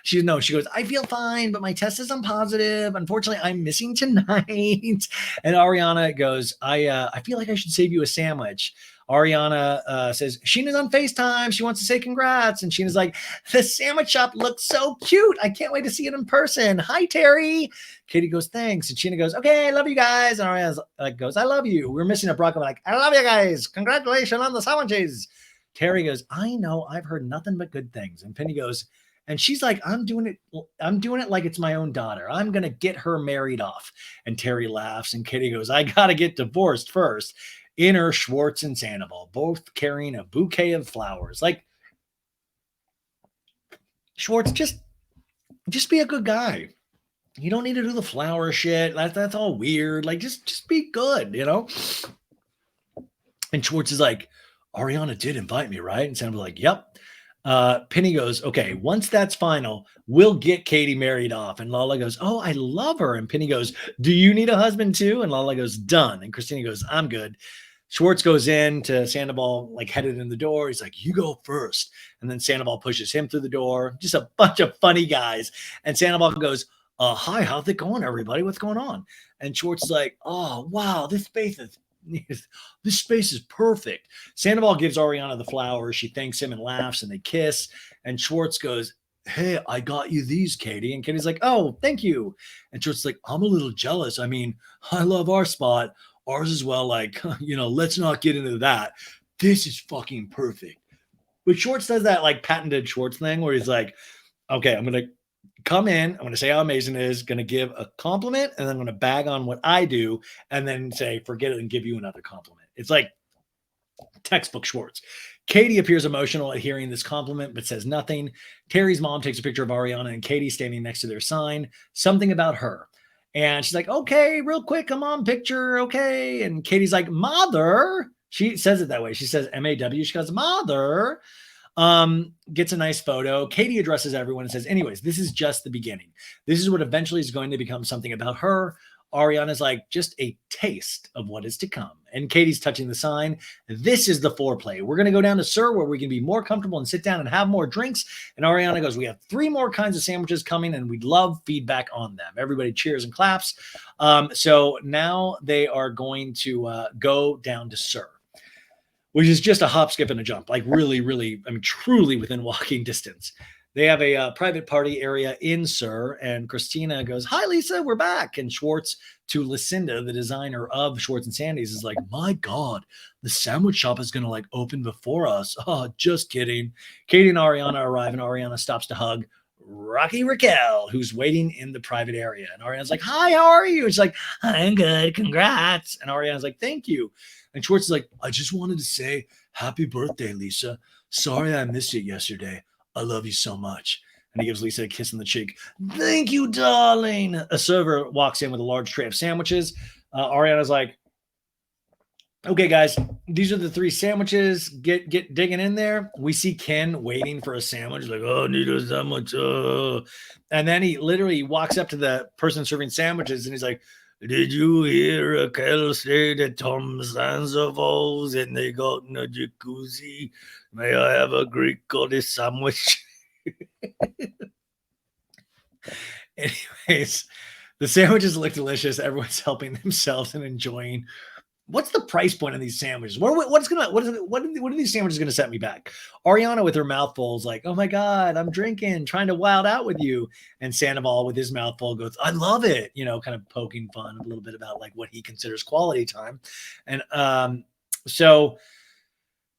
Speaker 1: She goes, I feel fine, but my test isn't positive. Unfortunately, I'm missing tonight. And Ariana goes, I feel like I should save you a sandwich. Ariana says, Sheena's on FaceTime. She wants to say congrats. And Sheena's like, the sandwich shop looks so cute. I can't wait to see it in person. Hi, Terry. Katie goes, thanks. And Scheana goes, okay, I love you guys. And Ariana goes, I love you. We're missing a Brock. I'm like, I love you guys. Congratulations on the sandwiches. Terry goes, I know, I've heard nothing but good things. And Penny goes, and she's like, I'm doing it like it's my own daughter. I'm going to get her married off. And Terry laughs. And Katie goes, I got to get divorced first. Enter Schwartz and Sandoval, both carrying a bouquet of flowers. Like, Schwartz, just be a good guy. You don't need to do the flower shit. That's all weird. Like, just be good, And Schwartz is like, Ariana did invite me, right? And Sandoval's like, yep. Penny goes, okay, once that's final, we'll get Katie married off. And Lala goes, oh, I love her. And Penny goes, do you need a husband too? And Lala goes, done. And Kristina goes, I'm good. Schwartz goes in to Sandoval, like headed in the door. He's like, you go first. And then Sandoval pushes him through the door. Just a bunch of funny guys. And Sandoval goes, hi, how's it going, everybody? What's going on? And Schwartz is like, oh, wow, this place is This space is perfect. Sandoval gives Ariana the flowers. She thanks him and laughs, and they kiss. And Schwartz goes, hey, I got you these, Katie. And Katie's like, oh, thank you. And Schwartz is like, I'm a little jealous. I mean, I love our spot. Ours as well. Like, let's not get into that. This is fucking perfect. But Schwartz does that like patented Schwartz thing where he's like, okay, I'm going to come in. I'm going to say how amazing it is, going to give a compliment, and then I'm going to bag on what I do, and then say, forget it and give you another compliment. It's like textbook Schwartz. Katie appears emotional at hearing this compliment, but says nothing. Terry's mom takes a picture of Ariana and Katie standing next to their sign, something about her. And she's like, okay, real quick, come on, picture, okay. And Katie's like, mother. She says it that way. She says M-A-W. She goes, mother. Gets a nice photo. Katie addresses everyone and says, anyways, this is just the beginning. This is what eventually is going to become something about her. Ariana's like, just a taste of what is to come. And Katie's touching the sign. This is the foreplay. We're going to go down to Sir where we can be more comfortable and sit down and have more drinks. And Ariana goes, we have 3 more kinds of sandwiches coming and we'd love feedback on them. Everybody cheers and claps. So now they are going to go down to Sir, which is just a hop, skip, and a jump. Like really, really, I mean, truly within walking distance. They have a private party area in Sir, and Kristina goes, hi, Lisa, we're back. And Schwartz to Lucinda, the designer of Schwartz and Sandy's, is like, my God, the sandwich shop is going to like open before us. Oh, just kidding. Katie and Ariana arrive, and Ariana stops to hug Rocky Raquel, who's waiting in the private area. And Ariana's like, hi, how are you? It's like, I'm good, congrats. And Ariana's like, thank you. And Schwartz is like, I just wanted to say happy birthday, Lisa. Sorry I missed it yesterday. I love you so much. And he gives Lisa a kiss on the cheek. Thank you, darling. A server walks in with a large tray of sandwiches. Ariana's like, okay, guys, these are the 3 sandwiches. Get digging in there. We see Ken waiting for a sandwich. Like, oh, I need a sandwich. And then he literally walks up to the person serving sandwiches, and he's like, did you hear Raquel say that Tom Sandoval's and they got in a jacuzzi? May I have a Greek goddess sandwich? Anyways, the sandwiches look delicious. Everyone's helping themselves and enjoying. What's the price point on these sandwiches? What are these sandwiches going to set me back? Ariana with her mouth full is like, oh my God, I'm drinking, trying to wild out with you. And Sandoval with his mouth full goes, I love it. Kind of poking fun a little bit about like what he considers quality time. And so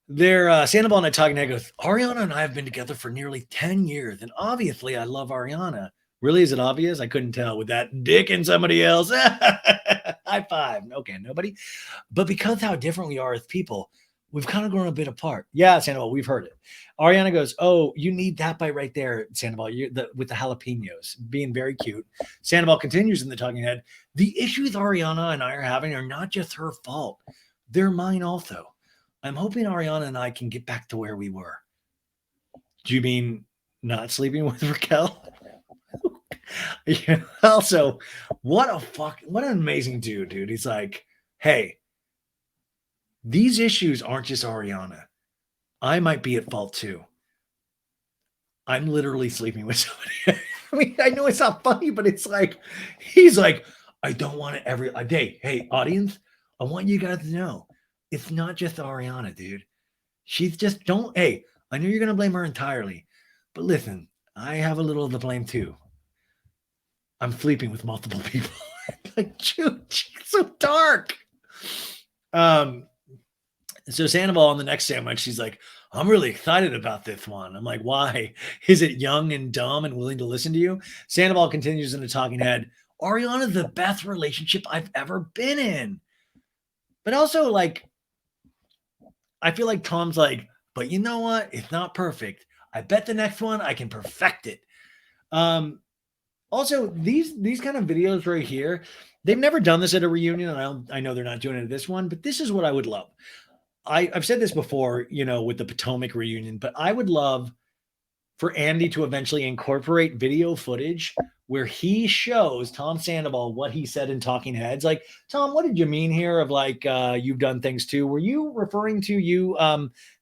Speaker 1: they're Sandoval and I talking. And I goes, Ariana and I have been together for nearly 10 years. And obviously I love Ariana. Really? Is it obvious? I couldn't tell with that dick and somebody else. High five. Okay, nobody. But because how different we are as people, we've kind of grown a bit apart. Yeah, Sandoval, we've heard it. Ariana goes, oh, you need that bite right there, Sandoval, with the jalapenos, being very cute. Sandoval continues in the talking head. The issues Ariana and I are having are not just her fault. They're mine also. I'm hoping Ariana and I can get back to where we were. Do you mean not sleeping with Raquel? Also, what an amazing dude. He's like, hey, these issues aren't just Ariana. I might be at fault too. I'm literally sleeping with somebody. I mean, I know it's not funny, but it's like, he's like, I don't want it every day. Hey, audience, I want you guys to know it's not just Ariana, dude. She's just hey, I know you're going to blame her entirely, but listen, I have a little of the blame too. I'm sleeping with multiple people. Like, dude, she's so dark. So Sandoval on the next sandwich, she's like, I'm really excited about this one. I'm like, why? Is it young and dumb and willing to listen to you? Sandoval continues in the talking head. Ariana's the best relationship I've ever been in. But also, like, I feel like Tom's like, but you know what? It's not perfect. I bet the next one I can perfect it. Also, these kind of videos right here, they've never done this at a reunion, and I know they're not doing it at this one, but this is what I would love. I've said this before, with the Potomac reunion, but I would love for Andy to eventually incorporate video footage where he shows Tom Sandoval what he said in Talking Heads. Like, Tom, what did you mean here of like, you've done things too? Were you referring to you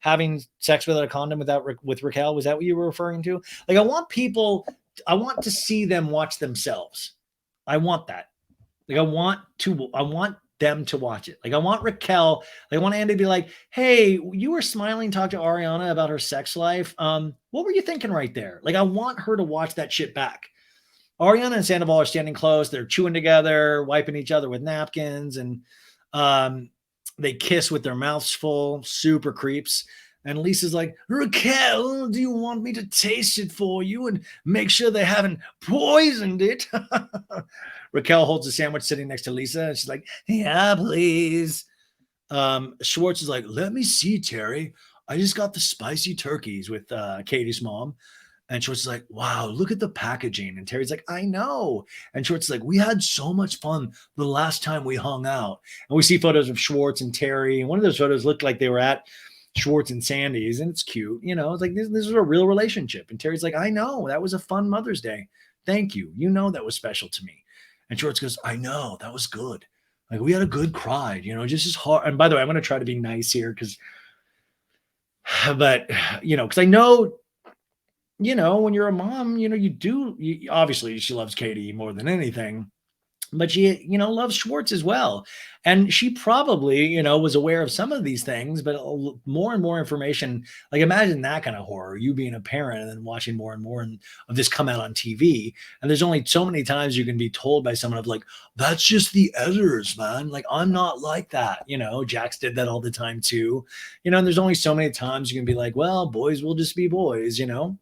Speaker 1: having sex without a condom with Raquel? Was that what you were referring to? Like, I want to see them watch themselves. I want that. Like, I want them to watch it. Like I want Raquel, I want Andy to be like, hey, you were smiling, talk to Ariana about her sex life. What were you thinking right there? Like I want her to watch that shit back. Ariana and Sandoval are standing close. They're chewing together, wiping each other with napkins, and they kiss with their mouths full. Super creeps. And Lisa's like, Raquel, do you want me to taste it for you and make sure they haven't poisoned it? Raquel holds a sandwich sitting next to Lisa, and she's like, yeah, please. Schwartz is like, let me see, Terry. I just got the spicy turkeys with Katie's mom. And Schwartz is like, wow, look at the packaging. And Terry's like, I know. And Schwartz is like, we had so much fun the last time we hung out. And we see photos of Schwartz and Terry. And one of those photos looked like they were at Schwartz and Sandy's. And it's cute. You know, it's like, this is a real relationship. And Terry's like, I know. That was a fun Mother's Day. Thank you. You know, that was special to me. And Schwartz goes, I know. That was good. Like, we had a good cry, you know, just as hard. And by the way, I'm going to try to be nice here because I know, you know, when you're a mom, you know, obviously she loves Katie more than anything, but she, you know, loves Schwartz as well. And she probably, you know, was aware of some of these things, but more and more information, like imagine that kind of horror, you being a parent and then watching more and more of this come out on TV. And there's only so many times you can be told by someone of like, that's just the editors, man. Like, I'm not like that. You know, Jax did that all the time too. You know, and there's only so many times you can be like, well, boys will just be boys, you know?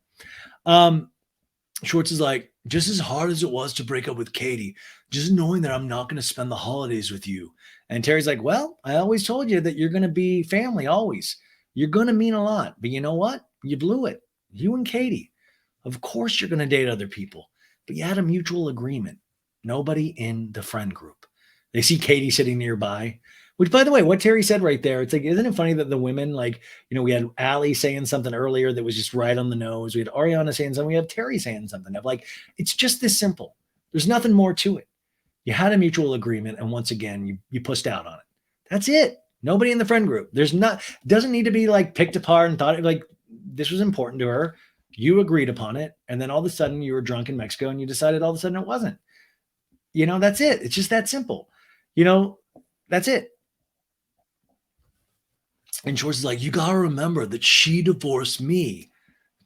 Speaker 1: Schwartz is like, just as hard as it was to break up with Katie, just knowing that I'm not going to spend the holidays with you. And Terry's like, well, I always told you that you're going to be family always. You're going to mean a lot. But you know what? You blew it. You and Katie. Of course you're going to date other people. But you had a mutual agreement. Nobody in the friend group. They see Katie sitting nearby. Which, by the way, what Terry said right there, it's like, isn't it funny that the women, like, you know, we had Allie saying something earlier that was just right on the nose. We had Ariana saying something. We have Terry saying something. I'm like, it's just this simple. There's nothing more to it. You had a mutual agreement, and once again, you pushed out on it. That's it. Nobody in the friend group. Doesn't need to be like picked apart and thought like this was important to her. You agreed upon it, and then all of a sudden you were drunk in Mexico, and you decided all of a sudden it wasn't. You know, that's it. It's just that simple. You know, that's it. And Schwartz is like, you got to remember that she divorced me.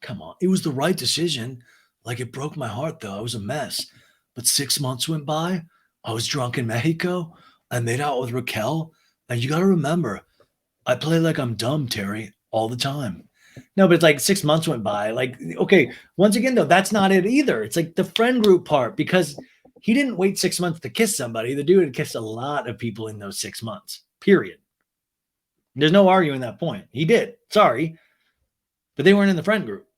Speaker 1: Come on. It was the right decision. Like, it broke my heart, though. I was a mess. But 6 months went by. I was drunk in Mexico. I made out with Raquel. And you got to remember, I play like I'm dumb, Terry, all the time. No, but it's like 6 months went by. Like, okay, once again, though, that's not it either. It's like the friend group part, because he didn't wait 6 months to kiss somebody. The dude had kissed a lot of people in those 6 months, period. There's no arguing that point. He did. Sorry. But they weren't in the friend group.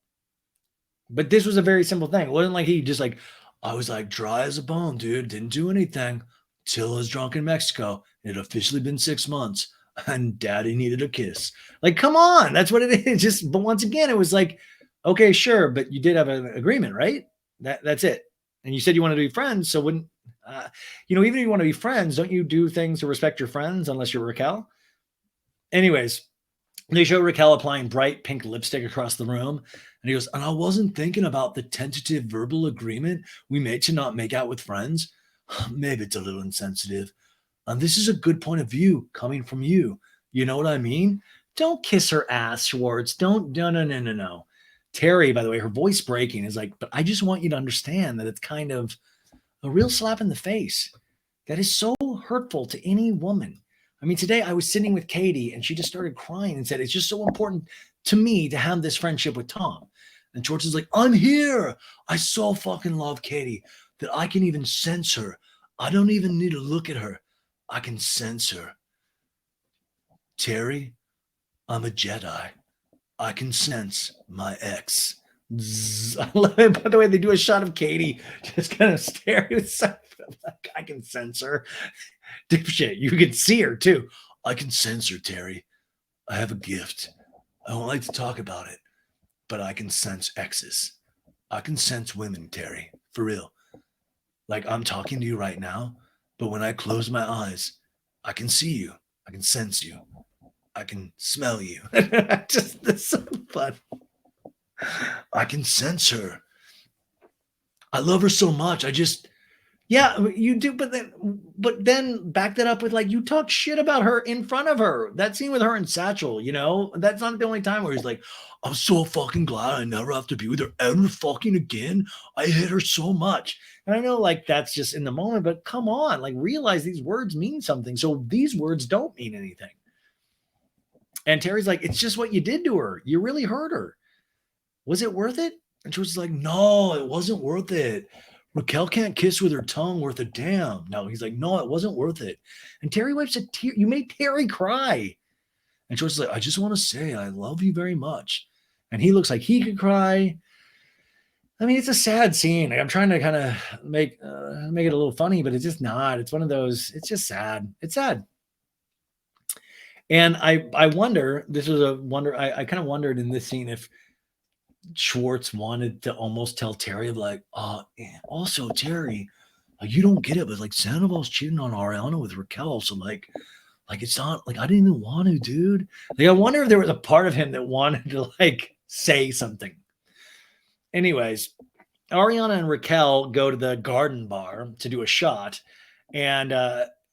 Speaker 1: But this was a very simple thing. It wasn't like he just like, I was like dry as a bone, dude. Didn't do anything till I was drunk in Mexico. It had officially been 6 months and daddy needed a kiss. Like, come on. That's what it is. Just, but once again, it was like, okay, sure. But you did have an agreement, right? That's it. And you said you wanted to be friends. So wouldn't, even if you want to be friends, don't you do things to respect your friends unless you're Raquel? Anyways, they show Raquel applying bright pink lipstick across the room. And he goes, and I wasn't thinking about the tentative verbal agreement we made to not make out with friends. Maybe it's a little insensitive. And this is a good point of view coming from you. You know what I mean? Don't kiss her ass, Schwartz. No. Terry, by the way, her voice breaking is like, but I just want you to understand that it's kind of a real slap in the face. That is so hurtful to any woman. I mean, today I was sitting with Katie and she just started crying and said, it's just so important to me to have this friendship with Tom. And Schwartz is like, I'm here. I so fucking love Katie that I can even sense her. I don't even need to look at her. I can sense her. Terry, I'm a Jedi. I can sense my ex. I love it. By the way, they do a shot of Katie just kind of staring at something. Like, I can sense her. Dipshit, you can see her too. I can sense her, Terry. I have a gift. I don't like to talk about it, but I can sense exes. I can sense women, Terry, for real. Like, I'm talking to you right now, but when I close my eyes, I can see you. I can sense you. I can smell you. Just, that's so fun. I can sense her. I love her so much. I just Yeah, you do, but then back that up with like you talk shit about her in front of her. That scene with her and Satchel, that's not the only time where he's like, "I'm so fucking glad I never have to be with her ever fucking again. I hate her so much." And I know like that's just in the moment, but come on, like realize these words mean something. So these words don't mean anything. And Terry's like, "It's just what you did to her. You really hurt her. Was it worth it?" And she was like, "No, it wasn't worth it. Raquel can't kiss with her tongue worth a damn." No, he's like, "No, it wasn't worth it." And Terry wipes a tear. You made Terry cry. And George's like, "I just want to say I love you very much." And he looks like he could cry. I mean, it's a sad scene. I'm trying to kind of make it a little funny, but it's just not. It's one of those. It's just sad. It's sad. And I wonder. This was a wonder. I kind of wondered in this scene if Schwartz wanted to almost tell Terry like, also Terry, you don't get it, but like Sandoval's cheating on Ariana with Raquel, so like it's not like I didn't even want to, dude. Like I wonder if there was a part of him that wanted to like say something. Anyways, Ariana and Raquel go to the garden bar to do a shot, and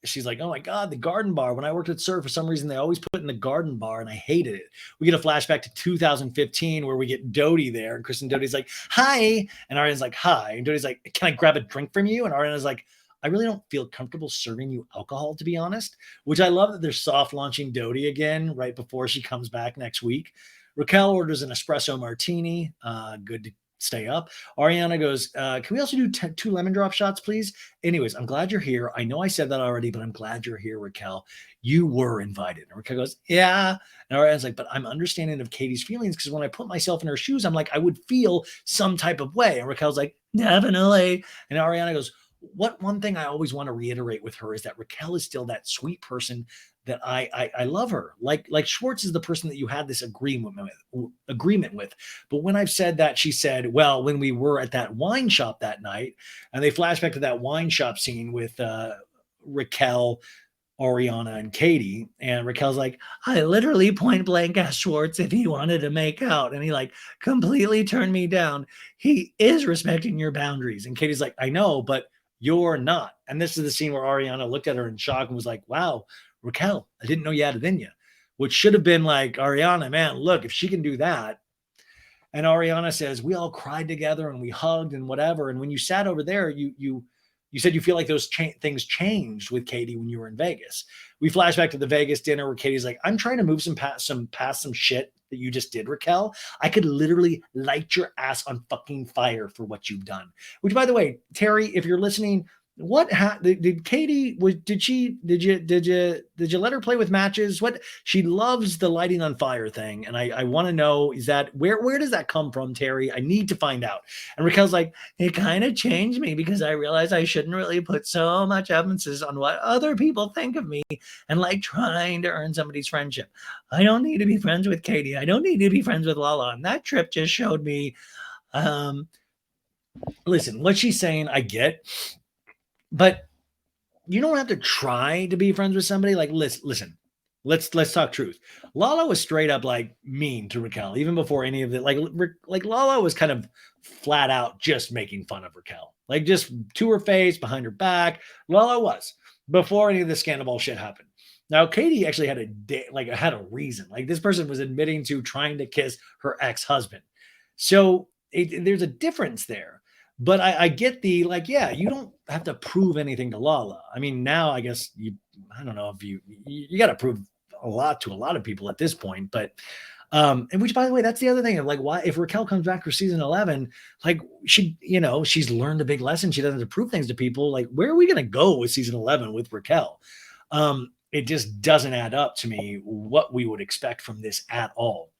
Speaker 1: she's like, "Oh my God, the garden bar. When I worked at Sir, for some reason, they always put in the garden bar, and I hated it." We get a flashback to 2015 where we get Doute there, and Kristen Doute's like, "Hi." And Ariana's like, "Hi." And Doute's like, "Can I grab a drink from you?" And Ariana's like, "I really don't feel comfortable serving you alcohol, to be honest," which I love that they're soft launching Doute again right before she comes back next week. Raquel orders an espresso martini. Good to stay up. Ariana goes, "Can we also do 2 lemon drop shots, please?" Anyways, "I'm glad you're here. I know I said that already, but I'm glad you're here, Raquel. You were invited." And Raquel goes, "Yeah." And Ariana's like, "But I'm understanding of Katie's feelings because when I put myself in her shoes, I'm like, I would feel some type of way." And Raquel's like, "Definitely." And Ariana goes, one thing I always want to reiterate with her is that Raquel is still that sweet person that I love her. Like Schwartz is the person that you had this agreement with. But when I've said that, she said, "Well, when we were at that wine shop that night," and they flash back to that wine shop scene with Raquel, Ariana, and Katie. And Raquel's like, "I literally point blank asked Schwartz if he wanted to make out, and he like completely turned me down. He is respecting your boundaries." And Katie's like, "I know, but you're not." And this is the scene where Ariana looked at her in shock and was like, "Wow, Raquel, I didn't know you had it in you," which should have been like, "Ariana, man, look, if she can do that." And Ariana says, "We all cried together and we hugged and whatever. And when you sat over there, you said you feel like those things changed with Katie when you were in Vegas." We flash back to the Vegas dinner where Katie's like, "I'm trying to move past some shit that you just did, Raquel. I could literally light your ass on fucking fire for what you've done." Which, by the way, Terry, if you're listening, what did Katie did you let her play with matches? What, she loves the lighting on fire thing, and I want to know, is that where does that come from, Terry? I need to find out. And Raquel's like, "It kind of changed me because I realized I shouldn't really put so much emphasis on what other people think of me and like trying to earn somebody's friendship. I don't need to be friends with Katie. I don't need to be friends with Lala. And that trip just showed me." Listen, what she's saying, I get. But you don't have to try to be friends with somebody. Like, listen, let's talk truth. Lala was straight up like mean to Raquel even before any of it. Like Lala was kind of flat out just making fun of Raquel, like just to her face, behind her back. Lala was, before any of the Sandoval shit happened. Now Katie actually had had a reason. Like, this person was admitting to trying to kiss her ex-husband. So there's a difference there. But I get the, like, yeah, you don't have to prove anything to Lala. I mean, now I guess I don't know if you got to prove a lot to a lot of people at this point. But and which, by the way, that's the other thing of like, why, if Raquel comes back for season 11, like she's learned a big lesson. She doesn't have to prove things to people. Like, where are we going to go with season 11 with Raquel? It just doesn't add up to me what we would expect from this at all.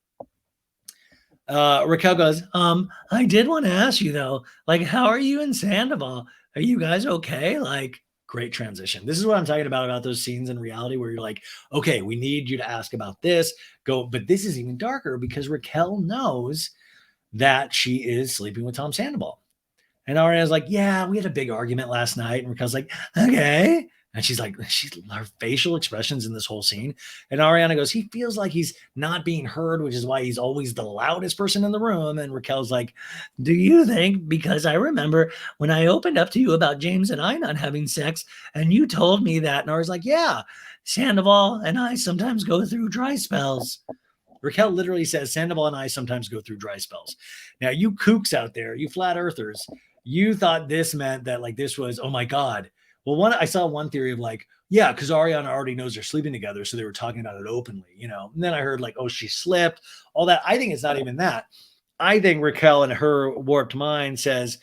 Speaker 1: Raquel goes, "I did want to ask you though, like, how are you and Sandoval? Are you guys okay?" Like, great transition. This is what I'm talking about those scenes in reality where you're like, okay, we need you to ask about this. Go, but this is even darker because Raquel knows that she is sleeping with Tom Sandoval. And Ariana's like, "Yeah, we had a big argument last night." And Raquel's like, "Okay." And she's like, her facial expressions in this whole scene. And Ariana goes, he feels like he's not being heard, which is why he's always the loudest person in the room. And Raquel's like, do you think, because I remember when I opened up to you about James and I not having sex, and you told me that, and I was like, yeah, Sandoval and I sometimes go through dry spells. Raquel literally says, Sandoval and I sometimes go through dry spells. Now, you kooks out there, you flat earthers, you thought this meant that like this was, oh my God. Well, I saw one theory of like, yeah, because Ariana already knows they're sleeping together. So they were talking about it openly, you know. And then I heard like, oh, she slipped, all that. I think it's not even that. I think Raquel in her warped mind says,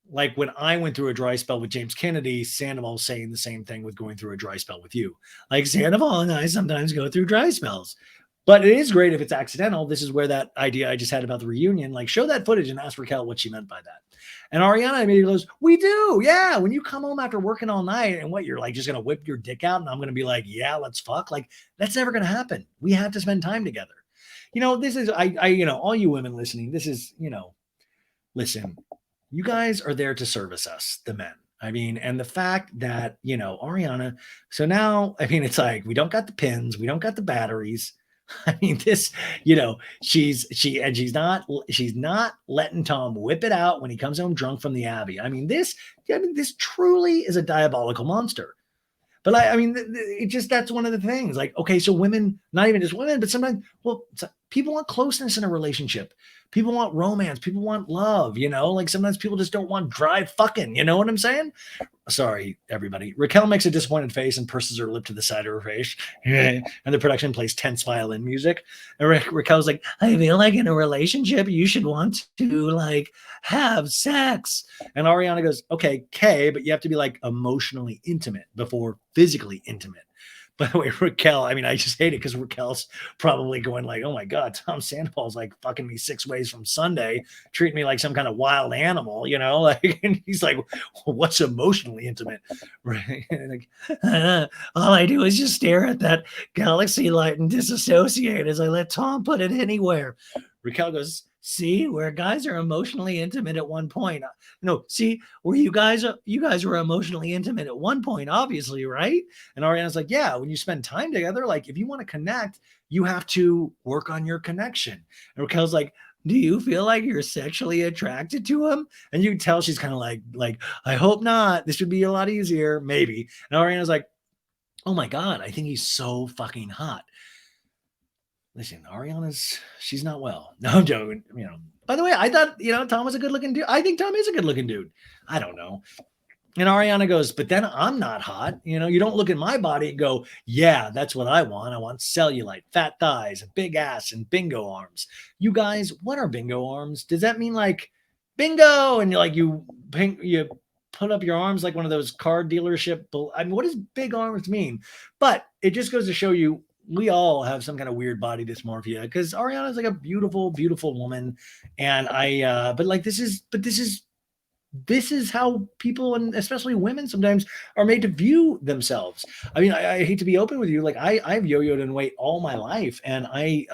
Speaker 1: like when I went through a dry spell with James Kennedy, Sandoval's saying the same thing with going through a dry spell with you. Like Sandoval and I sometimes go through dry spells. But it is great if it's accidental. This is where that idea I just had about the reunion, like show that footage and ask Raquel what she meant by that. And Ariana immediately goes, we do. Yeah. When you come home after working all night and what, you're like just going to whip your dick out and I'm going to be like, yeah, let's fuck. Like that's never going to happen. We have to spend time together. You know, this is, you know, all you women listening, this is, you know, listen, you guys are there to service us, the men. I mean, and the fact that, you know, Ariana, so now, I mean, it's like, we don't got the pins, we don't got the batteries. I mean, this, you know, she's not letting Tom whip it out when he comes home drunk from the Abbey. I mean, this truly is a diabolical monster. But I mean, it just, that's one of the things like, okay, so women, not even just women, but sometimes, well, people want closeness in a relationship. People want romance. People want love, you know, like sometimes people just don't want dry fucking, you know what I'm saying? Sorry, everybody. Raquel makes a disappointed face and purses her lip to the side of her face. And the production plays tense violin music. And Raquel's like, I feel like in a relationship, you should want to like have sex. And Ariana goes, okay, Kay, but you have to be like emotionally intimate before physically intimate. By the way, Raquel, I mean, I just hate it because Raquel's probably going like, oh my God, Tom Sandoval's like fucking me 6 ways from Sunday, treating me like some kind of wild animal, you know? Like, and he's like, what's emotionally intimate? Right? Like, all I do is just stare at that galaxy light and disassociate as I let Tom put it anywhere. Raquel goes, see, where guys are emotionally intimate at one point. No, see, where you guys were emotionally intimate at one point, obviously, right? And Ariana's like, yeah, when you spend time together, like if you want to connect, you have to work on your connection. And Raquel's like, do you feel like you're sexually attracted to him? And you can tell she's kind of like, I hope not. This would be a lot easier, maybe. And Ariana's like, oh my God, I think he's so fucking hot. Listen, she's not well. No, I'm joking. You know, by the way, I thought, you know, Tom was a good looking dude. I think Tom is a good looking dude. I don't know. And Ariana goes, but then I'm not hot. You know, you don't look at my body and go, yeah, that's what I want. I want cellulite, fat thighs, a big ass, and bingo arms. You guys, what are bingo arms? Does that mean like bingo? And you put up your arms like one of those car dealership. I mean, what does big arms mean? But it just goes to show you, we all have some kind of weird body dysmorphia because Ariana is like a beautiful, beautiful woman. And this is how people, and especially women, sometimes are made to view themselves. I mean, I hate to be open with you. Like I've yo-yoed in weight all my life. And I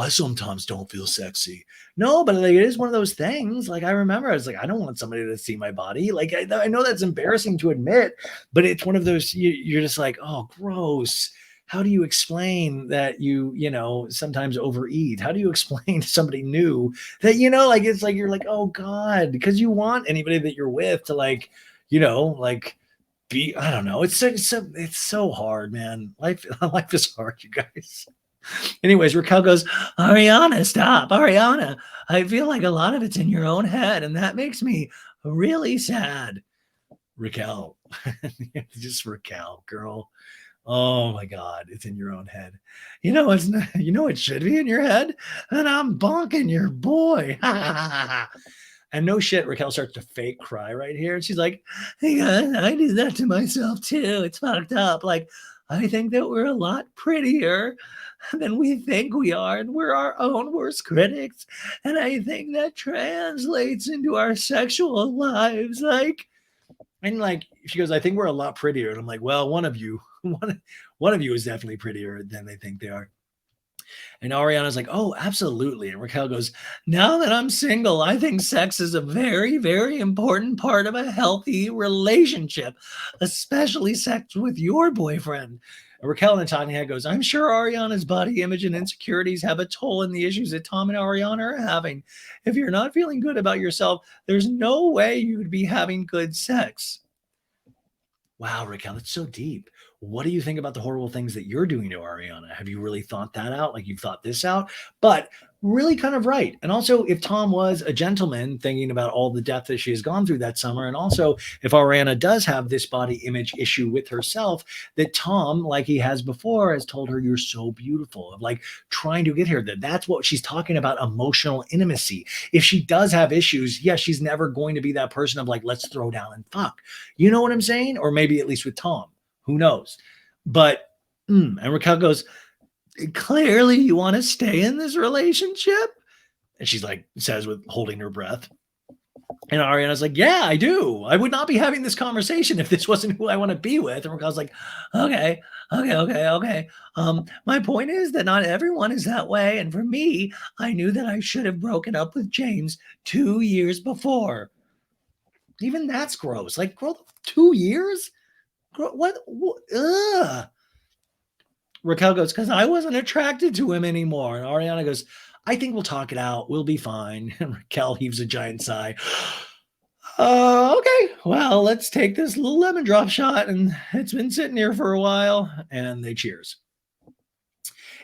Speaker 1: sometimes don't feel sexy. No, but like, it is one of those things. Like I remember I was like, I don't want somebody to see my body. Like I know that's embarrassing to admit, but it's one of those, you're just like, oh, gross. How do you explain that you know, sometimes overeat? How do you explain to somebody new that, you know, like, it's like, you're like, oh God, because you want anybody that you're with to like, you know, like be, I don't know. It's so hard, man. Life is hard, you guys. Anyways, Raquel goes, Ariana, stop. Ariana, I feel like a lot of it's in your own head. And that makes me really sad. Raquel, just Raquel, girl. Oh my God, it's in your own head. You know, it's not, you know, it should be in your head. And I'm bonking your boy. And no shit, Raquel starts to fake cry right here. And she's like, hey, I do that to myself too. It's fucked up. Like, I think that we're a lot prettier than we think we are. And we're our own worst critics. And I think that translates into our sexual lives. Like, and like, she goes, I think we're a lot prettier. And I'm like, well, one of you is definitely prettier than they think they are. And Ariana's like, oh, absolutely. And Raquel goes, now that I'm single, I think sex is a very, very important part of a healthy relationship, especially sex with your boyfriend. And Raquel in the talking head goes, I'm sure Ariana's body image and insecurities have a toll in the issues that Tom and Ariana are having. If you're not feeling good about yourself, there's no way you would be having good sex. Wow, Raquel, that's so deep. What do you think about the horrible things that you're doing to Ariana? Have you really thought that out? Like you've thought this out? But really kind of right. And also, if Tom was a gentleman thinking about all the death that she has gone through that summer, and also if Ariana does have this body image issue with herself, that Tom, like he has before, has told her, you're so beautiful, of like trying to get her, that's what she's talking about, emotional intimacy. If she does have issues, yes, she's never going to be that person of like, let's throw down and fuck. You know what I'm saying? Or maybe at least with Tom. Who knows? But, and Raquel goes, clearly you want to stay in this relationship? And she's like, says with holding her breath. And Ariana's like, yeah, I do. I would not be having this conversation if this wasn't who I want to be with. And Raquel's like, okay. My point is that not everyone is that way. And for me, I knew that I should have broken up with James 2 years before. Even that's gross. Like, 2 years? What? Ugh. Raquel goes, because I wasn't attracted to him anymore. And Ariana goes, I think we'll talk it out. We'll be fine. And Raquel heaves a giant sigh. Okay, well, let's take this little lemon drop shot. And it's been sitting here for a while. And they cheers.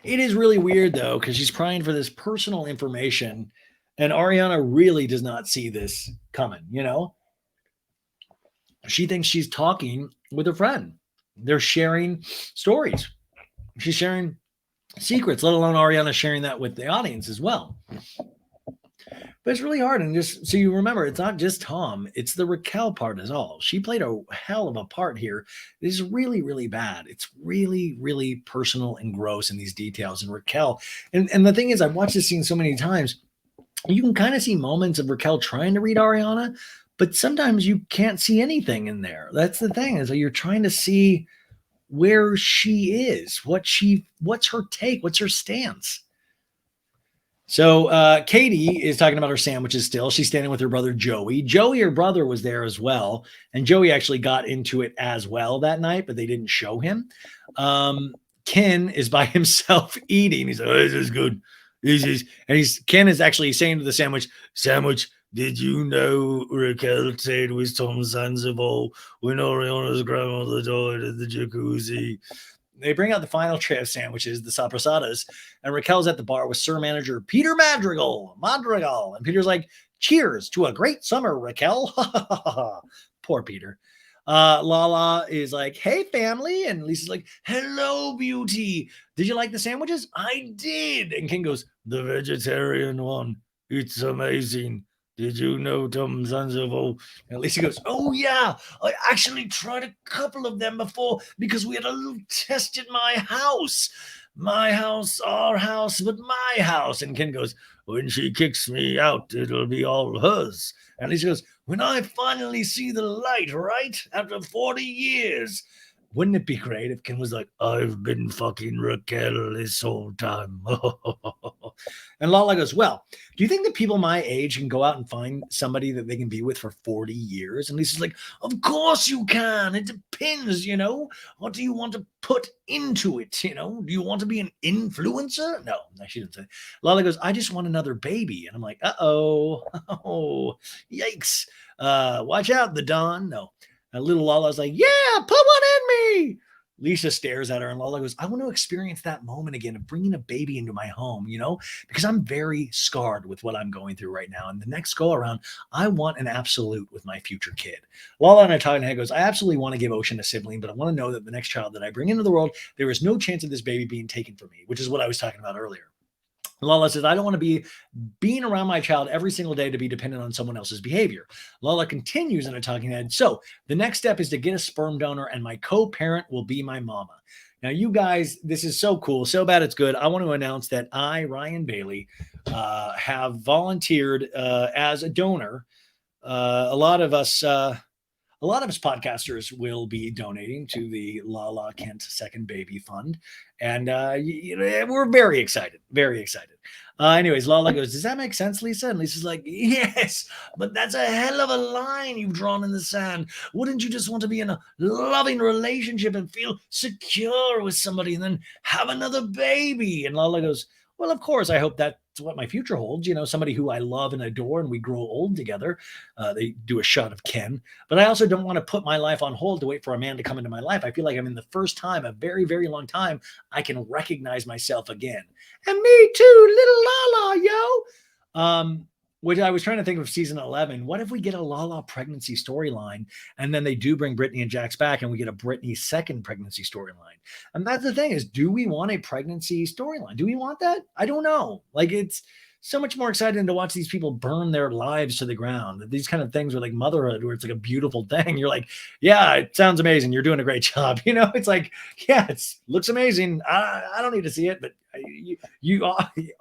Speaker 1: It is really weird, though, because she's crying for this personal information. And Ariana really does not see this coming, you know? She thinks she's talking with a friend. They're sharing stories. She's sharing secrets, let alone Ariana sharing that with the audience as well. But it's really hard. And just so you remember, it's not just Tom, it's the Raquel part as all. She played a hell of a part here. It is really, really bad. It's really, really personal and gross in these details. And Raquel, and the thing is, I've watched this scene so many times, you can kind of see moments of Raquel trying to read Ariana, but sometimes you can't see anything in there. That's the thing, is that you're trying to see where she is, what's her take, what's her stance. So Katie is talking about her sandwiches still. She's standing with her brother Joey. Joey, her brother, was there as well. And Joey actually got into it as well that night, but they didn't show him. Ken is by himself eating. He's like, oh, this is good. Ken is actually saying to the sandwich, did you know Raquel stayed with Tom Sandoval when Ariana's grandmother died at the jacuzzi? They bring out the final tray of sandwiches, the soprasadas, and Raquel's at the bar with Sir Manager Peter Madrigal. And Peter's like, cheers to a great summer, Raquel. Poor Peter. Lala is like, hey, family. And Lisa's like, hello, beauty. Did you like the sandwiches? I did. And Ken goes, the vegetarian one. It's amazing. Did you know Tom Sandoval? And Lisa goes, oh, yeah. I actually tried a couple of them before because we had a little test in my house. My house, our house, but my house. And Ken goes, when she kicks me out, it'll be all hers. And Lisa goes, when I finally see the light, right? After 40 years. Wouldn't it be great if Ken was like, I've been fucking Raquel this whole time. And Lala goes, well, do you think that people my age can go out and find somebody that they can be with for 40 years? And Lisa's like, of course you can. It depends, you know. What do you want to put into it, you know? Do you want to be an influencer? No, she didn't say. Lala goes, I just want another baby. And I'm like, uh-oh. Oh, yikes. Watch out, the Don. No. And little Lala's like, yeah, put one in me. Lisa stares at her and Lala goes, I want to experience that moment again of bringing a baby into my home, you know, because I'm very scarred with what I'm going through right now. And the next go around, I want an absolute with my future kid. Lala and I talk, and he goes, I absolutely want to give Ocean a sibling, but I want to know that the next child that I bring into the world, there is no chance of this baby being taken from me, which is what I was talking about earlier. Lala says, I don't want to be being around my child every single day to be dependent on someone else's behavior. Lala continues in a talking head. So the next step is to get a sperm donor and my co-parent will be my mama. Now, you guys, this is so cool, so bad it's good. I want to announce that I, Ryan Bailey, have volunteered as a donor. A lot of us, a lot of us podcasters will be donating to the Lala Kent Second Baby Fund. And we're very excited, very excited. Anyways, Lala goes, does that make sense, Lisa? And Lisa's like, yes, but that's a hell of a line you've drawn in the sand. Wouldn't you just want to be in a loving relationship and feel secure with somebody and then have another baby? And Lala goes, well, of course, I hope that's what my future holds. Somebody who I love and adore and we grow old together. They do a shot of Ken. But I also don't want to put my life on hold to wait for a man to come into my life. I feel like I'm in the first time, a very, very long time, I can recognize myself again. And me too, little Lala, yo. Which I was trying to think of season 11. What if we get a Lala pregnancy storyline and then they do bring Brittany and Jax back and we get a Brittany second pregnancy storyline? And that's the thing is, do we want a pregnancy storyline? Do we want that? I don't know. Like, it's so much more exciting to watch these people burn their lives to the ground. These kind of things are like motherhood, where it's like a beautiful thing. You're like, yeah, it sounds amazing. You're doing a great job. It's like, yeah, it looks amazing. I don't need to see it, but you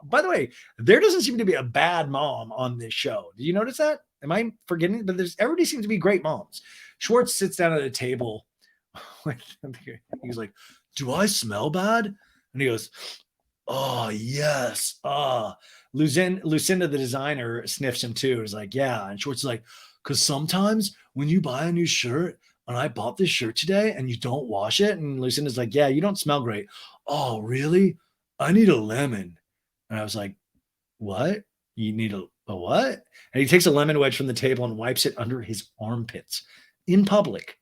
Speaker 1: by the way, there doesn't seem to be a bad mom on this show. Do you notice that? Am I forgetting? But everybody seems to be great moms. Schwartz sits down at a table. He's like, do I smell bad? And he goes, oh, yes. Lucinda, the designer, sniffs him too. He's like, yeah. And Schwartz is like, because sometimes when you buy a new shirt, and I bought this shirt today and you don't wash it. And Lucinda's like, yeah, you don't smell great. Oh, really? I need a lemon. And I was like, what? You need a what? And he takes a lemon wedge from the table and wipes it under his armpits in public,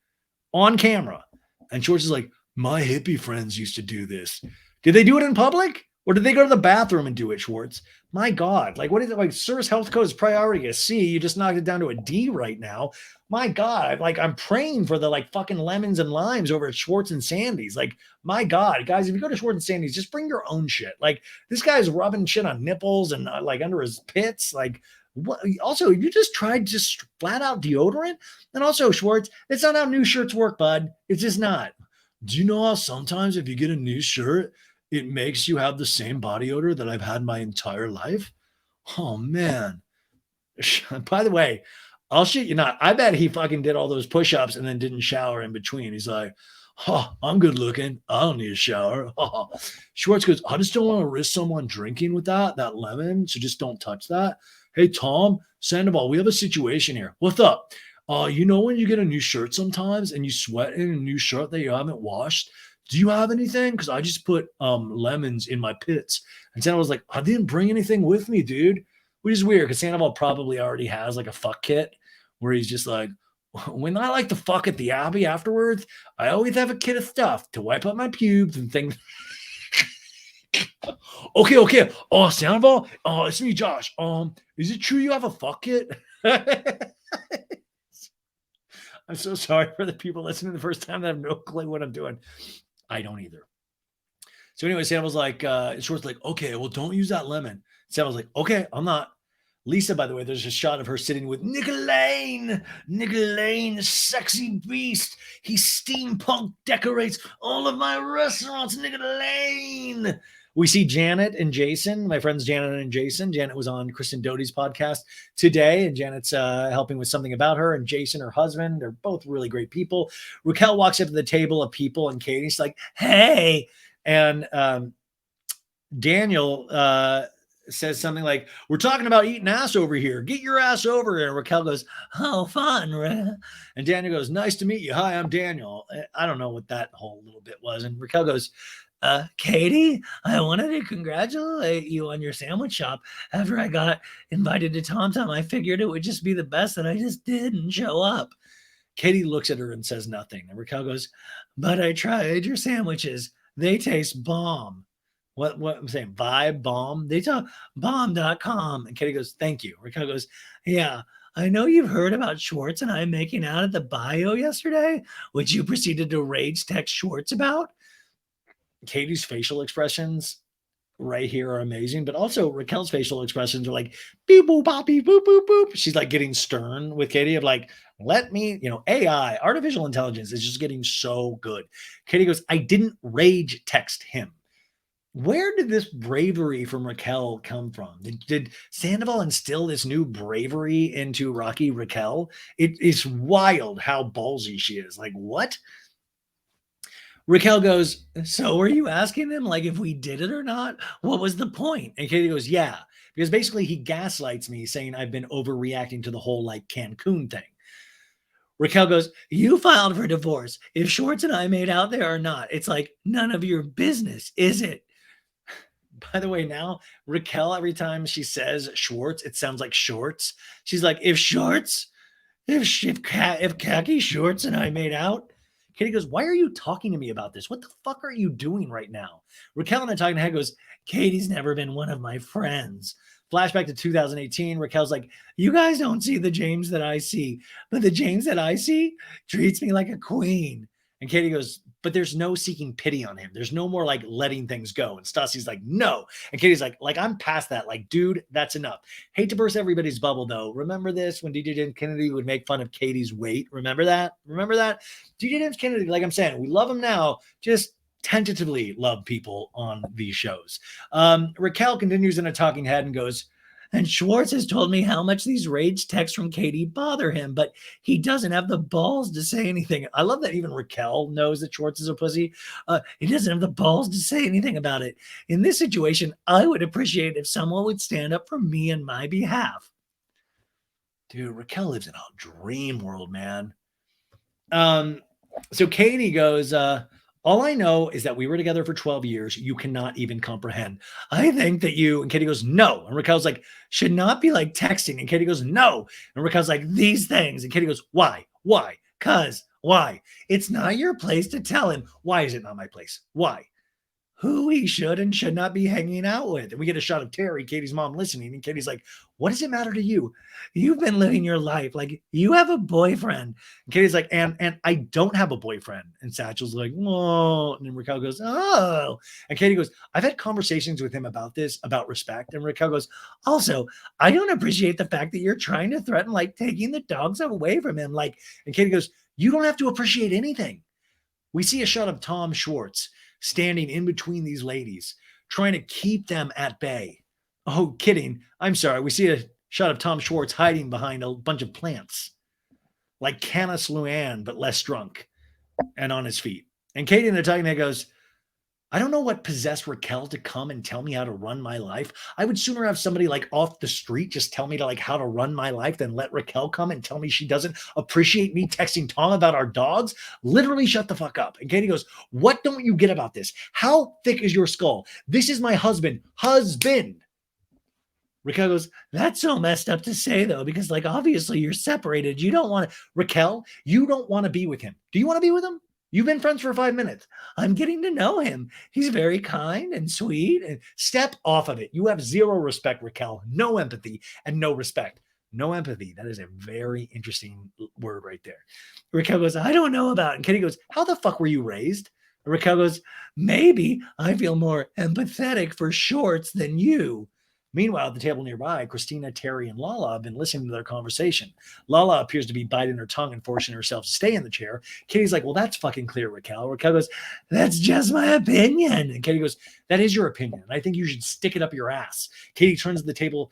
Speaker 1: on camera. And Schwartz is like, my hippie friends used to do this. Did they do it in public? Or did they go to the bathroom and do it, Schwartz? My God. Like, what is it? Like, Sir's health code is priority a C. You just knocked it down to a D right now. My God. Like, I'm praying for the, like, fucking lemons and limes over at Schwartz and Sandy's. Like, my God. Guys, if you go to Schwartz and Sandy's, just bring your own shit. Like, this guy's rubbing shit on nipples and, like, under his pits. Like, what? Also, you just tried just flat out deodorant? And also, Schwartz, it's not how new shirts work, bud. It's just not. Do you know how sometimes if you get a new shirt, it makes you have the same body odor that I've had my entire life? Oh, man. By the way, I'll shit you not. I bet he fucking did all those push-ups and then didn't shower in between. He's like, oh, I'm good looking. I don't need a shower. Oh. Schwartz goes, I just don't want to risk someone drinking with that lemon, so just don't touch that. Hey, Tom, Sandoval, we have a situation here. What's up? You know when you get a new shirt sometimes and you sweat in a new shirt that you haven't washed? Do you have anything? Because I just put lemons in my pits. And Sandoval's like, I didn't bring anything with me, dude. Which is weird because Sandoval probably already has like a fuck kit where he's just like, when I like to fuck at the Abbey afterwards, I always have a kit of stuff to wipe up my pubes and things. Okay. Oh, Sandoval? Oh, it's me, Josh. Is it true you have a fuck kit? I'm so sorry for the people listening the first time that have no clue what I'm doing. I don't either. So anyway, Sam was like, Schwartz like, okay, well, don't use that lemon. Sam was like, okay, I'm not. Lisa, by the way, there's a shot of her sitting with Nicolane, the sexy beast. He steampunk decorates all of my restaurants, Nicolane. We see Janet and Jason, my friends Janet and Jason. Janet was on Kristen Doute's podcast today, and Janet's helping with something about her, and Jason, her husband. They're both really great people. Raquel walks up to the table of people, and Katie's like, hey. And Daniel says something like, we're talking about eating ass over here. Get your ass over here. And Raquel goes, oh, fun. And Daniel goes, nice to meet you. Hi, I'm Daniel. I don't know what that whole little bit was. And Raquel goes, Katie, I wanted to congratulate you on your sandwich shop. After I got invited to Tom Tom, I figured it would just be the best that I just didn't show up. Katie looks at her and says nothing. And Raquel goes, but I tried your sandwiches. They taste bomb. What I'm saying, vibe, bomb. They talk bomb.com. And Katie goes, thank you. Raquel goes, yeah, I know you've heard about Schwartz and I making out at the bio yesterday, which you proceeded to rage text Schwartz about. Katie's facial expressions right here are amazing, but also Raquel's facial expressions are like beep boop poppy boop boop boop. She's like getting stern with Katie of like, let me, AI, artificial intelligence is just getting so good. Katie goes, I didn't rage text him. where did this bravery from Raquel come from? Did Sandoval instill this new bravery into Rocky Raquel? It is wild how ballsy she is. Like, what? Raquel goes, so are you asking him like if we did it or not? What was the point? And Katie goes, yeah, because basically he gaslights me saying I've been overreacting to the whole like Cancun thing. Raquel goes, you filed for divorce. If Schwartz and I made out there or not, it's like none of your business, is it? By the way, now Raquel, every time she says Schwartz, it sounds like shorts. She's like, if Schwartz, if khaki Schwartz and I made out. Katie goes, why are you talking to me about this? What the fuck are you doing right now? Raquel in a talking head goes, Katie's never been one of my friends. Flashback to 2018. Raquel's like, you guys don't see the James that I see, but the James that I see treats me like a queen. And Katie goes, but there's no seeking pity on him. There's no more like letting things go. And Stassi's like, no. And Katie's like I'm past that. Like, dude, that's enough. Hate to burst everybody's bubble though. Remember this when DJ James Kennedy would make fun of Katie's weight? Remember that? Remember that? DJ James Kennedy, like I'm saying, we love him now. Just tentatively love people on these shows. Raquel continues in a talking head and goes, and Schwartz has told me how much these rage texts from Katie bother him, but he doesn't have the balls to say anything. I love that even Raquel knows that Schwartz is a pussy. He doesn't have the balls to say anything about it. In this situation, I would appreciate if someone would stand up for me on my behalf. Dude, Raquel lives in a dream world, man. So Katie goes, all I know is that we were together for 12 years. You cannot even comprehend. I think that you, and Katie goes, no. And Raquel's like, should not be like texting. And Katie goes, no. And Raquel's like, these things. And Katie goes, why? Why? Cause why? It's not your place to tell him. Why is it not my place? Why? Who he should and should not be hanging out with. And we get a shot of Terry, Katie's mom, listening. And Katie's like, what does it matter to you? You've been living your life. Like, you have a boyfriend. And Katie's like, and I don't have a boyfriend. And Satchel's like, oh. And then Raquel goes, oh. And Katie goes, I've had conversations with him about this, about respect. And Raquel goes, also, I don't appreciate the fact that you're trying to threaten, like, taking the dogs away from him. Like, and Katie goes, you don't have to appreciate anything. We see a shot of Tom Schwartz standing in between these ladies, trying to keep them at bay. Oh, kidding. I'm sorry. We see a shot of Tom Schwartz hiding behind a bunch of plants, like Canis Luann, but less drunk and on his feet. And Katie in the talking head goes, I don't know what possessed Raquel to come and tell me how to run my life. I would sooner have somebody like off the street just tell me to like how to run my life than let Raquel come and tell me she doesn't appreciate me texting Tom about our dogs. Literally shut the fuck up. And Katie goes, what don't you get about this? How thick is your skull? This is my husband. Raquel goes, that's so messed up to say though, because like obviously you're separated. You don't want to, Raquel, you don't want to be with him. Do you want to be with him? You've been friends for 5 minutes. I'm getting to know him. He's very kind and sweet. And step off of it. You have zero respect, Raquel. No empathy and no respect. No empathy. That is a very interesting word right there. Raquel goes, I don't know about it. And Katie goes, how the fuck were you raised? And Raquel goes, maybe I feel more empathetic for Schwartz than you. Meanwhile, at the table nearby, Kristina, Terry, and Lala have been listening to their conversation. Lala appears to be biting her tongue and forcing herself to stay in the chair. Katie's like, well, that's fucking clear, Raquel. Raquel goes, that's just my opinion. And Katie goes, that is your opinion. I think you should stick it up your ass. Katie turns to the table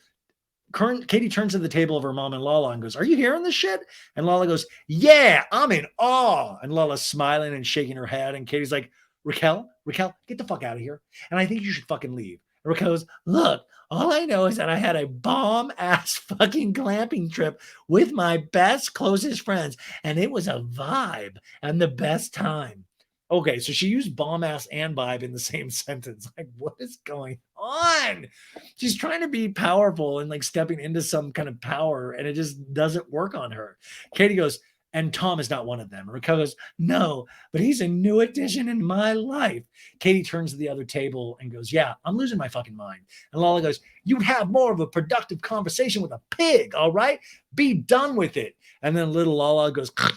Speaker 1: of her mom and Lala and goes, are you hearing this shit? And Lala goes, yeah, I'm in awe. And Lala's smiling and shaking her head. And Katie's like, Raquel, get the fuck out of here. And I think you should fucking leave. And Raquel goes, look, all I know is that I had a bomb-ass fucking glamping trip with my best, closest friends, and it was a vibe and the best time. Okay, so she used bomb-ass and vibe in the same sentence. Like, what is going on? She's trying to be powerful and like stepping into some kind of power, and it just doesn't work on her. Katie goes, and Tom is not one of them. Raquel goes, no, but he's a new addition in my life. Katie turns to the other table and goes, yeah, I'm losing my fucking mind. And Lala goes, you'd have more of a productive conversation with a pig, all right? Be done with it. And then little Lala goes, pig,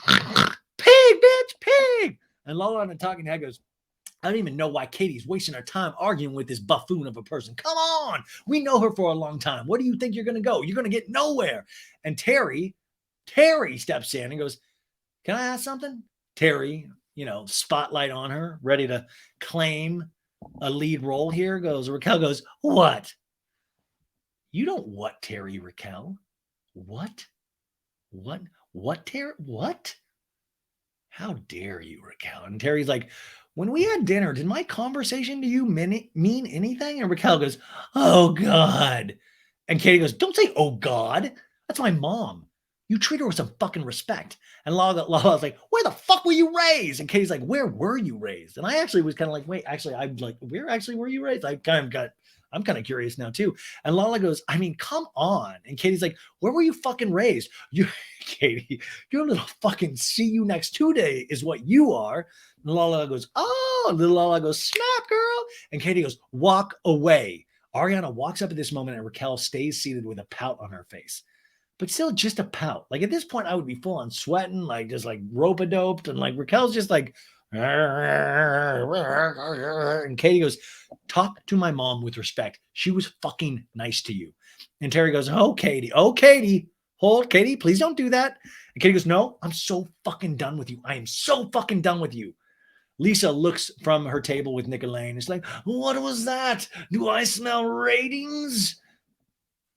Speaker 1: bitch, pig. And Lala on the talking head goes, I don't even know why Katie's wasting her time arguing with this buffoon of a person. Come on. We know her for a long time. Where do you think you're going to go? You're going to get nowhere. And Terry steps in and goes, can I ask something? Terry, spotlight on her, ready to claim a lead role here. Raquel goes, what? You don't what, Terry, Raquel? What? What, Terry? What? How dare you, Raquel? And Terry's like, when we had dinner, did my conversation to you mean anything? And Raquel goes, oh, God. And Katie goes, don't say, oh, God. That's my mom. You treat her with some fucking respect. And Lala's like, where the fuck were you raised? And Katie's like, where were you raised? And I actually was kind of like, wait, actually, I'm like, where actually were you raised? I'm kind of curious now too. And Lala goes, I mean, come on. And Katie's like, where were you fucking raised? Katie, you're a little fucking see you next Tuesday is what you are. And Lala goes, oh, little Lala goes, snap, girl. And Katie goes, walk away. Ariana walks up at this moment and Raquel stays seated with a pout on her face. But still just a pout. Like at this point, I would be full on sweating, like just like rope-a-doped. And like Raquel's just like, and Katie goes, talk to my mom with respect. She was fucking nice to you. And Terry goes, oh, Katie, hold, Katie, please don't do that. And Katie goes, no, I'm so fucking done with you. I am so fucking done with you. Lisa looks from her table with Nick Elaine. It's like, what was that? Do I smell ratings?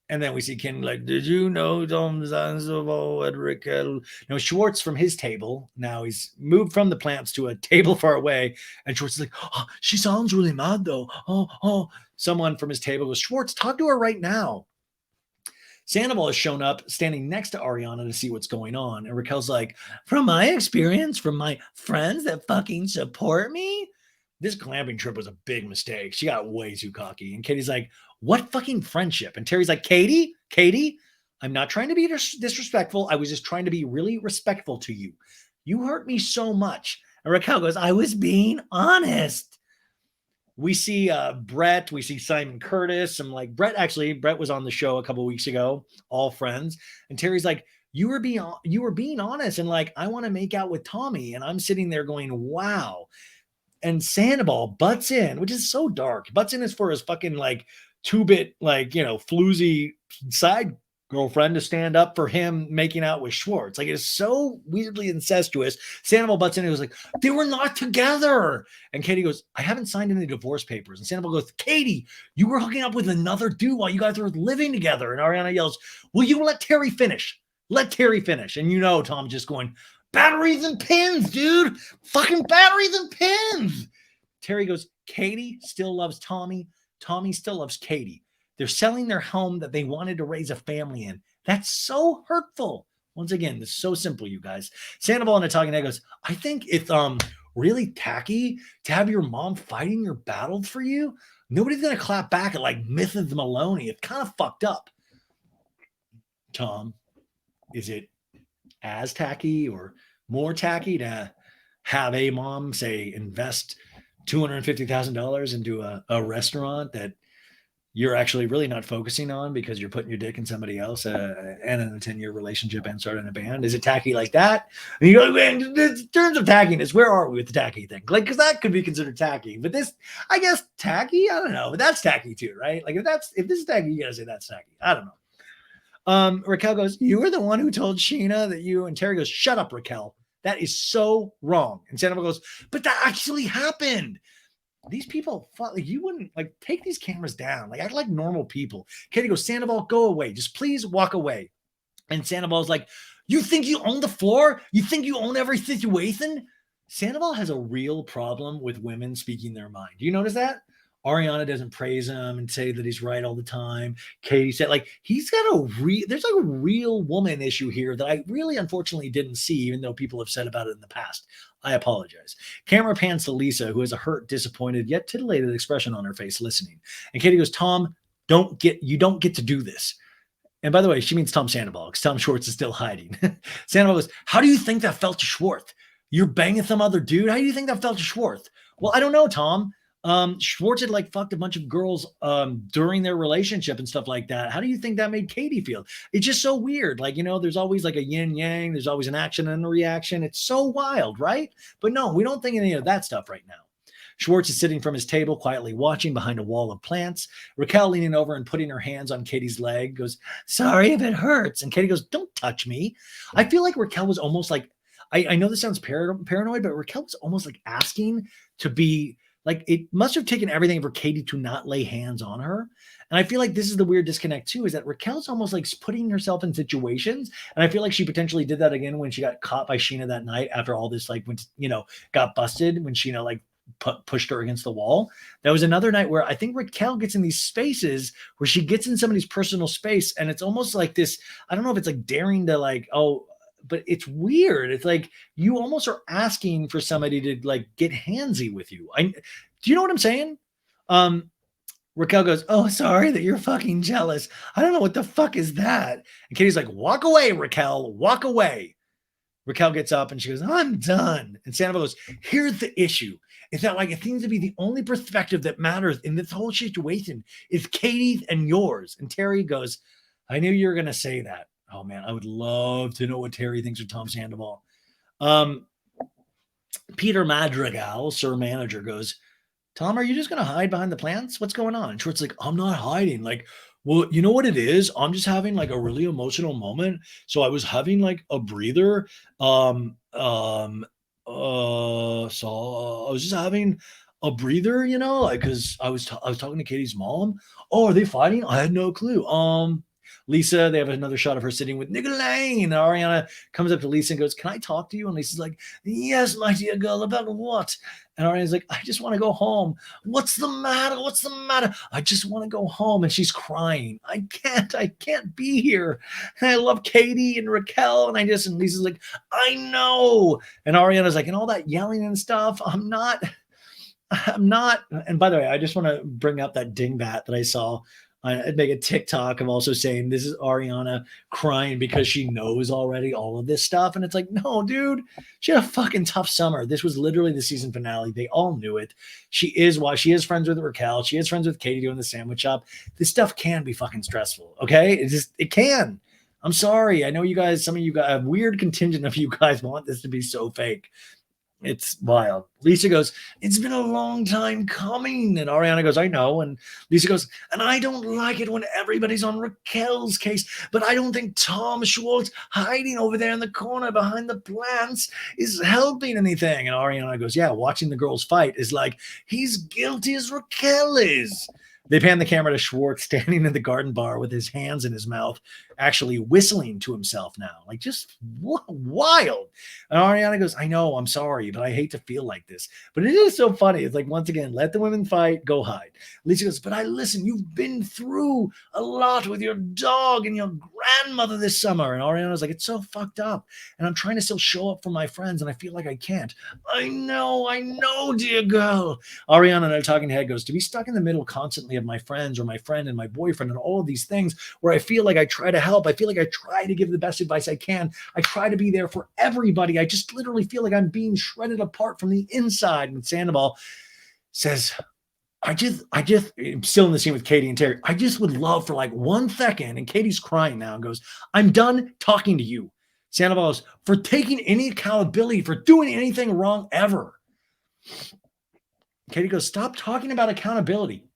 Speaker 1: And then we see Ken like, did you know Tom Sandoval and Raquel? Now, Schwartz from his table, now he's moved from the plants to a table far away. And Schwartz is like, oh, she sounds really mad though. Oh. Someone from his table goes, Schwartz, talk to her right now. Sandoval has shown up standing next to Ariana to see what's going on. And Raquel's like, from my experience, from my friends that fucking support me, this glamping trip was a big mistake. She got way too cocky. And Katie's like, what fucking friendship? And Terry's like, Katie, I'm not trying to be disrespectful. I was just trying to be really respectful to you. You hurt me so much. And Raquel goes, I was being honest. We see Brett. We see Simon Curtis. I'm like, Brett was on the show a couple weeks ago, All Friends. And Terry's like, you were being honest. And like, I want to make out with Tommy. And I'm sitting there going, wow. And Sandoval butts in, which is so dark. Butts in is for his fucking like 2-bit, like, floozy side girlfriend to stand up for him making out with Schwartz. Like, it is so weirdly incestuous. Sandoval butts in and was like, they were not together. And Katie goes, I haven't signed any divorce papers. And Sandoval goes, Katie, you were hooking up with another dude while you guys were living together. And Ariana yells, will you let Terry finish? Let Terry finish. And Tom's just going, batteries and pins, dude. Fucking batteries and pins. Terry goes, Katie still loves Tommy. Tommy still loves Katie. They're selling their home that they wanted to raise a family in. That's so hurtful. Once again, this is so simple, you guys. Sandoval in a talking head goes, I think it's really tacky to have your mom fighting your battles for you. Nobody's going to clap back at like Mrs. Maloney. It's kind of fucked up. Tom, is it as tacky or more tacky to have a mom say invest $250,000 into a restaurant that you're actually really not focusing on because you're putting your dick in somebody else and in a 10-year relationship and starting a band? Is it tacky like that? And you go, man, in terms of tackiness, where are we with the tacky thing? Like, because that could be considered tacky, but this, I guess, tacky, I don't know, but that's tacky too, right? Like, if this is tacky, you gotta say that's tacky. I don't know. Raquel goes, you were the one who told Scheana that you, and Terry goes, shut up, Raquel. That is so wrong. And Sandoval goes, but that actually happened. These people, like, you wouldn't like take these cameras down. Like, act like normal people. Katie goes, Sandoval, go away. Just please walk away. And Sandoval's like, you think you own the floor? You think you own every situation? Sandoval has a real problem with women speaking their mind. Do you notice that? Ariana doesn't praise him and say that he's right all the time. Katie said, like, he's got there's like a real woman issue here that I really unfortunately didn't see, even though people have said about it in the past. I apologize. Camera pans to Lisa, who has a hurt, disappointed, yet titillated expression on her face, listening. And Katie goes, Tom, you don't get to do this. And by the way, she means Tom Sandoval, because Tom Schwartz is still hiding. Sandoval goes, how do you think that felt to Schwartz? You're banging some other dude? How do you think that felt to Schwartz? Well, I don't know, Tom. Schwartz had like fucked a bunch of girls during their relationship and stuff like that. How do you think that made Katie feel? It's just so weird. Like, there's always like a yin yang. There's always an action and a reaction. It's so wild, right? But no, we don't think any of that stuff right now. Schwartz is sitting from his table, quietly watching behind a wall of plants. Raquel leaning over and putting her hands on Katie's leg goes, sorry if it hurts. And Katie goes, don't touch me. I feel like Raquel was almost like, I know this sounds paranoid, but Raquel was almost like asking to be Like, it must have taken everything for Katie to not lay hands on her. And I feel like this is the weird disconnect too, is that Raquel's almost like putting herself in situations. And I feel like she potentially did that again when she got caught by Scheana that night after all this, like when, got busted when Scheana like pushed her against the wall. That was another night where I think Raquel gets in these spaces where she gets in somebody's personal space. And it's almost like this, I don't know if it's like daring to like, oh, but it's weird. It's like you almost are asking for somebody to like get handsy with you. Do you know what I'm saying? Raquel goes, "Oh, sorry that you're fucking jealous. I don't know what the fuck is that." And Katie's like, "Walk away, Raquel, walk away." Raquel gets up and she goes, "I'm done." And Sandoval goes, "Here's the issue. Is that like it seems to be the only perspective that matters in this whole situation is Katie's and yours." And Terry goes, "I knew you were going to say that." Oh man, I would love to know what Terry thinks of Tom Sandoval. Peter Madrigal, Sir Manager, goes, "Tom, are you just going to hide behind the plants? What's going on?" And Schwartz like, "I'm not hiding. Like, well, you know what it is? I'm just having like a really emotional moment. So I was having like a breather. So I was just having a breather, like, cause I was talking to Katie's mom. Oh, are they fighting? I had no clue. Lisa, they have another shot of her sitting with Nicolene. And Ariana comes up to Lisa and goes, "Can I talk to you?" And Lisa's like, "Yes, my dear girl, about what?" And Ariana's like, "I just want to go home." "What's the matter? What's the matter?" "I just want to go home." And she's crying. I can't be here. And I love Katie and Raquel. And Lisa's like, "I know." And Ariana's like, "And all that yelling and stuff, I'm not. And by the way, I just want to bring up that dingbat that I saw. I'd make a TikTok of also saying this is Ariana crying because she knows already all of this stuff. And it's like, no, dude, she had a fucking tough summer. This was literally the season finale. They all knew it. She is friends with Raquel. She is friends with Katie doing the sandwich shop. This stuff can be fucking stressful. Okay. It can. I'm sorry. I know you guys, some of you guys, a weird contingent of you guys want this to be so fake. It's wild. Lisa goes, "It's been a long time coming." And Ariana goes, "I know." And Lisa goes, "And I don't like it when everybody's on Raquel's case, but I don't think Tom Schwartz hiding over there in the corner behind the plants is helping anything." And Ariana goes, "Yeah, watching the girls fight is like he's guilty as Raquel is." They pan the camera to Schwartz standing in the garden bar with his hands in his mouth, actually whistling to himself now. Like, just wild. And Ariana goes, "I know, I'm sorry, but I hate to feel like this." But it is so funny. It's like, once again, let the women fight, go hide. Lisa goes, "But listen, you've been through a lot with your dog and your grandmother this summer." And Ariana's like, "It's so fucked up. And I'm trying to still show up for my friends, and I feel like I can't." I know, dear girl." Ariana and our talking head goes, "To be stuck in the middle constantly of my friends or my friend and my boyfriend and all of these things where I feel like I try to help. I feel like I try to give the best advice I can. I try to be there for everybody. I just literally feel like I'm being shredded apart from the inside." And Sandoval says, I just, I'm still in the scene with Katie and Terry. "I just would love for like 1 second." And Katie's crying now and goes, "I'm done talking to you." Sandoval goes, "For taking any accountability for doing anything wrong ever." Katie goes, "Stop talking about accountability.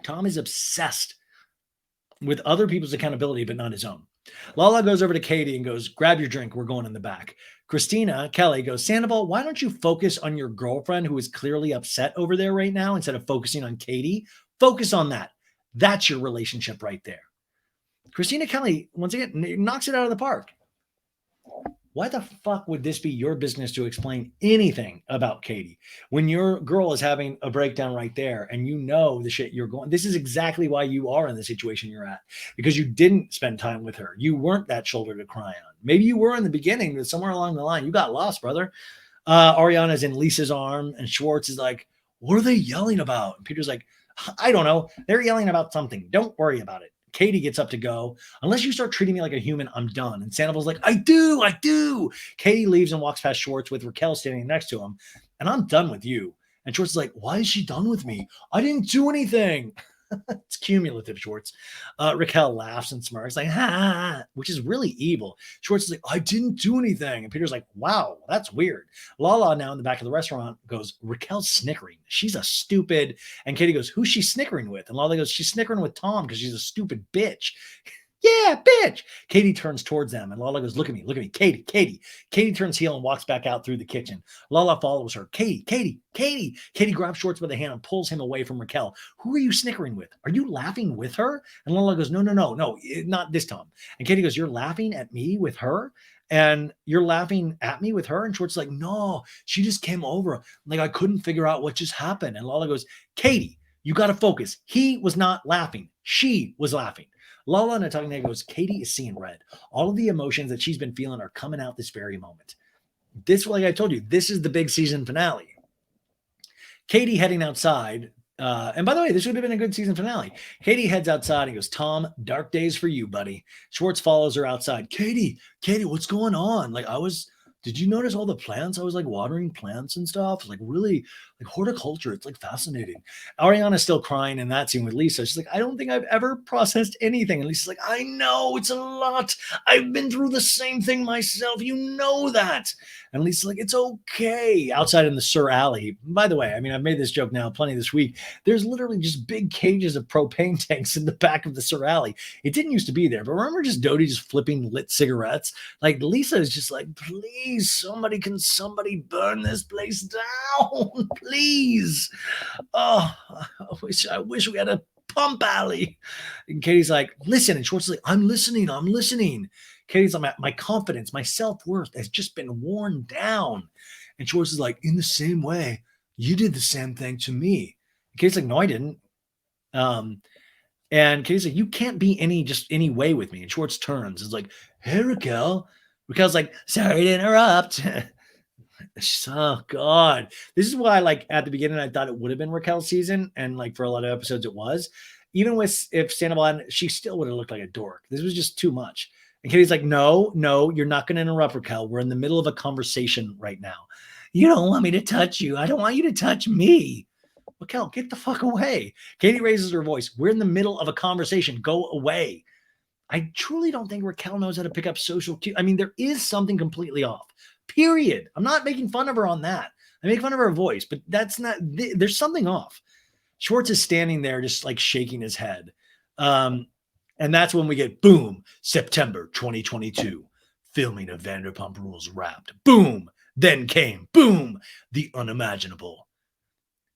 Speaker 1: Tom is obsessed with other people's accountability, but not his own." Lala goes over to Katie and goes, "Grab your drink. We're going in the back." Kristina, Kelly goes, "Sandoval, why don't you focus on your girlfriend who is clearly upset over there right now instead of focusing on Katie? Focus on that. That's your relationship right there." Kristina Kelly, once again, knocks it out of the park. Why the fuck would this be your business to explain anything about Katie when your girl is having a breakdown right there and you know the shit you're going? This is exactly why you are in the situation you're at, because you didn't spend time with her. You weren't that shoulder to cry on. Maybe you were in the beginning, but somewhere along the line, you got lost, brother. Ariana's in Lisa's arm and Schwartz is like, "What are they yelling about?" And Peter's like, "I don't know. They're yelling about something. Don't worry about it." Katie gets up to go. "Unless you start treating me like a human, I'm done." And Sandoval's like, I do. Katie leaves and walks past Schwartz with Raquel standing next to him. "And I'm done with you." And Schwartz is like, "Why is she done with me? I didn't do anything." It's cumulative, Schwartz. Raquel laughs and smirks like, "Ha," which is really evil. Schwartz is like, "I didn't do anything." And Peter's like, "Wow, that's weird." Lala now in the back of the restaurant goes, "Raquel's snickering. She's a stupid." And Katie goes, "Who's she snickering with?" And Lala goes, "She's snickering with Tom because she's a stupid bitch." Yeah, bitch. Katie turns towards them and Lala goes, look at me, Katie, Katie. Katie turns heel and walks back out through the kitchen. Lala follows her. Katie, Katie, Katie. Katie grabs Schwartz by the hand and pulls him away from Raquel. Who are you snickering with? Are you laughing with her? And Lala goes, no, not this time. And Katie goes, you're laughing at me with her? And you're laughing at me with her? And Schwartz is like, no, she just came over. Like, I couldn't figure out what just happened. And Lala goes, Katie, you got to focus. He was not laughing. She was laughing. Lala in a talking head goes, Katie is seeing red. All of the emotions that she's been feeling are coming out this very moment. This, like I told you, this is the big season finale. Katie heading outside. And by the way, this would have been a good season finale. Katie heads outside and goes, Tom, dark days for you, buddy. Schwartz follows her outside. Katie, what's going on? Like, did you notice all the plants? I was like watering plants and stuff. Like really like horticulture. It's like fascinating. Ariana's still crying in that scene with Lisa. She's like, I don't think I've ever processed anything. And Lisa's like, I know it's a lot. I've been through the same thing myself. You know that. And Lisa's like, it's okay. Outside in the Sir Alley. By the way, I mean, I've made this joke now plenty this week. There's literally just big cages of propane tanks in the back of the Sir Alley. It didn't used to be there, but remember just Doute just flipping lit cigarettes? Like Lisa is just like, please, somebody burn this place down, please. Oh, I wish we had a pump alley. And Katie's like, listen. And Schwartz is like, I'm listening. Katie's like, my confidence, my self-worth has just been worn down. And Schwartz is like, in the same way, you did the same thing to me. And Katie's like, no, I didn't. And Katie's like, you can't be any way with me. And Schwartz turns. It's like, hey, Raquel. Raquel's like, sorry to interrupt. Oh God. This is why, like, at the beginning, I thought it would have been Raquel's season. And like for a lot of episodes, it was. Even if Sandoval, she still would have looked like a dork. This was just too much. And Katie's like, no, you're not going to interrupt, Raquel. We're in the middle of a conversation right now. You don't want me to touch you. I don't want you to touch me. Raquel, get the fuck away. Katie raises her voice. We're in the middle of a conversation. Go away. I truly don't think Raquel knows how to pick up social cues. I mean, there is something completely off. Period. I'm not making fun of her on that. I make fun of her voice, but that's not, there's something off. Schwartz is standing there just like shaking his head. And that's when we get boom, September 2022, filming of Vanderpump Rules wrapped. Boom. Then came boom, the unimaginable.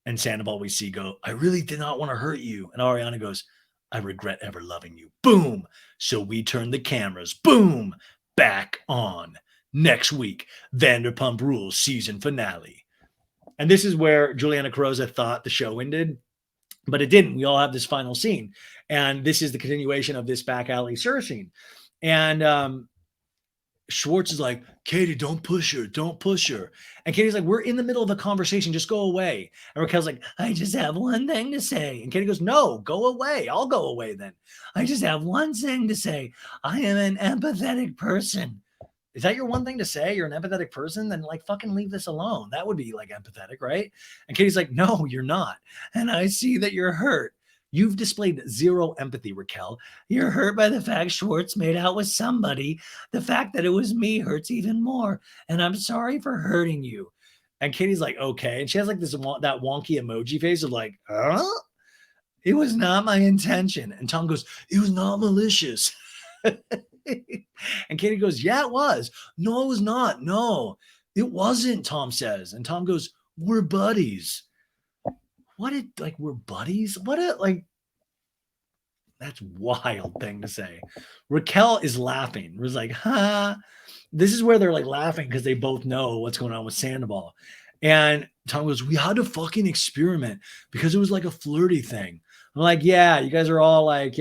Speaker 1: And Sandoval we see go, I really did not want to hurt you. And Ariana goes, I regret ever loving you. Boom. So we turn the cameras. Boom. Back on. Next week, Vanderpump Rules season finale. And this is where Juliana Carosa thought the show ended, but it didn't. We all have this final scene. And this is the continuation of this back alley Sir scene. And Schwartz is like, Katie, don't push her. And Katie's like, we're in the middle of a conversation. Just go away. And Raquel's like, I just have one thing to say. And Katie goes, no, go away. I'll go away then. I just have one thing to say. I am an empathetic person. Is that your one thing to say? You're an empathetic person? Then like fucking leave this alone. That would be like empathetic, right? And Katie's like, no, you're not. And I see that you're hurt. You've displayed zero empathy, Raquel. You're hurt by the fact Schwartz made out with somebody. The fact that it was me hurts even more. And I'm sorry for hurting you. And Katie's like, okay. And she has like that wonky emoji face of like, huh? It was not my intention. And Tom goes, it was not malicious. And Katie goes, yeah, it was. No, it was not. No, it wasn't, Tom says. And Tom goes, we're buddies. We're buddies? That's wild thing to say. Raquel is laughing. Was like, ha. This is where they're like laughing because they both know what's going on with Sandoval. And Tom goes, we had to fucking experiment because it was like a flirty thing. I'm like, yeah, you guys are all like,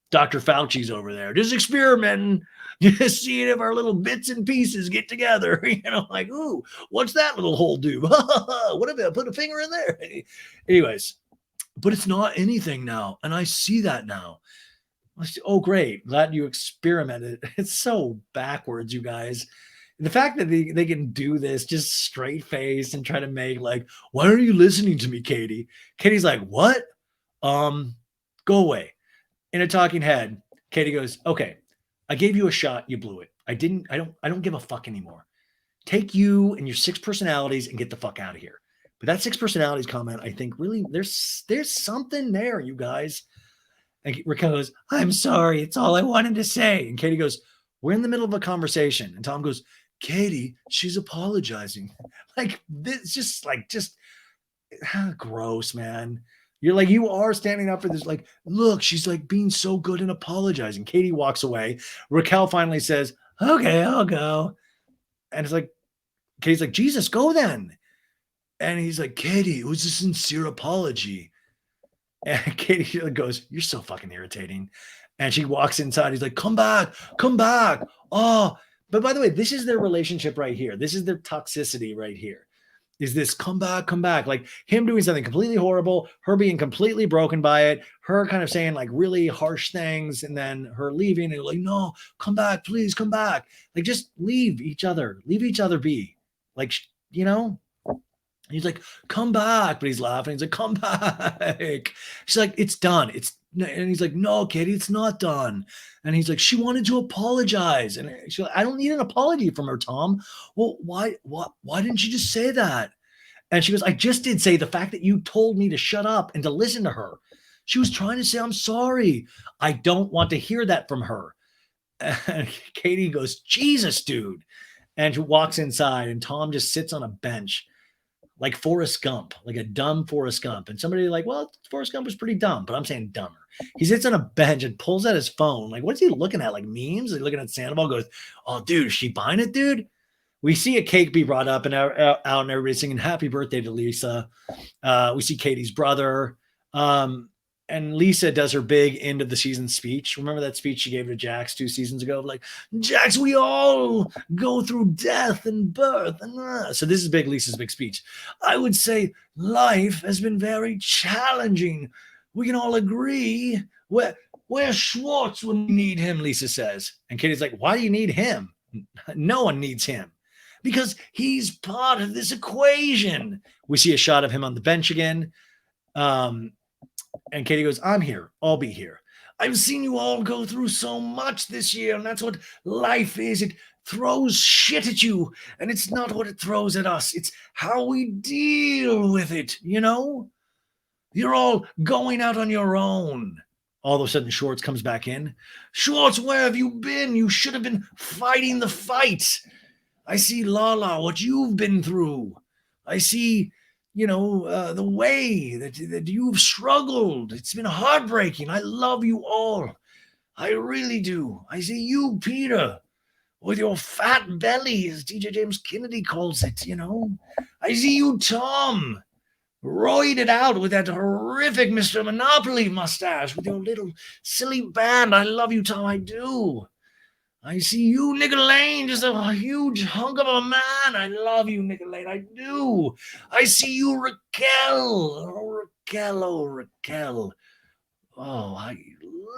Speaker 1: Dr. Fauci's over there, just experimenting, just seeing if our little bits and pieces get together. Like, ooh, what's that little hole do? What if I put a finger in there? Anyways, but it's not anything now. And I see that now. Oh, great. Glad you experimented. It's so backwards, you guys. The fact that they can do this just straight faced and try to make like, why are you listening to me, Katie? Katie's like, what? Go away. In a talking head, Katie goes, okay, I gave you a shot. You blew it. I don't give a fuck anymore. Take you and your 6 personalities and get the fuck out of here. But that 6 personalities comment, I think really there's something there, you guys. And Raquel goes, I'm sorry. It's all I wanted to say. And Katie goes, we're in the middle of a conversation. And Tom goes, Katie, she's apologizing. Like, this just gross, man. You're like, you are standing up for this. Like, look, she's like being so good and apologizing. Katie walks away. Raquel finally says, okay, I'll go. And it's like, Katie's like, Jesus, go then. And he's like, Katie, it was a sincere apology. And Katie goes, you're so fucking irritating. And she walks inside. He's like, come back, come back. Oh, but by the way, this is their relationship right here. This is their toxicity right here. Is this come back, come back? Like him doing something completely horrible, her being completely broken by it, her kind of saying like really harsh things, and then her leaving and like, no, come back, please come back. Like just leave each other be. Like, you know? He's like, come back. But he's laughing. He's like, come back. She's like, it's done. And he's like, no, Katie, it's not done. And he's like, she wanted to apologize. And she's like, I don't need an apology from her, Tom. Well, why didn't you just say that? And she goes, I just did say the fact that you told me to shut up and to listen to her. She was trying to say, I'm sorry. I don't want to hear that from her. And Katie goes, Jesus, dude. And she walks inside and Tom just sits on a bench like Forrest Gump, like a dumb Forrest Gump. And somebody like, well, Forrest Gump was pretty dumb, but I'm saying dumber. He sits on a bench and pulls out his phone. Like, what's he looking at? Like memes? He's looking at Sandoval, goes, oh, dude, is she buying it, dude? We see a cake be brought up and out and everybody's singing happy birthday to Lisa. We see Katie's brother. And Lisa does her big end of the season speech. Remember that speech she gave to Jax 2 seasons ago? Like, Jax, we all go through death and birth. And so this is big Lisa's big speech. I would say life has been very challenging. We can all agree. Where's Schwartz when we need him, Lisa says. And Katie's like, why do you need him? No one needs him. Because he's part of this equation. We see a shot of him on the bench again. And Katie goes, I'm here. I'll be here. I've seen you all go through so much this year, and that's what life is. It throws shit at you, and it's not what it throws at us. It's how we deal with it, you know? You're all going out on your own. All of a sudden, Schwartz comes back in. Schwartz, where have you been? You should have been fighting the fight. I see, Lala, what you've been through. I see, the way that you've struggled. It's been heartbreaking. I love you all. I really do. I see you, Peter, with your fat belly, as DJ James Kennedy calls it, I see you, Tom, roided out with that horrific Mr. Monopoly mustache with your little silly band. I love you, Tom. I do. I see you, Nicolene, just a huge hunk of a man. I love you, Nicolene. I do. I see you, Raquel. Oh, Raquel. Oh, Raquel. Oh, I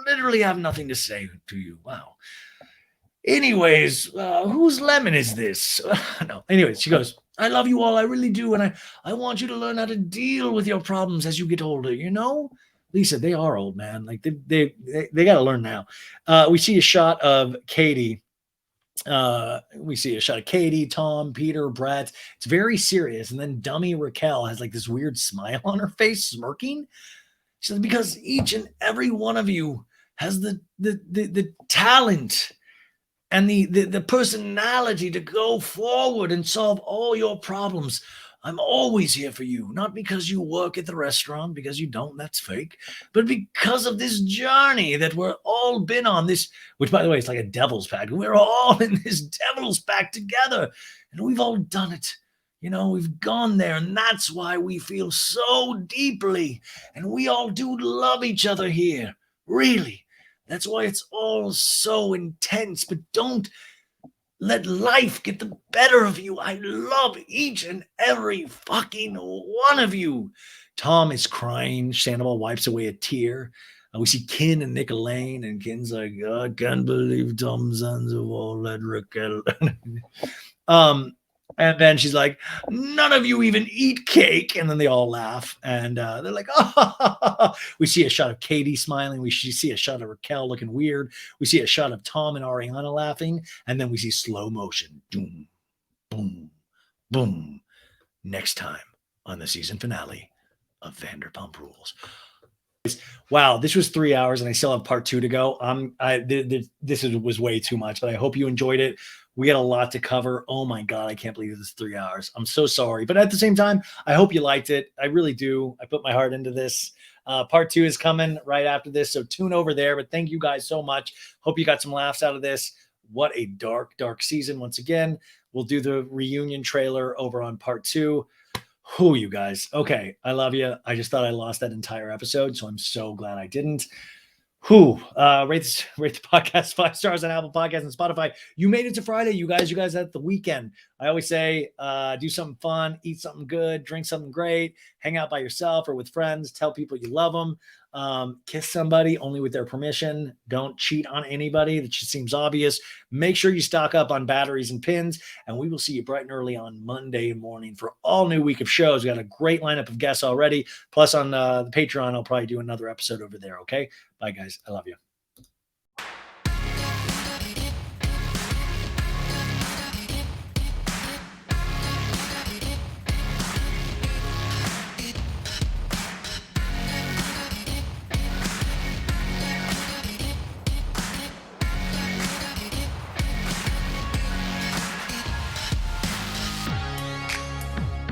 Speaker 1: literally have nothing to say to you. Wow. Anyways, whose lemon is this? No. Anyways, she goes, I love you all. I really do. And I want you to learn how to deal with your problems as you get older, Lisa, they are old, man. Like they got to learn now. We see a shot of Katie. We see a shot of Katie, Tom, Peter, Brett. It's very serious. And then dummy Raquel has like this weird smile on her face, smirking. She says, because each and every one of you has the talent and the personality to go forward and solve all your problems. I'm always here for you, not because you work at the restaurant, because you don't, that's fake, but because of this journey that we're all been on, this, which by the way, it's like a devil's pact. We're all in this devil's pact together, and we've all done it. We've gone there, and that's why we feel so deeply, and we all do love each other here, really. That's why it's all so intense, but don't let life get the better of you. I love each and every fucking one of you. Tom is crying. Sandoval wipes away a tear. We see Ken and Nicolene, and Ken's like, I can't believe Tom Sandoval let Raquel. And then she's like, none of you even eat cake. And then they all laugh. And they're like, oh. We see a shot of Katie smiling. We see a shot of Raquel looking weird. We see a shot of Tom and Ariana laughing. And then we see slow motion. Boom, boom, boom. Next time on the season finale of Vanderpump Rules. Wow, this was 3 hours and I still have part 2 to go. Was way too much, but I hope you enjoyed it. We got a lot to cover. Oh my God, I can't believe this is 3 hours. I'm so sorry. But at the same time, I hope you liked it. I really do. I put my heart into this. Part 2 is coming right after this. So tune over there. But thank you guys so much. Hope you got some laughs out of this. What a dark, dark season once again. We'll do the reunion trailer over on part 2. Who, you guys? Okay, I love you. I just thought I lost that entire episode, so I'm so glad I didn't. Rate the podcast 5 stars on Apple Podcasts and Spotify. You made it to Friday, you guys at the weekend. I always say, do something fun, eat something good, drink something great, hang out by yourself or with friends, tell people you love them, kiss somebody only with their permission. Don't cheat on anybody. That just seems obvious. Make sure you stock up on batteries and pins, and we will see you bright and early on Monday morning for all new week of shows. We got a great lineup of guests already. Plus on the Patreon, I'll probably do another episode over there. Okay. Bye, guys. I love you.